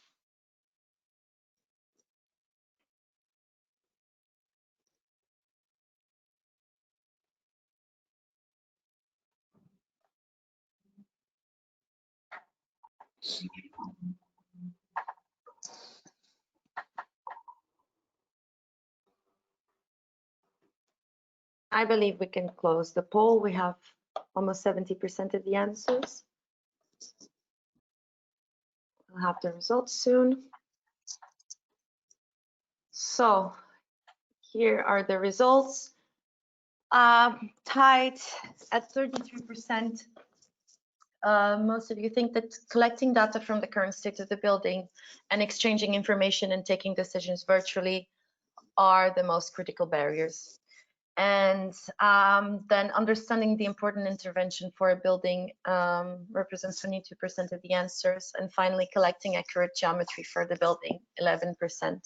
I believe we can close the poll. We have almost 70% of the answers. We'll have the results soon. So here are the results. Tied at 33%. Most of you think that collecting data from the current state of the building and exchanging information and taking decisions virtually are the most critical barriers. And then understanding the important intervention for a building represents 22% of the answers. And finally, collecting accurate geometry for the building, 11%.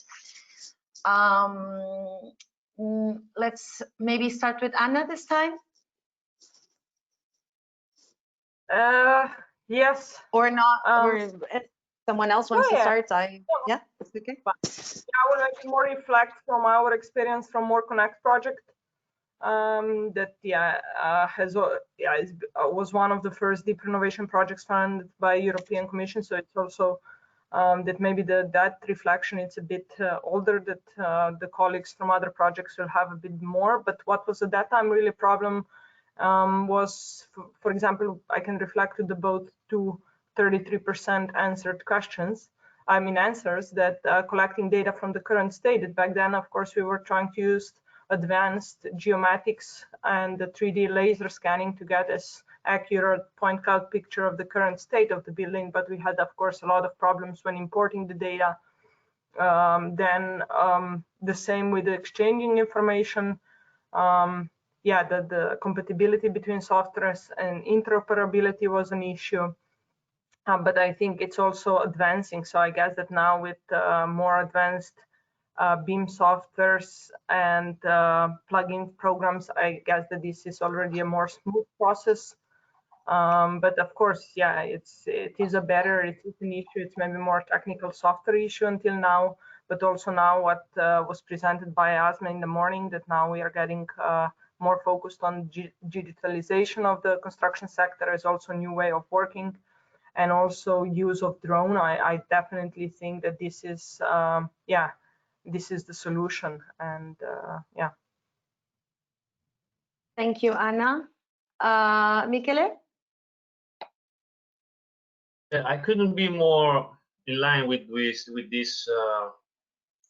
Let's maybe start with Anna this time. Yes. Or not, or Um, if someone else wants to yeah. start, yeah, it's okay. I would like to more reflect from our experience from More Connect project. That was one of the first deep renovation projects funded by European Commission. So it's also that maybe that reflection it's a bit older, that the colleagues from other projects will have a bit more. But what was at that time really a problem was, for example, I can reflect to the both to 33% answered questions. I mean answers that collecting data from the current state. That back then, of course, we were trying to use advanced geomatics and the 3D laser scanning to get as accurate point cloud picture of the current state of the building, but we had, of course, a lot of problems when importing the data. Then the same with the exchanging information. The compatibility between softwares and interoperability was an issue. But I think it's also advancing. So I guess that now with more advanced BIM softwares and plugin programs, I guess that this is already a more smooth process. But of course, yeah, it is an issue. It's maybe more technical software issue until now, but also now what was presented by Asma in the morning, that now we are getting more focused on digitalization of the construction sector is also a new way of working, and also use of drone. I definitely think that this is this is the solution. And yeah. Thank you, Anna. Michele? I couldn't be more in line with this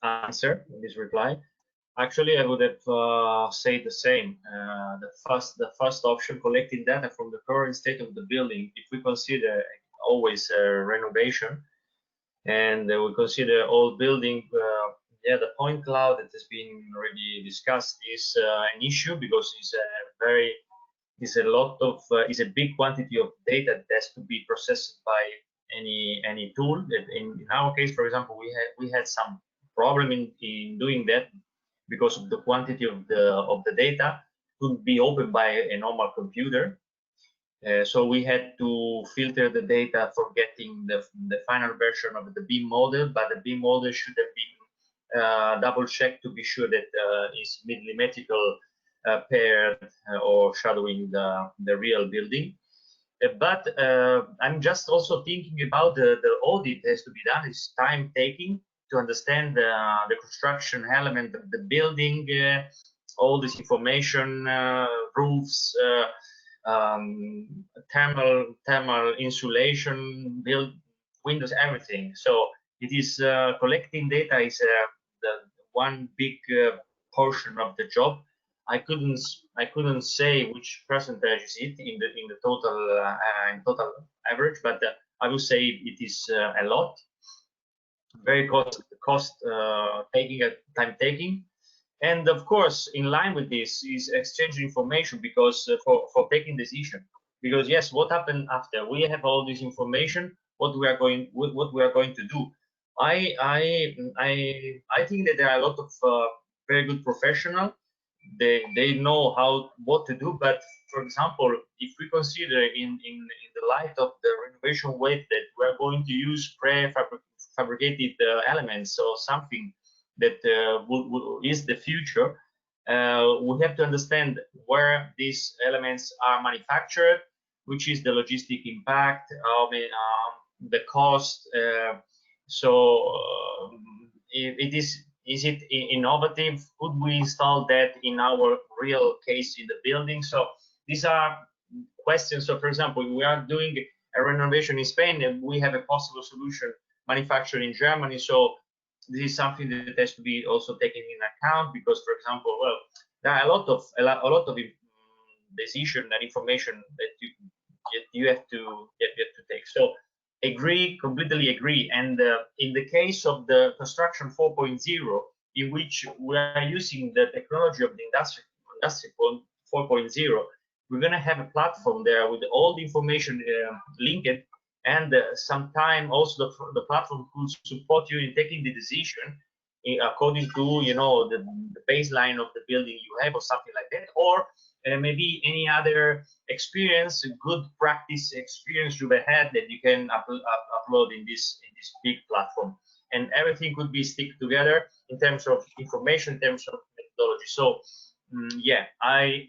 answer, this reply. Actually, I would have said the same. The first option, collecting data from the current state of the building, if we consider always renovation, and we consider old building, the point cloud that has been already discussed is an issue, because it's a big quantity of data that has to be processed by any tool. That in our case, for example, we had some problem in doing that, because of the quantity of the data couldn't be opened by a normal computer. So we had to filter the data for getting the final version of the BIM model, but the BIM model should have been double checked to be sure that it's millimetrical paired or shadowing the real building. But I'm just also thinking about the audit that has to be done. It's time taking to understand the construction element of the building, all this information, roofs, thermal insulation, windows, everything. So it is collecting data is the one big portion of the job. I couldn't say which percentage is it in the total average, but I would say it is a lot. Very cost taking, time taking. And of course, in line with this is exchanging information, because for taking decision. Because yes, what happened after we have all this information? What we are going to do? I think that there are a lot of very good professionals. They know what to do. But for example, if we consider in the light of the renovation wave that we are going to use prefabricated elements, or something that is the future, we have to understand where these elements are manufactured, which is the logistic impact, the cost. Is it innovative? Could we install that in our real case in the building? So these are questions. So for example, we are doing a renovation in Spain, and we have a possible solution manufactured in Germany. So this is something that has to be also taken in account, because, for example, well, there are a lot of decision and information that you have to take. So completely agree. And in the case of the construction 4.0, in which we are using the technology of the industry 4.0, we're going to have a platform there with all the information linked, and sometime also the platform could support you in taking the decision according to the baseline of the building you have, or something like that, or maybe any other experience, good practice experience you've had that you can upload in this big platform, and everything could be stick together in terms of information, in terms of methodology. So yeah, I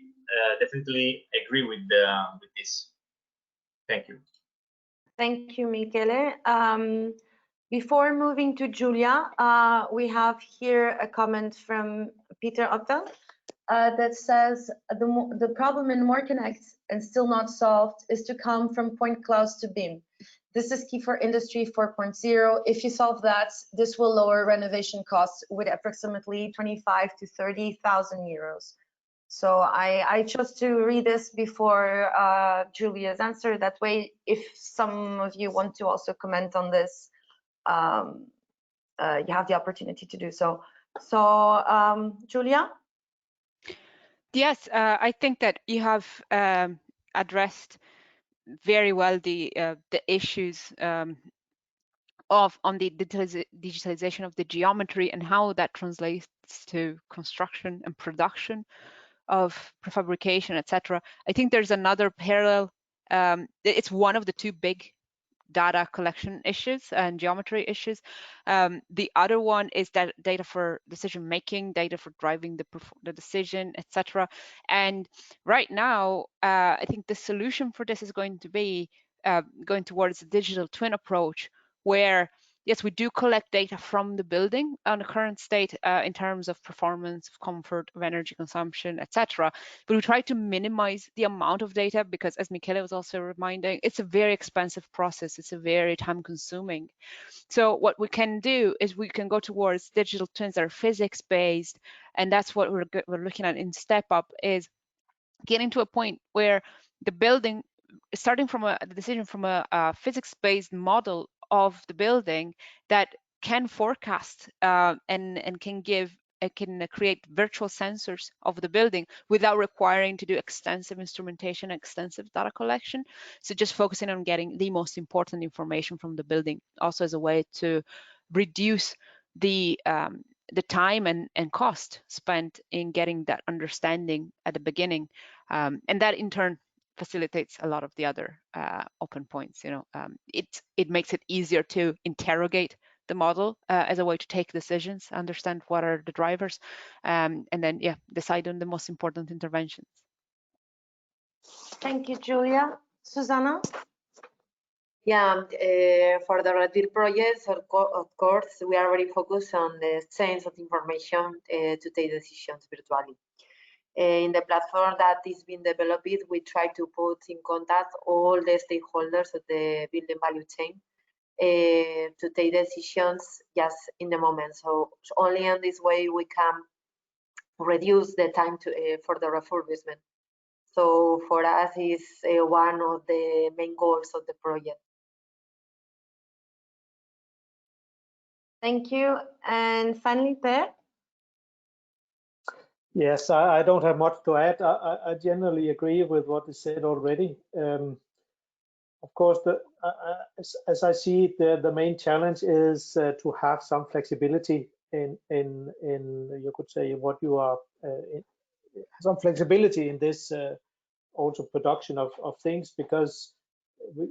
definitely agree with this. Thank you. Thank you, Michele. Before moving to Julia, we have here a comment from Peter Otto that says the problem in More Connect and still not solved is to come from point clouds to BIM. This is key for Industry 4.0. If you solve that, this will lower renovation costs with approximately 25 to 30,000 euros. So I chose to read this before Julia's answer. That way, if some of you want to also comment on this, you have the opportunity to do so. So, Julia? Yes, I think that you have addressed very well the issues on the digitalization of the geometry and how that translates to construction and production of prefabrication, etc. I think there's another parallel. It's one of the two big data collection issues and geometry issues. The other one is that data for decision making, data for driving the decision, etc. And right now, I think the solution for this is going to be going towards a digital twin approach, where yes, we do collect data from the building on the current state in terms of performance, of comfort, of energy consumption, etc. But we try to minimize the amount of data because, as Michele was also reminding, it's a very expensive process. It's a very time-consuming. So what we can do is we can go towards digital twins that are physics-based, and that's what we're looking at in Step Up, is getting to a point where the building, starting from the decision from a physics-based model of the building that can forecast and can create virtual sensors of the building without requiring to do extensive instrumentation, extensive data collection. So just focusing on getting the most important information from the building, also as a way to reduce the time and cost spent in getting that understanding at the beginning, and that in turn facilitates a lot of the other open points. It makes it easier to interrogate the model as a way to take decisions, understand what are the drivers, and then decide on the most important interventions. Thank you, Julia. Susanna? Yeah, for the Renovation projects, of course, we are very focused on the exchange of information to take decisions virtually. In the platform that is being developed, we try to put in contact all the stakeholders of the building value chain to take decisions just in the moment. So only in this way we can reduce the time for the refurbishment. So for us, is one of the main goals of the project. Thank you. And finally, Per? Yes, I don't have much to add. I generally agree with what is said already. Of course, as I see it, the main challenge is to have some flexibility in you could say what you are some flexibility in this also production of things, because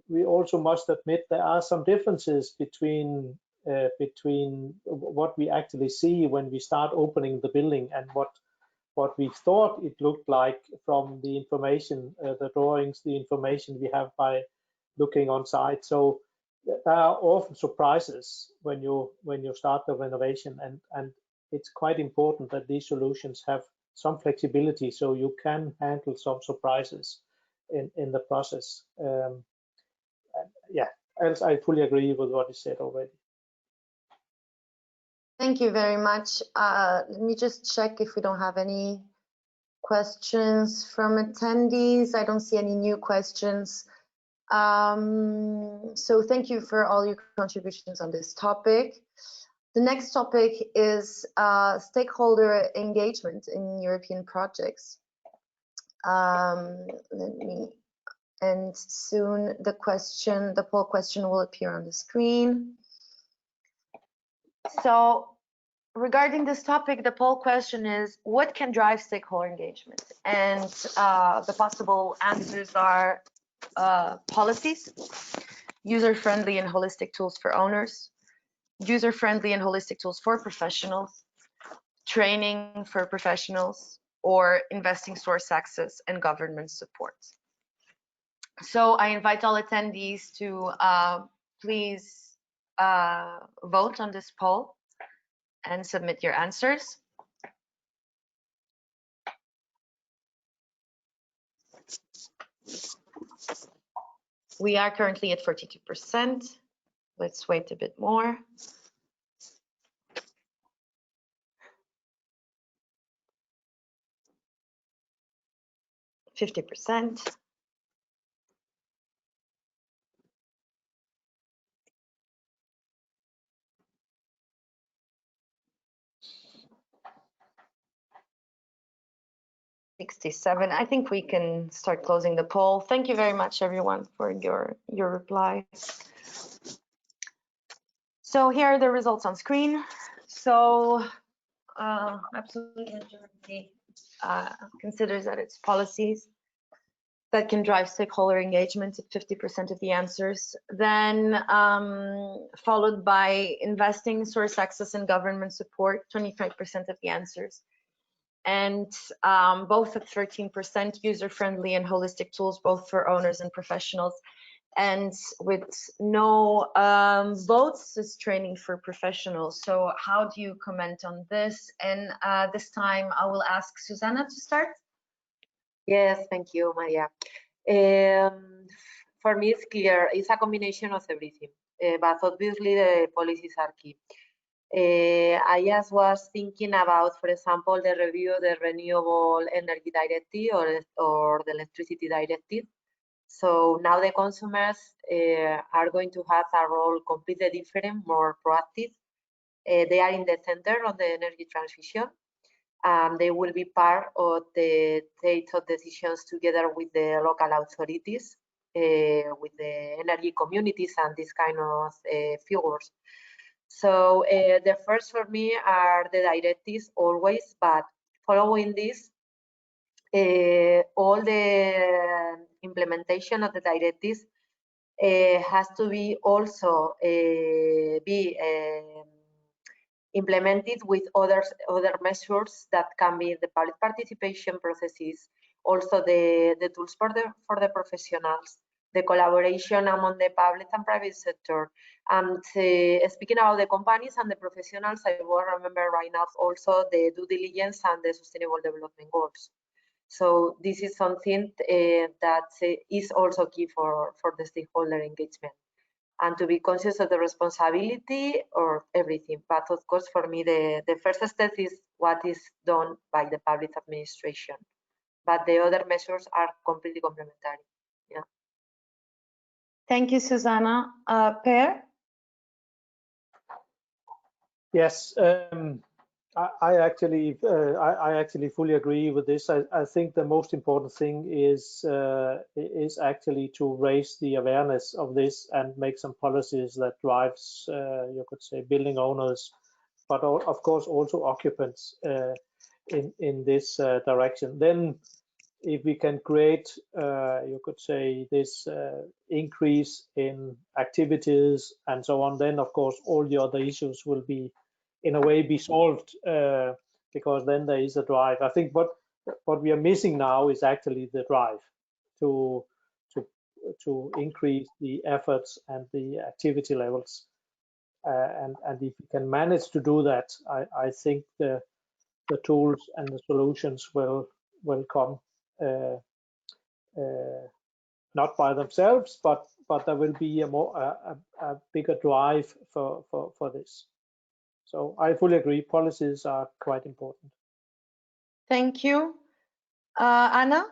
we also must admit there are some differences between what we actually see when we start opening the building and what we thought it looked like from the information, the drawings, the information we have by looking on site. So there are often surprises when you start the renovation, and it's quite important that these solutions have some flexibility so you can handle some surprises in the process. Yeah, else I fully agree with what is said already. Thank you very much. Let me just check if we don't have any questions from attendees. I don't see any new questions. So thank you for all your contributions on this topic. The next topic is stakeholder engagement in European projects. And soon the poll question will appear on the screen. So regarding this topic, the poll question is, what can drive stakeholder engagement? And the possible answers are policies, user-friendly and holistic tools for owners, user-friendly and holistic tools for professionals, training for professionals, or investing source access and government support. So I invite all attendees to please vote on this poll and submit your answers. We are currently at 42%. Let's wait a bit more. %. 67. I think we can start closing the poll. Thank you very much, everyone, for your replies. So here are the results on screen. So absolute majority considers that it's policies that can drive stakeholder engagement at 50% of the answers. Then followed by investing, source access, and government support, 25% of the answers. And both at 13%, user-friendly and holistic tools, both for owners and professionals. And with no votes, is training for professionals. So how do you comment on this? And this time I will ask Susanna to start. Yes, thank you, Maria. For me, it's clear. It's a combination of everything, but obviously the policies are key. I just was thinking about, for example, the review of the Renewable Energy Directive or the Electricity Directive. So now the consumers are going to have a role completely different, more proactive. They are in the center of the energy transition. They will be part of the take of decisions together with the local authorities, with the energy communities and this kind of figures. So the first for me are the directives always, but following this, all the implementation of the directives has to be also implemented with other measures that can be the public participation processes, also the tools for the professionals, the collaboration among the public and private sector. And speaking about the companies and the professionals, I will remember right now also the due diligence and the sustainable development goals. So this is something that is also key for the stakeholder engagement, and to be conscious of the responsibility or everything. But of course, for me, the first step is what is done by the public administration. But the other measures are completely complementary. Yeah. Thank you, Susanna. Per? Yes, I actually fully agree with this. I think the most important thing is actually to raise the awareness of this and make some policies that drives, you could say, building owners, but of course also occupants in this direction. Then, if we can create, you could say, this increase in activities and so on, then of course all the other issues will be, in a way, be solved, because then there is a drive. I think what we are missing now is actually the drive to increase the efforts and the activity levels, and if we can manage to do that, I think the tools and the solutions will come, not by themselves, but there will be a bigger drive for this. So I fully agree, policies are quite important. Thank you. Anna?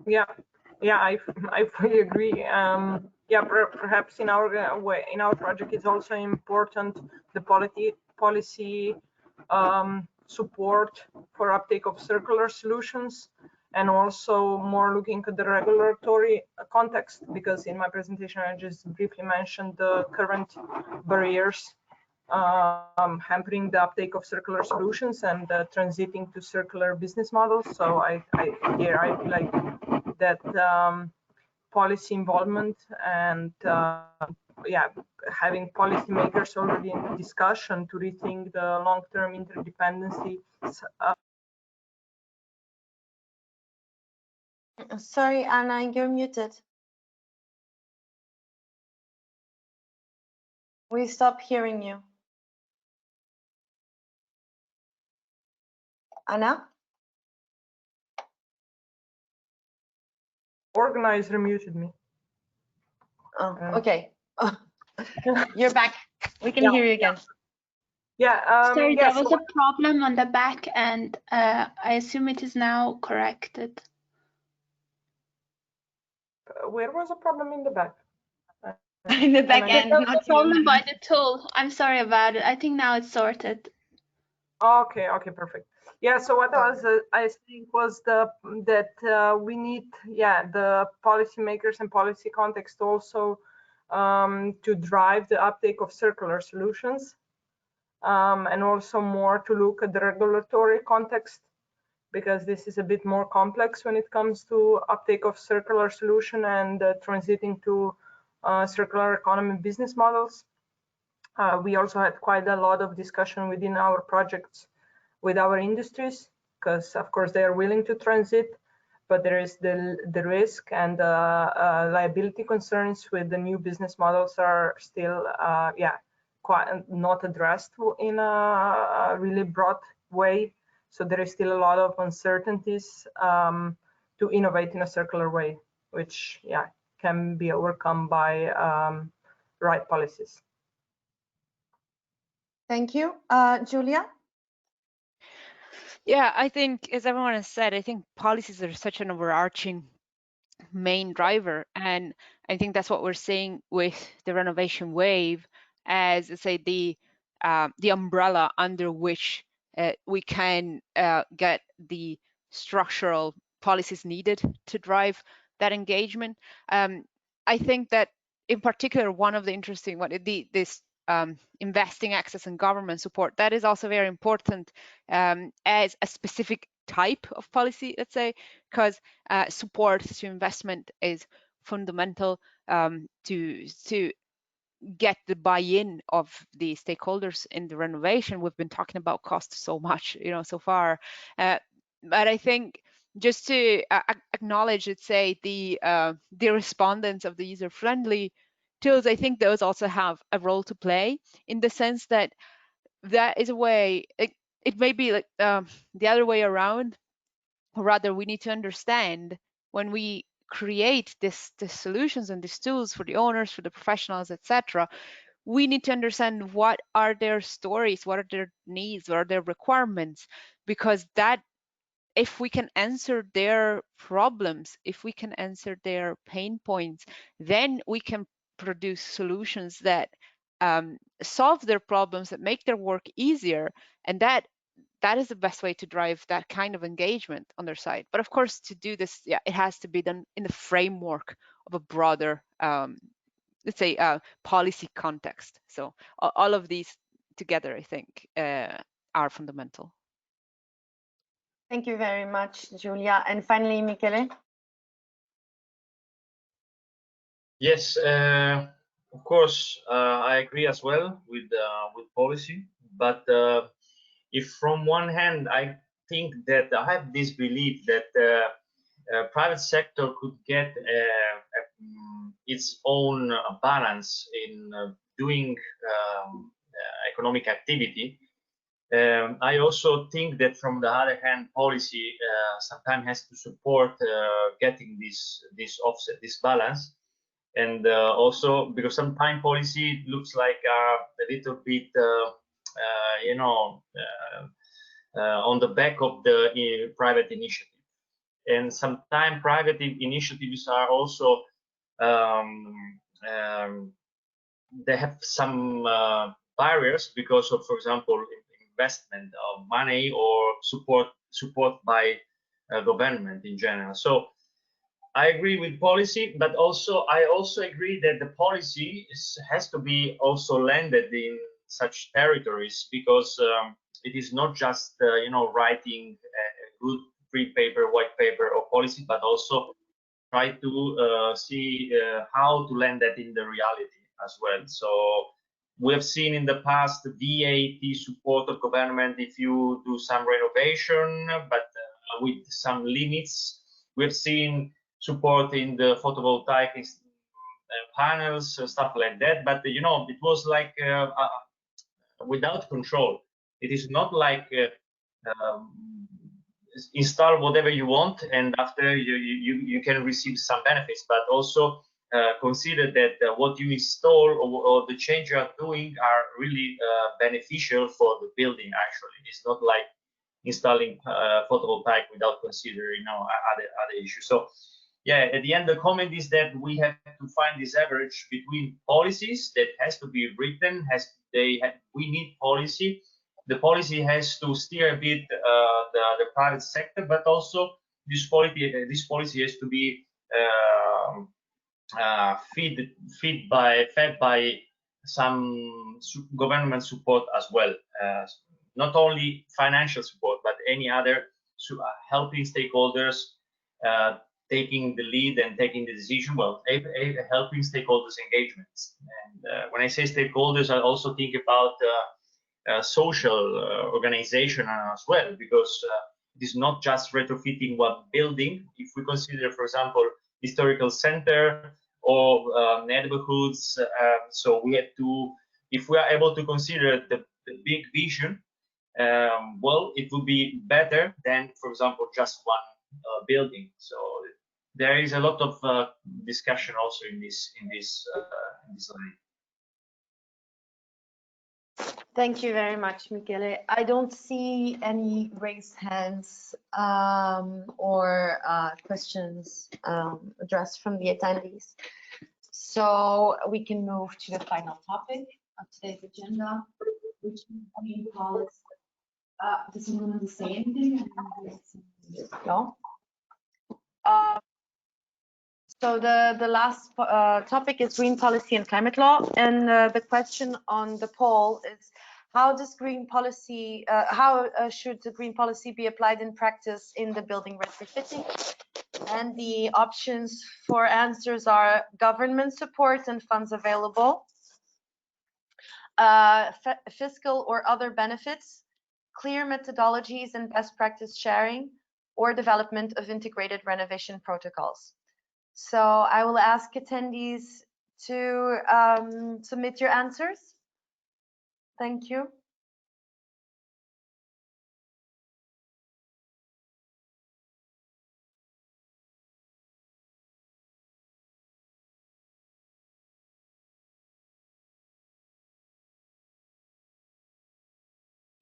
Yeah, I fully agree. Yeah, perhaps in our project it's also important the policy support for uptake of circular solutions, and also more looking at the regulatory context, because in my presentation I just briefly mentioned the current barriers hampering the uptake of circular solutions and transiting to circular business models. So I feel like that policy involvement and yeah, having policymakers already in discussion to rethink the long-term interdependency. Sorry, Anna, you're muted. We stopped hearing you. Anna? Organizer muted me. Oh, okay. You're back. We can hear you again. Yeah. Sorry, yeah, there was a problem on the back, and I assume it is now corrected. Where was the problem in the back? In the back end, There was not a problem you. by the tool. I'm sorry about it. I think now it's sorted. Okay, perfect. Yeah, so what I think was that we need, the policymakers and policy context also to drive the uptake of circular solutions, and also more to look at the regulatory context, because this is a bit more complex when it comes to uptake of circular solution and transiting to circular economy business models. We also had quite a lot of discussion within our projects with our industries, because of course they are willing to transit, but there is the risk and liability concerns with the new business models are still quite not addressed in a really broad way. So there is still a lot of uncertainties to innovate in a circular way, which can be overcome by right policies. Thank you. Julia? Yeah, I think, as everyone has said, I think policies are such an overarching main driver, and I think that's what we're seeing with the renovation wave as, let's say, the umbrella under which we can get the structural policies needed to drive that engagement. I think that in particular, one of the interesting this investing, access, and government support, that is also very important as a specific type of policy, let's say, because support to investment is fundamental to get the buy-in of the stakeholders in the renovation. We've been talking about cost so much, so far, but I think just to acknowledge, let's say, the respondents of the user-friendly tools, I think those also have a role to play, in the sense that that is a way, it may be like the other way around, or rather we need to understand, when we create the solutions and these tools for the owners, for the professionals, etc., we need to understand what are their stories, what are their needs, what are their requirements, because that, if we can answer their problems, if we can answer their pain points, then we can produce solutions that solve their problems, that make their work easier, and that is the best way to drive that kind of engagement on their side. But of course, to do this, it has to be done in the framework of a broader, let's say, policy context. So all of these together, I think, are fundamental. Thank you very much, Julia. And finally, Michele? Yes, of course, I agree as well with policy. But if from one hand, I think that I have this belief that private sector could get its own balance in doing economic activity. I also think that from the other hand, policy sometimes has to support getting this offset, this balance, and also because sometimes policy looks like a little bit, on the back of the private initiative, and sometimes private initiatives are also they have some barriers because of, for example, investment of money or support by government in general. So I agree with policy, but I also agree that the policy has to be also landed in such territories, because it is not just writing a good free paper, white paper, or policy, but also try to see how to land that in the reality as well. So we have seen in the past VAT support of government if you do some renovation, but with some limits. We have seen support in the photovoltaic panels, stuff like that, but it was like without control. It is not like install whatever you want and after you can receive some benefits, but also consider that what you install or the change you are doing are really beneficial for the building. Actually, it's not like installing photovoltaic without considering other issues. So yeah, at the end, the comment is that we have to find this average between policies that has to be written. We need policy. The policy has to steer a bit the private sector, but also this policy has to be fed by some government support as well. Not only financial support, but any other helping stakeholders taking the lead and taking the decision. Well, helping stakeholders engagements. And when I say stakeholders, I also think about social organization as well, because it is not just retrofitting one building. If we consider, for example, historical center or neighborhoods, so we have to, if we are able to consider the big vision, well, it would be better than, for example, just one building. So there is a lot of discussion also in this line. Thank you very much, Michele. I don't see any raised hands or questions addressed from the attendees. So we can move to the final topic of today's agenda, which is green policy. Does someone want to say anything? No? So the last topic is green policy and climate law, and the question on the poll is, how does green policy, how should the green policy be applied in practice in the building retrofitting? And the options for answers are government support and funds available, fiscal or other benefits, clear methodologies and best practice sharing, or development of integrated renovation protocols. So I will ask attendees to submit your answers. Thank you.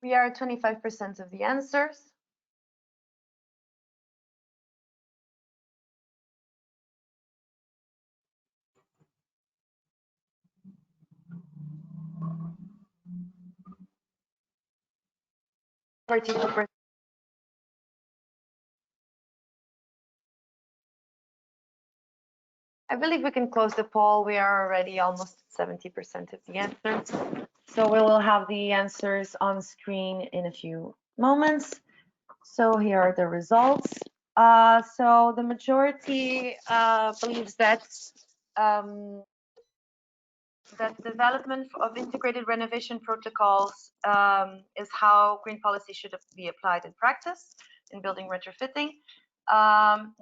We are at 25% of the answers. I believe we can close the poll. We are already almost at 70% of the answers. So we will have the answers on screen in a few moments. So here are the results. So the majority believes that that development of integrated renovation protocols is how green policy should be applied in practice in building retrofitting.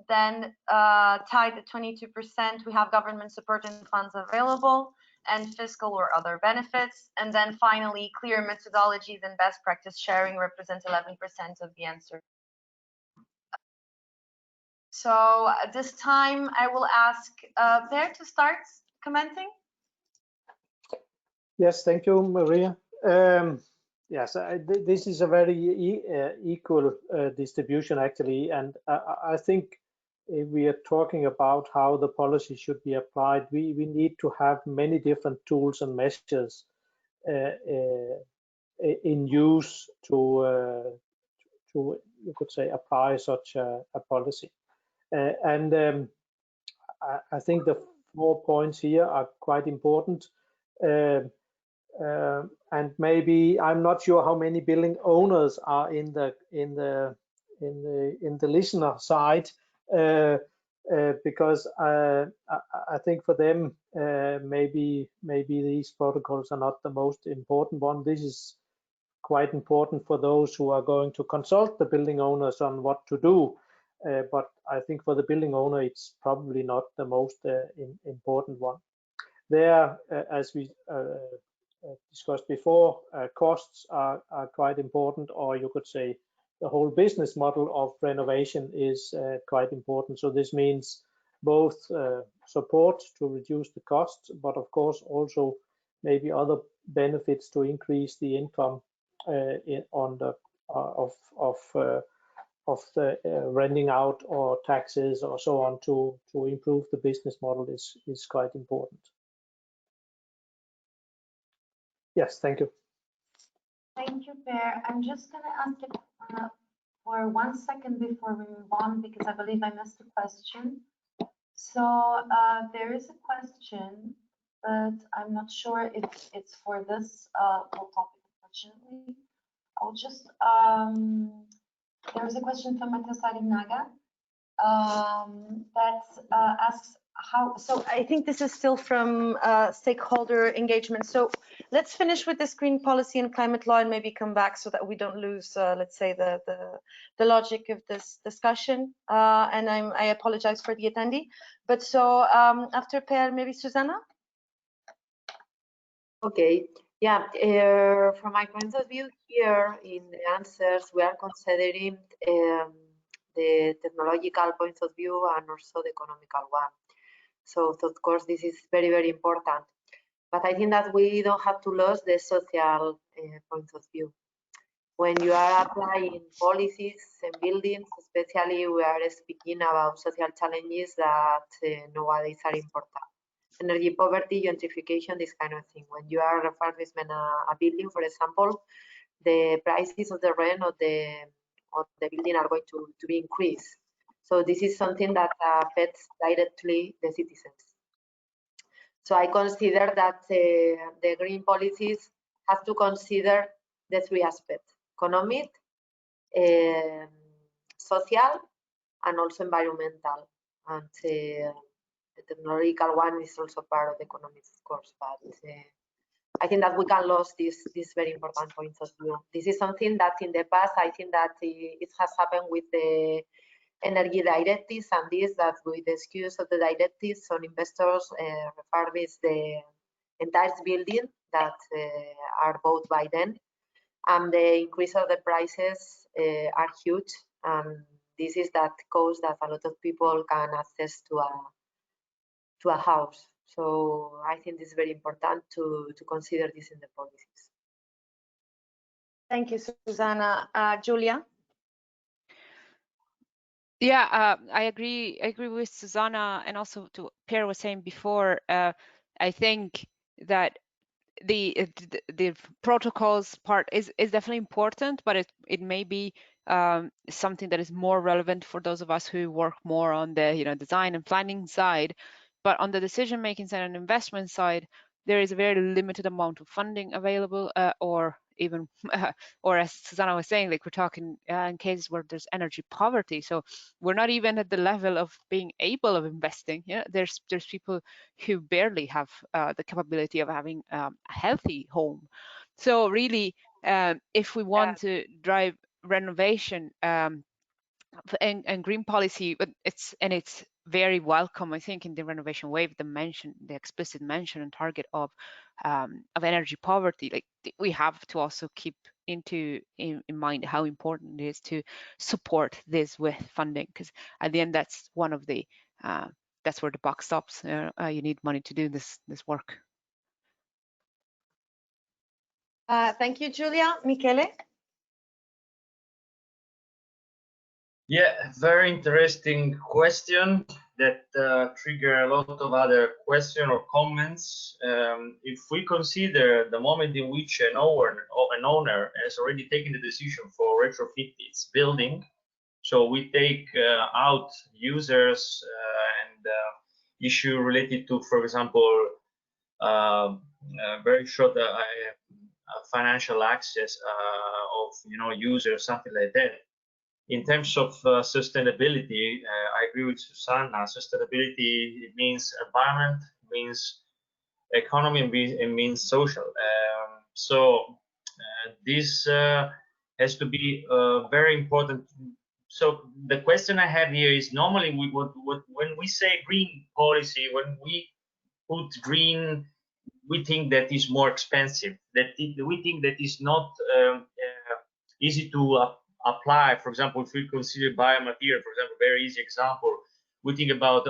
Then tied at 22%, we have government support and funds available and fiscal or other benefits. And then finally, clear methodologies and best practice sharing represent 11% of the answer. So at this time, I will ask Per to start commenting. Yes, thank you, Maria. Yes, this is a very equal distribution actually, and I think if we are talking about how the policy should be applied, we need to have many different tools and measures in use to you could say apply such a policy. And I think the 4 points here are quite important. and maybe I'm not sure how many building owners are in the listener side, because I think for them maybe these protocols are not the most important one. This is quite important for those who are going to consult the building owners on what to do. But I think for the building owner, it's probably not the most important one. There, as we discussed before, costs are quite important, or you could say the whole business model of renovation is quite important. So this means both support to reduce the costs, but of course also maybe other benefits to increase the income of the renting out or taxes or so on to improve the business model is quite important. Yes, thank you. Thank you, Per. I'm just going to ask it for 1 second before we move on, because I believe I missed a question. So there is a question, but I'm not sure if it's for this whole topic, unfortunately. I'll just, there's a question from Matheus Naga that asks how. So I think this is still from stakeholder engagement. So let's finish with this green policy and climate law and maybe come back so that we don't lose, let's say, the logic of this discussion. And I apologize for the attendee. But so after Per, maybe Susanna? Okay. Yeah, from my point of view here in the answers, we are considering the technological point of view and also the economical one. So of course, this is very, very important. But I think that we don't have to lose the social point of view. When you are applying policies and buildings, especially we are speaking about social challenges that nowadays are important. Energy poverty, gentrification, this kind of thing. When you are refurbishing a building, for example, the prices of the rent of the building are going to be increased. So this is something that affects directly the citizens. So I consider that the green policies have to consider the three aspects: economic, social, and also environmental. And the technological one is also part of the economic, of course, but I think that we can lose this very important point of view. This is something that in the past, I think that it has happened with the energy directives, and this that with the excuse of the directives, some investors refurbish the entire building that are bought by them, and the increase of the prices are huge. This is that cause that a lot of people can access to a house. So I think it's very important to consider this in the policies. Thank you, Susanna. Julia? Yeah, I agree with Susanna, and also to Per was saying before. I think that the protocols part is definitely important, but it may be something that is more relevant for those of us who work more on the design and planning side. But on the decision making side and investment side, there is a very limited amount of funding available, or even or as Susanna was saying, like we're talking in cases where there's energy poverty, so we're not even at the level of being able of investing. There's people who barely have the capability of having a healthy home. So really, if we want to drive renovation and green policy, but it's very welcome, I think, in the Renovation Wave, the explicit mention and target of energy poverty. Like we have to also keep in mind how important it is to support this with funding, because at the end, that's one of the that's where the buck stops. You need money to do this work. Thank you, Julia. Michele? Yeah, very interesting question that trigger a lot of other questions or comments. If we consider the moment in which an owner has already taken the decision for retrofit its building, so we take out users and issue related to, for example, very short financial access of users, something like that. In terms of sustainability, I agree with Susanna. Sustainability, it means environment, it means economy, it means social. So this has to be very important. So the question I have here is, normally when we say green policy, when we put green, we think that is more expensive, that we think that is not easy to apply. For example, if we consider biomaterial, for example, very easy example, we think about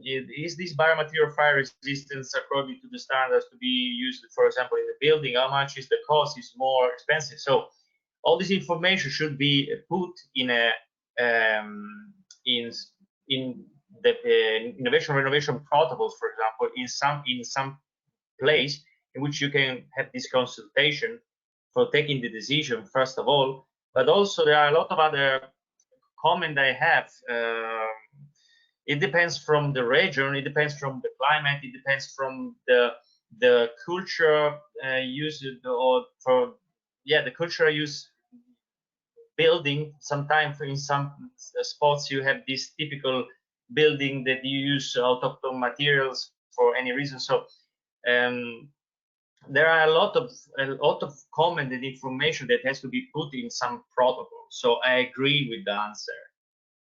is this biomaterial fire resistance according to the standards to be used, for example, in the building? How much is the cost? Is more expensive. So all this information should be put in a in the innovation renovation protocols, for example, in some place in which you can have this consultation for taking the decision, first of all. But also there are a lot of other comments I have. It depends from the region, it depends from the climate, it depends from the culture used, or for the culture use building. Sometimes in some spots you have this typical building that you use autochthon materials for any reason. So there are a lot of comment and information that has to be put in some protocol. So I agree with the answer.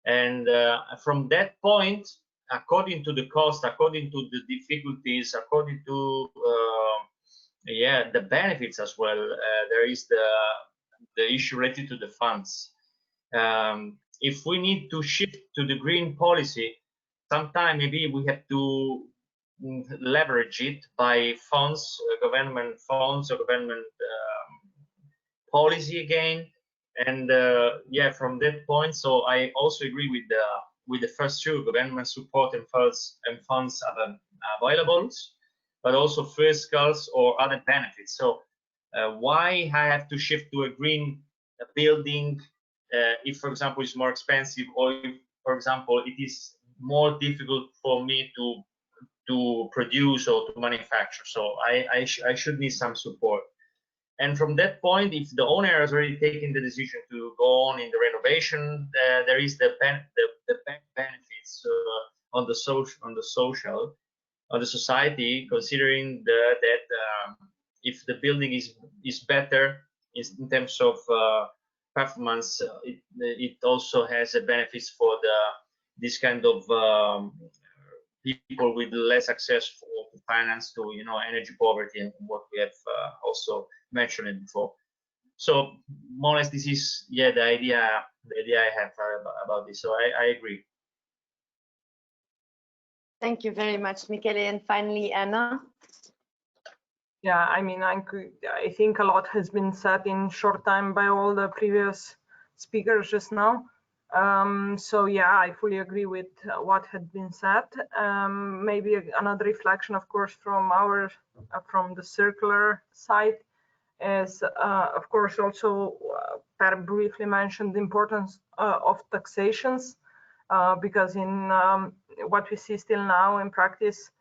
And from that point, according to the cost, according to the difficulties, according to the benefits as well, there is the issue related to the funds. If we need to shift to the green policy, sometime maybe we have to leverage it by funds, government funds, or government policy again. And from that point, so I also agree with the first two, government support and funds are available, but also fiscals or other benefits. So why I have to shift to a green building if, for example, it's more expensive, or if, for example, it is more difficult for me to produce or to manufacture. So I should need some support. And from that point, if the owner has already taken the decision to go on in the renovation, there is the benefits on the social, on the society, considering that if the building is better in terms of performance, it also has a benefits for this kind of people with less access to finance, to energy poverty, and what we have also mentioned before. So more or less, this is the idea I have about this. So I agree. Thank you very much, Michele. And finally, Anna. Yeah, I mean, I think a lot has been said in short time by all the previous speakers just now. So yeah, I fully agree with what had been said. Maybe another reflection, of course, from the circular side is, of course, also Per briefly mentioned the importance of taxations, because in what we see still now in practice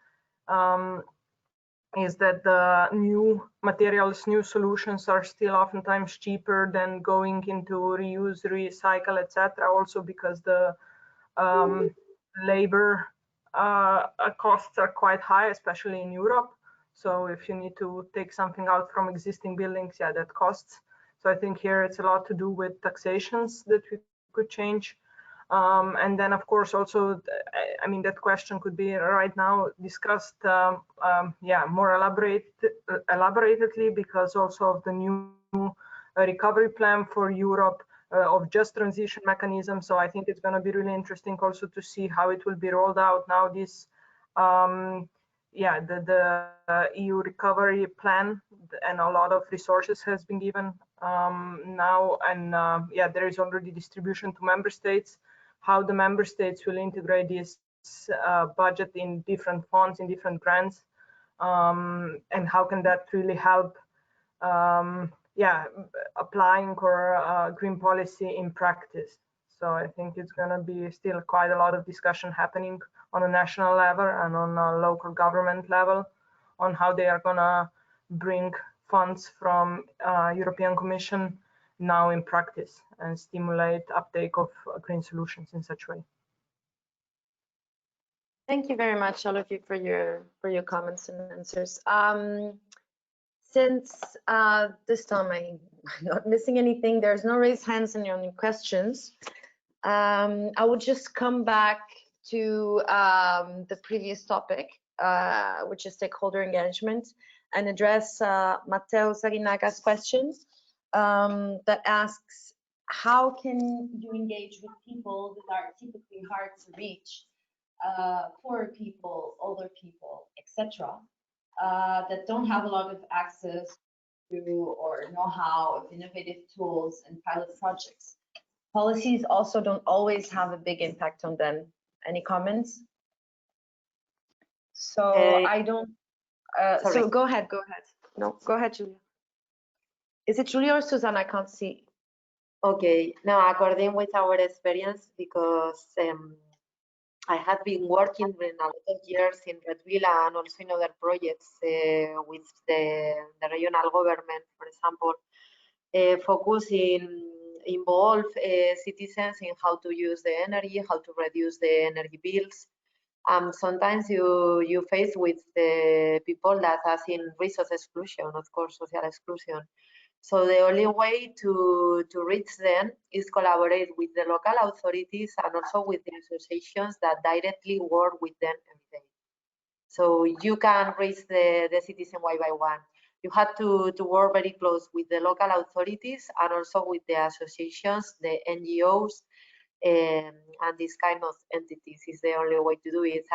is that the new materials, new solutions are still oftentimes cheaper than going into reuse, recycle, etc. Also because the labor costs are quite high, especially in Europe. So if you need to take something out from existing buildings, yeah, that costs. So I think here it's a lot to do with taxations that we could change. And then, of course, also, I mean, that question could be right now discussed, more elaboratedly, because also of the new recovery plan for Europe, of just transition mechanism. So I think it's going to be really interesting also to see how it will be rolled out now. This, the EU recovery plan, and a lot of resources has been given now, and there is already distribution to member states. How the member states will integrate this budget in different funds, in different grants, and how can that really help applying or green policy in practice. So I think it's going to be still quite a lot of discussion happening on a national level and on a local government level on how they are going to bring funds from European Commission now in practice and stimulate uptake of green solutions in such way. Thank you very much, all of you, for your comments and answers. Since this time I'm not missing anything, there's no raised hands and any questions. I would just come back to the previous topic, which is stakeholder engagement, and address Matteo Sarinaga's questions that asks, how can you engage with people that are typically hard to reach, poor people, older people, etc., that don't have a lot of access to or know-how of innovative tools and pilot projects? Policies also don't always have a big impact on them. Any comments? So I don't. So go ahead. No, go ahead, Julia. Is it Julia or Susanna? I can't see. Okay. No, according with our experience, because I have been working in a lot of years in Redville and also in other projects with the regional government, for example, focusing involve citizens in how to use the energy, how to reduce the energy bills. Sometimes you face with the people that are in resource exclusion, of course, social exclusion. So the only way to reach them is collaborate with the local authorities and also with the associations that directly work with them every day. So you can reach the citizen one by one. You have to work very close with the local authorities and also with the associations, the NGOs, and these kind of entities is the only way to do it.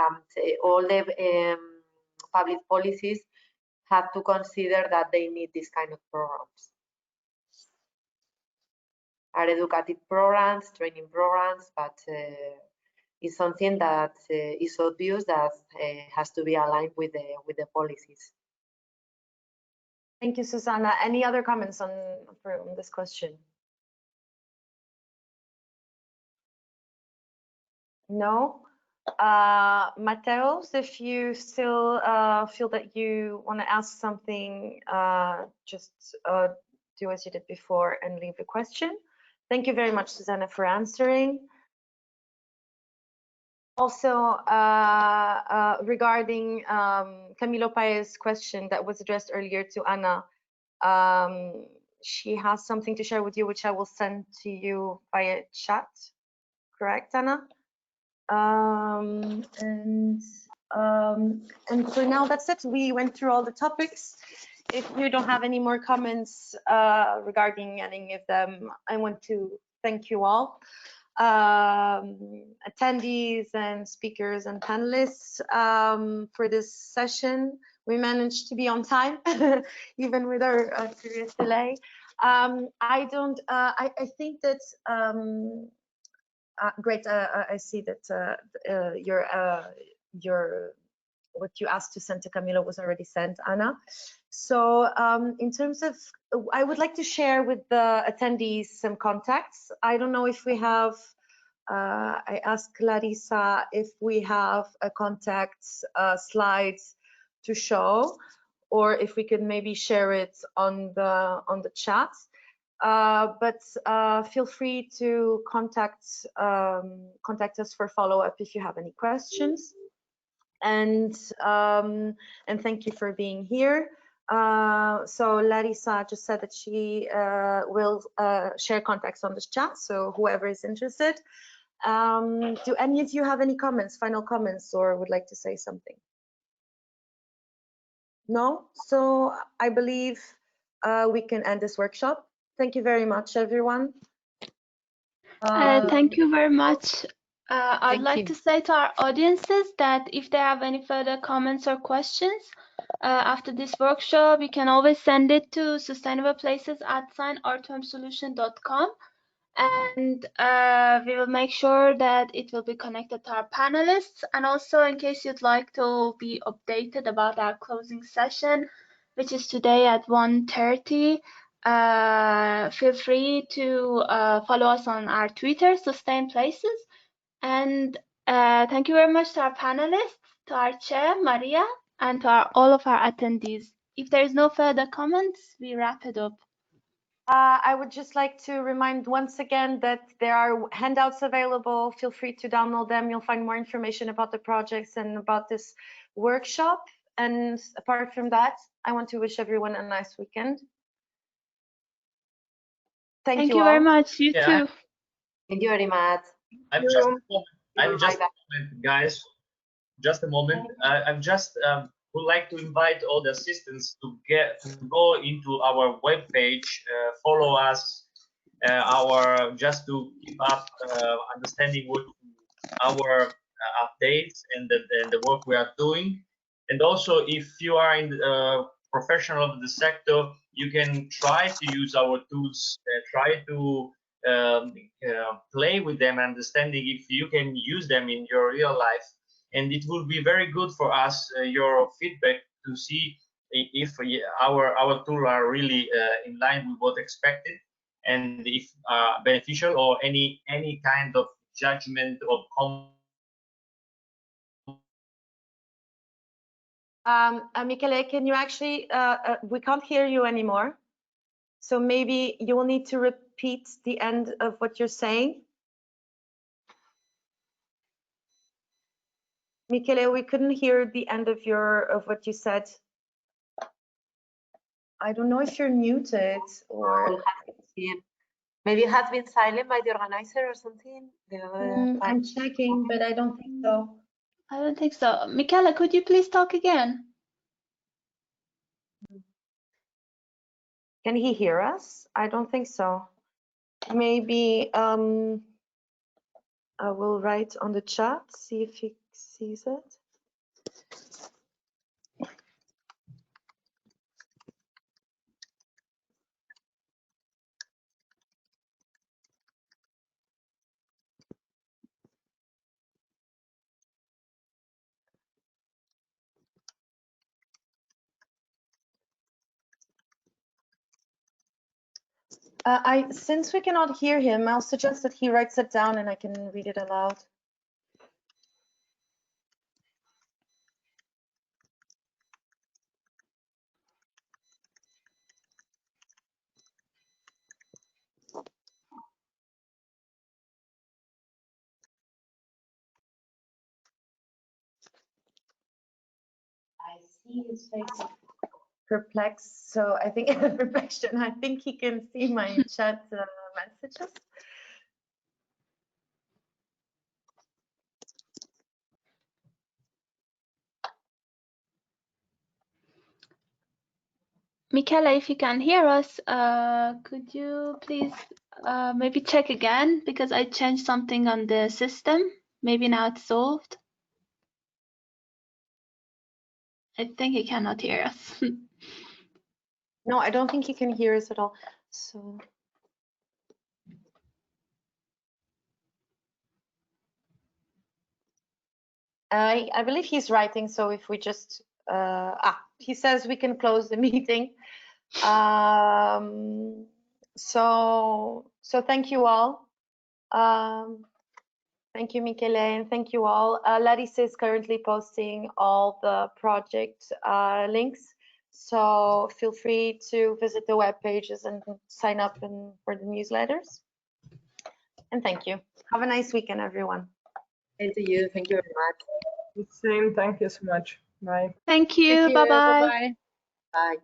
All the public policies have to consider that they need this kind of programs. Are educative programs, training programs, but it's something that is obvious that has to be aligned with the policies. Thank you, Susanna. Any other comments on this question? No? Mateos, if you still feel that you want to ask something, just do as you did before and leave a question. Thank you very much, Susanna, for answering. Also, regarding Camilo Paez's question that was addressed earlier to Anna, she has something to share with you, which I will send to you via chat. Correct, Anna? And for now, that's it. We went through all the topics. If you don't have any more comments regarding any of them, I want to thank you all, attendees and speakers and panelists, for this session. We managed to be on time, even with our serious delay. I think that great. I see that what you asked to send to Camilo was already sent, Anna. So in terms of, I would like to share with the attendees some contacts. I don't know if we have, I asked Larissa if we have a contact slides to show, or if we could maybe share it on the chat. But feel free to contact us for follow-up if you have any questions. And thank you for being here. So Larissa just said that she will share contacts on this chat, so whoever is interested. Do any of you have any comments, final comments, or would like to say something? No? So I believe we can end this workshop. Thank you very much, everyone. Thank you very much. I'd like to say to our audiences that if they have any further comments or questions after this workshop, you can always send it to sustainableplaces@r2msolution.com, and we will make sure that it will be connected to our panelists. And also, in case you'd like to be updated about our closing session, which is today at 1:30, feel free to follow us on our Twitter, Sustain Places. And thank you very much to our panelists, to our chair, Maria, and to all of our attendees. if there's no further comments, we wrap it up. I would just like to remind once again that there are handouts available. Feel free to download them. You'll find more information about the projects and about this workshop. And apart from that, I want to wish everyone a nice weekend. Thank you all. Very much. You too. Thank you very much. I'm just a moment, guys. Just a moment. I'm just would like to invite all the assistants to go into our webpage, follow us, just to keep up understanding what our updates and the work we are doing. And also, if you are in the professional of the sector, you can try to use our tools, try to play with them, understanding if you can use them in your real life. And it will be very good for us, your feedback, to see if our tools are really in line with what expected, and if beneficial, or any kind of judgment or comment. Michele, can you actually, we can't hear you anymore. So maybe you will need to repeat the end of what you're saying. Michele, we couldn't hear the end of what you said. I don't know if you're muted or maybe it has been silent by the organizer or something. I'm checking, but I don't think so. I don't think so. Michele, could you please talk again? Can he hear us? I don't think so. Maybe I will write on the chat, see if he sees it. Since we cannot hear him, I'll suggest that he writes it down and I can read it aloud. I see his face perplexed, so I think perplexed. I think he can see my chat messages. Michele, if you can hear us, could you please maybe check again, because I changed something on the system. Maybe now it's solved. I think he cannot hear us. No, I don't think he can hear us at all. So I believe he's writing. So if we just he says we can close the meeting. So thank you all. Thank you, Michele, and thank you all. Larissa is currently posting all the project links, so feel free to visit the web pages and sign up for the newsletters. And thank you. Have a nice weekend, everyone. Thank you. Thank you very much. The same. Thank you so much. Bye. Thank you. Bye-bye. Bye. Bye.